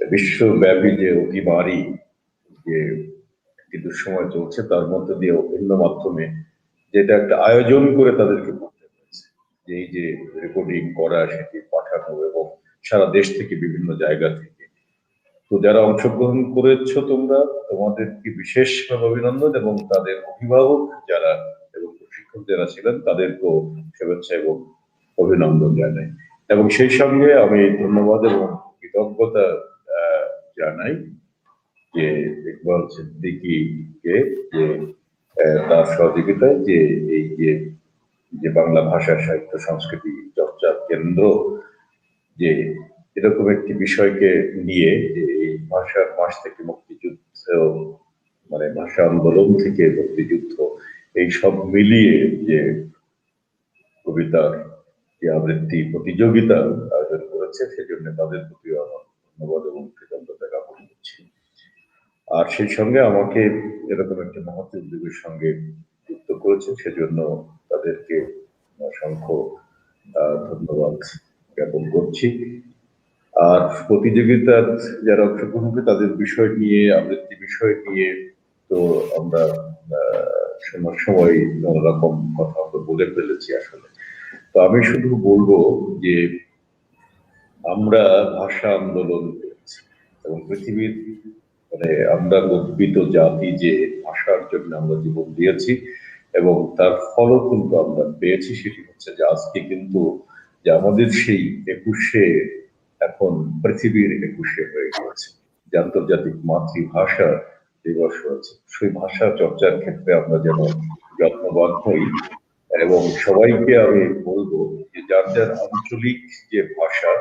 বিশ্বব্যাপী যে অতিমারী যে একটি দুঃসময় চলছে তার মধ্যে দিয়ে ভিন্ন মাধ্যমে যেটা একটা আয়োজন করে তাদেরকে করতে হয়েছে, যে এই যে রেকর্ডিং করা, সেটি পাঠানো এবং সারা দেশ থেকে বিভিন্ন জায়গা থেকে। তো যারা অংশগ্রহণ করেছ তোমরা, তোমাদেরকে বিশেষভাবে অভিনন্দন, এবং তাদের অভিভাবক যারা এবং প্রশিক্ষক যারা ছিলেন তাদেরকেও শুভেচ্ছা এবং অভিনন্দন জানাই। এবং সেই সঙ্গে আমি ধন্যবাদ এবং কৃতজ্ঞতা জানাই যে ইকবাল সিদ্দিকীকে, যে তার সহযোগিতায় যে এই যে বাংলা ভাষা সাহিত্য সংস্কৃতি চর্চার কেন্দ্র, যে এরকম একটি বিষয়কে নিয়ে, যে এই ভাষার মাস থেকে মুক্তিযুদ্ধ, মানে ভাষা আন্দোলন থেকে মুক্তিযুদ্ধ, এই সব মিলিয়ে যে কবিতার যে আবৃত্তি প্রতিযোগিতা আয়োজন করেছে, সেজন্য তাদের প্রতি আমার ধন্যবাদ এবং কৃতজ্ঞতা জ্ঞাপন করছি। আর সেই সঙ্গে আমাকে এরকম একটা মহৎ উদ্যোগের সঙ্গে যুক্ত করেছে, সেজন্য তাদেরকে অসংখ্য ধন্যবাদ জ্ঞাপন করছি। আর প্রতিযোগিতার যারা অংশগ্রহণ করে তাদের বিষয় নিয়ে, আবৃত্তি বিষয় নিয়ে তো আমরা সময় নানা রকম কথা আমরা বলে ফেলেছি আসলে। তো আমি শুধু বলবো যে আমরা ভাষা আন্দোলন করেছি এবং পৃথিবীর আমরা গর্বিত জাতি যে ভাষার জন্য আমরা জীবন দিয়েছি এবং তার ফলও কিন্তু আমরা পেয়েছি। সেটি হচ্ছে যে আজকে কিন্তু যে আমাদের সেই 21শে এখন পৃথিবীর 21শে হয়ে গেছে, যে আন্তর্জাতিক মাতৃভাষা দিবস হয়েছে। সেই ভাষা চর্চার ক্ষেত্রে আমরা যেন যত্নবান হই এবং সবাইকে আমি বলবো যে যার যার আঞ্চলিক যে ভাষা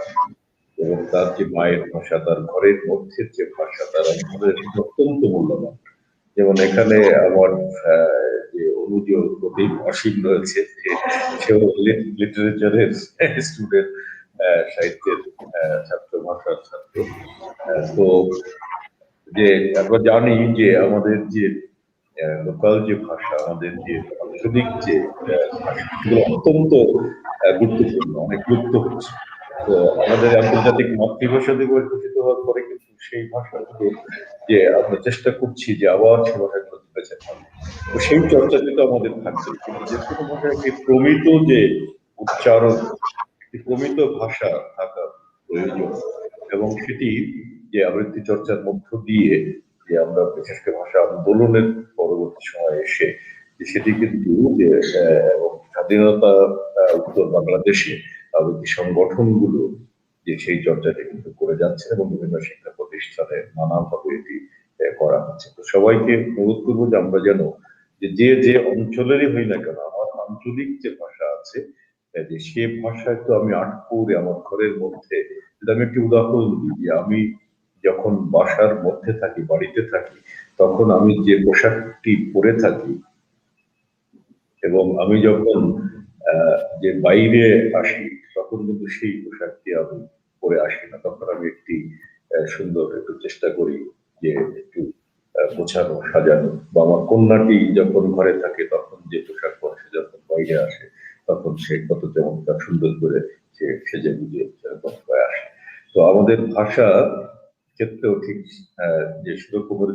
এবং তার যে মায়ের ভাষা, তার ঘরের মধ্যে যে ভাষা, তার অন্তরের অত্যন্ত মূল্যবান। যেমন এখানে আমার যে অনুজ প্রদীপ অসীম রয়েছে, যে সেও লিটারেচারের স্টুডেন্ট, সাহিত্যের ছাত্র, ভাষার ছাত্র। তো যে আমরা জানি যে আমাদের যে লোকাল যে ভাষা, আমাদের যে আঞ্চলিক যে ভাষা, সেগুলো অত্যন্ত গুরুত্বপূর্ণ, অনেক লুপ্ত হচ্ছে। তো আমাদের আন্তর্জাতিক মাতৃভাষা দিবস ঘোষিত হওয়ার পরে কিন্তু সেই ভাষাগুলো যে আমরা চেষ্টা করছি যে আবার সে ভাষাগুলো বেঁচে থাকবে। তো সেই চর্চা কিন্তু আমাদের থাকছে, কিন্তু যে কোনো ভাষায় একটি প্রমিত যে উচ্চারণ, একটি প্রমিত ভাষা থাকা প্রয়োজন এবং সেটি যে আবৃত্তি চর্চার মধ্য দিয়ে যে আমরা বিশেষ করে ভাষা আন্দোলনের পরবর্তী সময় এসে সেটি কিন্তু যে এবং স্বাধীনতা উত্তর বাংলাদেশে আবৃত্তি সংগঠনগুলো যে সেই চর্চাটা কিন্তু করে যাচ্ছে এবং বিভিন্ন শিক্ষা প্রতিষ্ঠানে নানাভাবে এটি করা হচ্ছে। তো সবাইকে অনুরোধ করবো যে আমরা যেন যে যে অঞ্চলেরই হই না কেন, আমার আঞ্চলিক যে ভাষা আছে যে সে ভাষায় তো আমি আটপুরে আমার ঘরের মধ্যে, যদি আমি একটি উদাহরণ দিই, যে আমি যখন বাসার মধ্যে থাকি, বাড়িতে থাকি, তখন আমি যে পোশাকটি পরে থাকি এবং আমি যখন যে বাইরে আসি তখন কিন্তু সেই পোশাকটি আমি পরে আসি না। তখন আমি একটি সুন্দর একটু চেষ্টা করি যে একটু গোছানো সাজানো, বা আমার কন্যাটি যখন ঘরে থাকে তখন যে পোশাক পরে সে যখন বাইরে আসে তখন সে কত চমৎকার সুন্দর করে সে সেজে বুঝে সেরকম হয়ে আসে। তো আমাদের ভাষা ক্ষেত্রেও ঠিক যে সেরকমের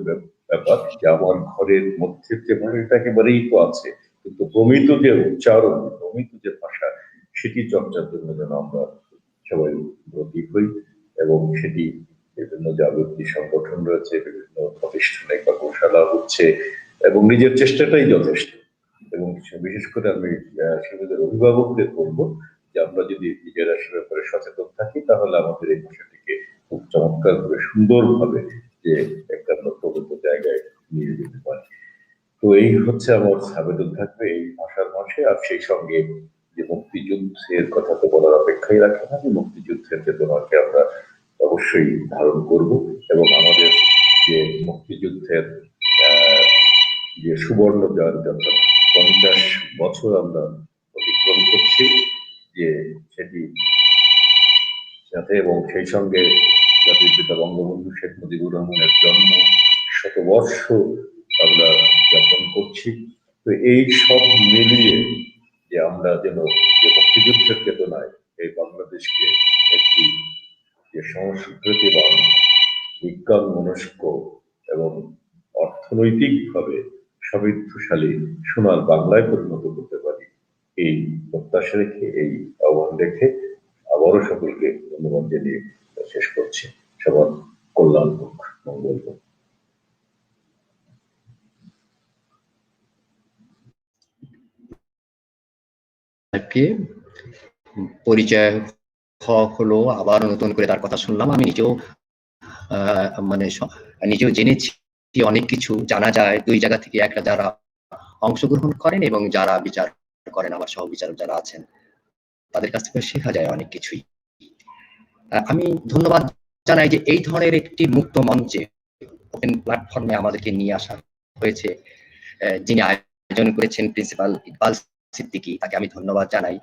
ব্যাপার, যে আমার ঘরের মধ্যে যে ভাষাটা একেবারেই তো আছে, কিন্তু প্রমিত যে উচ্চারণ, প্রমিত যে ভাষা, সেটি চর্চার জন্য যেন আমরা সবাই ব্রতী হই এবং সেটি বিভিন্ন যে আবৃত্তি সংগঠন রয়েছে, বিভিন্ন প্রতিষ্ঠানে কর্মশালা হচ্ছে এবং নিজের চেষ্টাটাই যথেষ্ট। এবং বিশেষ করে আমি শিশুদের অভিভাবকদের বলবো যে আমরা যদি নিজেরা সে ব্যাপারে সচেতন থাকি তাহলে আমাদের এই ভাষাটিকে খুব চমৎকার করে সুন্দরভাবে যে একটা প্রকৃত জায়গায় নিয়ে যেতে পারি। তো এই হচ্ছে আমার আবেদন থাকবে এই ভাষার মাসে। আর সেই সঙ্গে যে মুক্তিযুদ্ধের কথা তো বলার অপেক্ষাই রাখে না, যে মুক্তিযুদ্ধের চেতনাকে আমরা অবশ্যই ধারণ করব এবং আমাদের যে মুক্তিযুদ্ধের যে সুবর্ণ জয়ন্তী অর্থাৎ 50 বছর আমরা অতিক্রম করছি, যে সেটি সাথে এবং সেই সঙ্গে জাতির পিতা বঙ্গবন্ধু শেখ মুজিবুর রহমানের জন্ম শতবর্ষ আমরা যাপন করছি। তো এই সব মিলিয়ে যে আমরা যেন যে মুক্তিযুদ্ধের চেতনায় এই বাংলাদেশকে একটি যে সংস্কৃতিবান, বিজ্ঞান মনস্ক এবং অর্থনৈতিকভাবে সমৃদ্ধশালী সোনার বাংলায় পরিণত করতে পারি, এই প্রত্যাশা রেখে, এই আহ্বান রেখে আবারও সকলকে ধন্যবাদ জানিয়ে শেষ করছি। সবার কল্যাণ হোক, মঙ্গল হোক। পরিচয় হলো, আবার নতুন করে তার কথা শুনলাম। আমি নিজেও নিজেও জেনেছি অনেক কিছু জানা যায় দুই জায়গা থেকে, একটা যারা অংশগ্রহণ করেন এবং যারা বিচার করেন, আমার সহ বিচারক যারা আছেন, তাদের কাছ থেকে শেখা যায় অনেক কিছুই। আমি ধন্যবাদ জানাই যে এই ধরনের একটি মুক্ত মঞ্চে, ওপেন প্ল্যাটফর্মে আমাদেরকে নিয়ে আসা হয়েছে। যিনি আয়োজন করেছেন প্রিন্সিপাল ইকবাল সিদ্দিকী, তাকে আমি ধন্যবাদ জানাই।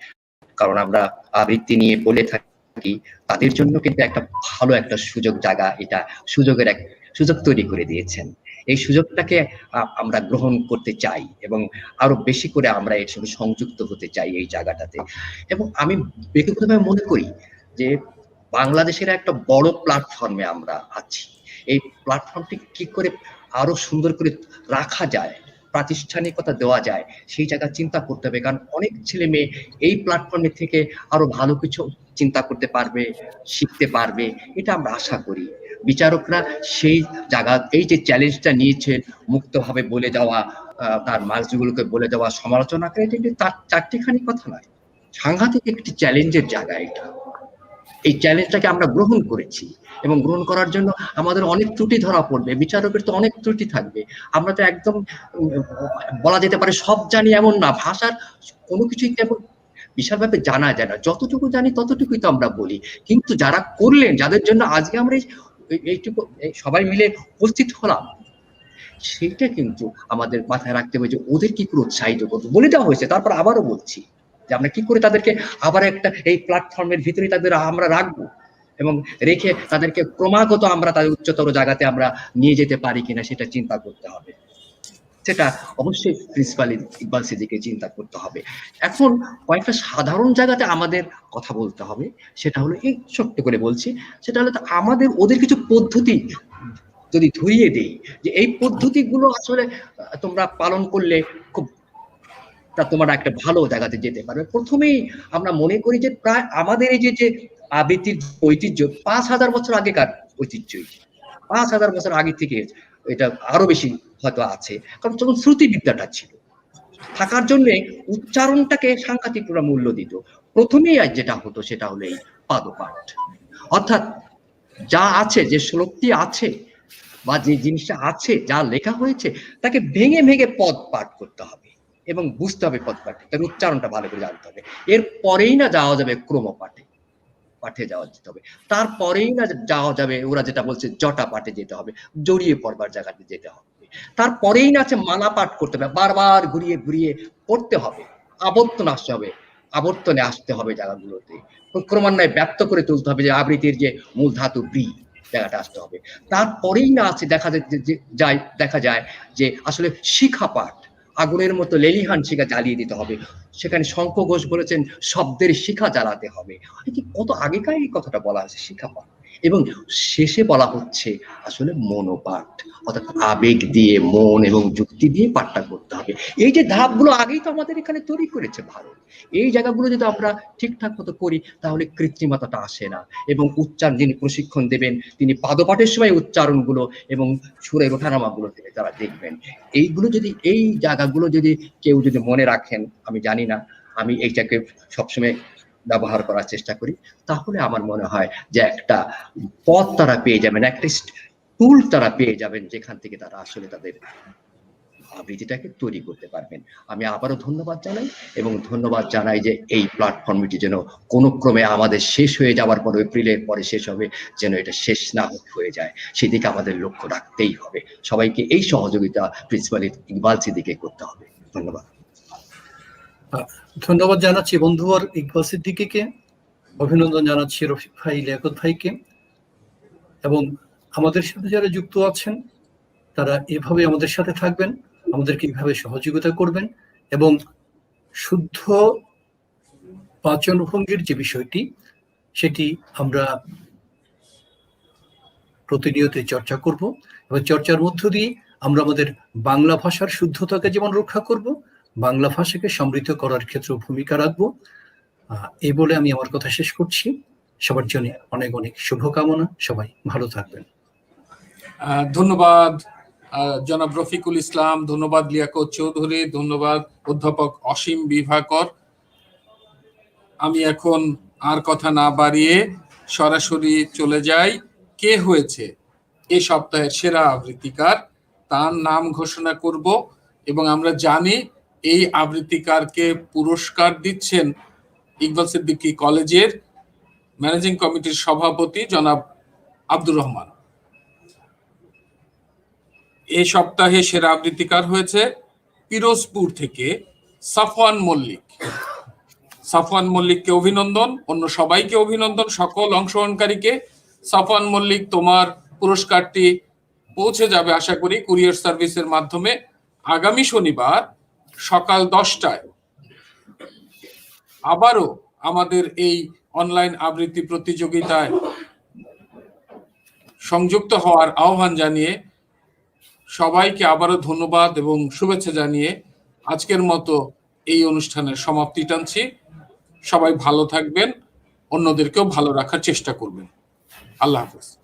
কারণ আমরা আবৃত্তি নিয়ে বলে থাকি, তাদের জন্য কিন্তু একটা ভালো একটা সুযোগ জায়গা, এটা সুযোগের এক সুযোগ তৈরি করে দিয়েছেন। এই সুযোগটাকে আমরা গ্রহণ করতে চাই এবং আরো বেশি করে আমরা এর সঙ্গে সংযুক্ত হতে চাই এই জায়গাটাতে। এবং আমি ব্যক্তিগতভাবে মনে করি যে বাংলাদেশের একটা বড় প্ল্যাটফর্মে আমরা আছি। এই প্ল্যাটফর্মটি কি করে আরো সুন্দর করে রাখা যায়, প্রাতিষ্ঠানিকতা দেওয়া যায়, সেই জায়গা চিন্তা করতে হবে। কারণ অনেক ছেলে মেয়ে এই প্ল্যাটফর্মে থেকে আরো ভালো কিছু চিন্তা করতে পারবে, শিখতে পারবে, এটা আমরা আশা করি। বিচারকরা সেই জায়গা, এই যে চ্যালেঞ্জটা নিয়েছে, মুক্তভাবে বলে যাওয়া, তার মার্কসগুলোকে বলে দেওয়া, সমালোচনা করে, এটা কিন্তু তার চারটিখানি কথা নয়, সাংঘাতিক একটি চ্যালেঞ্জের জায়গা এটা। এই চ্যালেঞ্জটাকে আমরা গ্রহণ করেছি এবং গ্রহণ করার জন্য আমাদের অনেক ত্রুটি ধরা পড়বে, বিচারকের তো অনেক ত্রুটি থাকবে। আমরা তো একদম বলা যেতে পারে সব জানি এমন না, ভাষার কোনো কিছুই তেমন বিশালভাবে জানা যায় না, যতটুকু জানি ততটুকুই তো আমরা বলি। কিন্তু যারা করলেন, যাদের জন্য আজকে আমরা এইটুকু সবাই মিলে উপস্থিত হলাম, সেইটা কিন্তু আমাদের মাথায় রাখতে হবে যে ওদের কি করে উৎসাহিত করবো। বলে দেওয়া হয়েছে, তারপর আবারও বলছি যে আমরা কি করে তাদেরকে আবার একটা এই প্ল্যাটফর্মের ভিতরে তাদের আমরা রাখবো এবং রেখে তাদেরকে ক্রমাগত আমরা তাদের উচ্চতর জায়গাতে আমরা নিয়ে যেতে পারি কিনা সেটা চিন্তা করতে হবে। সেটা অবশ্যই প্রিন্সিপাল ইকবাল সিদ্দিকীকে চিন্তা করতে হবে। এখন কয়েকটা সাধারণ জায়গাতে আমাদের কথা বলতে হবে, সেটা হলো এই ছোট্ট করে বলছি, সেটা হলো আমাদের ওদের কিছু পদ্ধতি যদি ধরিয়ে দেই যে এই পদ্ধতিগুলো আসলে তোমরা পালন করলে খুব তোমার একটা ভালো জায়গাতে যেতে পারবে। প্রথমেই আমরা মনে করি যে প্রায় আমাদের এই যে আবৃত্তির ঐতিহ্য ৫,০০০ বছর আগেকার ঐতিহ্য, ৫,০০০ বছর আগে থেকে এটা আরো বেশি হয়তো আছে, কারণ তখন শ্রুতিবিদ্যাটা ছিল, থাকার জন্য উচ্চারণটাকে সাংঘাতিক মূল্য দিত। প্রথমেই যেটা হতো সেটা হলো এই পাদপাঠ, অর্থাৎ যা আছে, যে শ্লোকটি আছে বা যে জিনিসটা আছে, যা লেখা হয়েছে, তাকে ভেঙে ভেঙে পদ পাঠ করতে হবে এবং বুঝতে হবে পদ পাঠে, তার উচ্চারণটা ভালো করে জানতে হবে। এরপরেই না যাওয়া যাবে ক্রমপাঠে, পাঠে যাওয়া যেতে হবে। তারপরেই না যাওয়া যাবে, ওরা যেটা বলছে জটা পাঠে যেতে হবে, জড়িয়ে পড়বার জায়গাতে যেতে হবে। তারপরেই না আছে মালা পাঠ করতে হবে, বারবার ঘুরিয়ে ঘুরিয়ে পড়তে হবে, আবর্তনে আসতে হবে জায়গাগুলোতে, ক্রমান্বয়ে ব্যক্ত করে তুলতে হবে যে আবৃত্তির যে মূল ধাতু ব্রি জায়গাটা আসতে হবে। তারপরেই না আছে দেখা যায় যে আসলে শিখা পাঠ, আগুনের মতো লেলিহান শিখা জ্বালিয়ে দিতে হবে। সেখানে শঙ্খ ঘোষ বলেছেন শব্দের শিখা জ্বালাতে হবে। কত আগেকার এই কথাটা বলা হয়েছে, শিখা পাঠ। এবং শেষে বলা হচ্ছে আসলে মনোপাঠ, অর্থাৎ আবেগ দিয়ে, মন এবং যুক্তি দিয়ে পাঠটা করতে হবে। এই যে ধাপগুলো আগেই তো আমাদের এখানে তৈরি করেছে ভারত। এই জায়গাগুলো যদি আমরা ঠিকঠাক মতো করি তাহলে কৃত্রিমতাটা আসে না। এবং উচ্চারণ যিনি প্রশিক্ষণ দেবেন তিনি পাদপাঠের সময় উচ্চারণগুলো এবং সুরের ওঠানামাগুলো থেকে তারা দেখবেন। এইগুলো যদি, এই জায়গাগুলো যদি কেউ যদি মনে রাখেন, আমি জানি না, আমি এইটাকে সবসময় ব্যবহার করার চেষ্টা করি, তাহলে আমার মনে হয় যে একটা পথ তারা পেয়ে যাবেন, একটা টুল তারা পেয়ে যাবেন, যেখান থেকে তারা আসলে তাদের আবৃত্তিটাকে তৈরি করতে পারবেন। আমি আবারও ধন্যবাদ জানাই এবং ধন্যবাদ জানাই যে এই প্ল্যাটফর্মটি যেন কোনো ক্রমে আমাদের শেষ হয়ে যাওয়ার পর, এপ্রিলের পরে শেষ হবে, যেন এটা শেষ না হয়ে যায়, সেদিকে আমাদের লক্ষ্য রাখতেই হবে। সবাইকে এই সহযোগিতা প্রিন্সিপাল ইকবাল সিদ্দিকীকে করতে হবে। ধন্যবাদ। ধন্যবাদ জানাচ্ছি বন্ধুবর ইকবাল সিদ্দিকীকে, অভিনন্দন জানাচ্ছি রফিক ভাই, লিয়াকত ভাইকে, এবং আমাদের সাথে যারা যুক্ত আছেন তারা এভাবে আমাদের সাথে থাকবেন, আমাদেরকে এইভাবে সহযোগিতা করবেন এবং শুদ্ধ বাচন ভঙ্গির যে বিষয়টি, সেটি আমরা প্রতিনিয়ত চর্চা করব এবং চর্চার মধ্য দিয়ে আমরা আমাদের বাংলা ভাষার শুদ্ধতাকে যেমন রক্ষা করব, বাংলা ভাষাকে সমৃদ্ধ করার ক্ষেত্রে ভূমিকা রাখবো। এই বলে আমি আমার কথা শেষ করছি। সবার জন্য অনেক অনেক শুভকামনা। সবাই ভালো থাকবেন। ধন্যবাদ জনাব রফিকুল ইসলাম, ধন্যবাদ লিয়াকত চৌধুরী, ধন্যবাদ অধ্যাপক অসীম বিভাকর। আমি এখন আর কথা না বাড়িয়ে সরাসরি চলে যাই কে হয়েছে এই সপ্তাহের সেরা আবৃত্তিকার, তার নাম ঘোষণা করব। এবং আমরা জানি এই আবৃত্তিকারকে পুরস্কার দিচ্ছেন ইকবাল সিদ্দিকী কলেজের ম্যানেজিং কমিটির সভাপতি জনাব আব্দুর রহমান। এই সপ্তাহে সেরা আবৃত্তিকার হয়েছে পিরোজপুর থেকে সাফওয়ান মল্লিক। সাফওয়ান মল্লিককে অভিনন্দন, অন্য সবাইকে অভিনন্দন, সকল অংশগ্রহণকারীকে। সাফওয়ান মল্লিক, তোমার পুরস্কারটি পৌঁছে যাবে আশা করি কুরিয়ার সার্ভিসের মাধ্যমে আগামী শনিবার সকাল 10টায়। আবারও আমাদের এই অনলাইন আবৃত্তি প্রতিযোগিতায় সংযুক্ত হওয়ার আহ্বান জানিয়ে সবাইকে আবারও ধন্যবাদ এবং শুভেচ্ছা জানিয়ে আজকের মতো এই অনুষ্ঠানের সমাপ্তি টানছি। সবাই ভালো থাকবেন, অন্যদেরকেও ভালো রাখার চেষ্টা করবেন। আল্লাহ হাফেজ।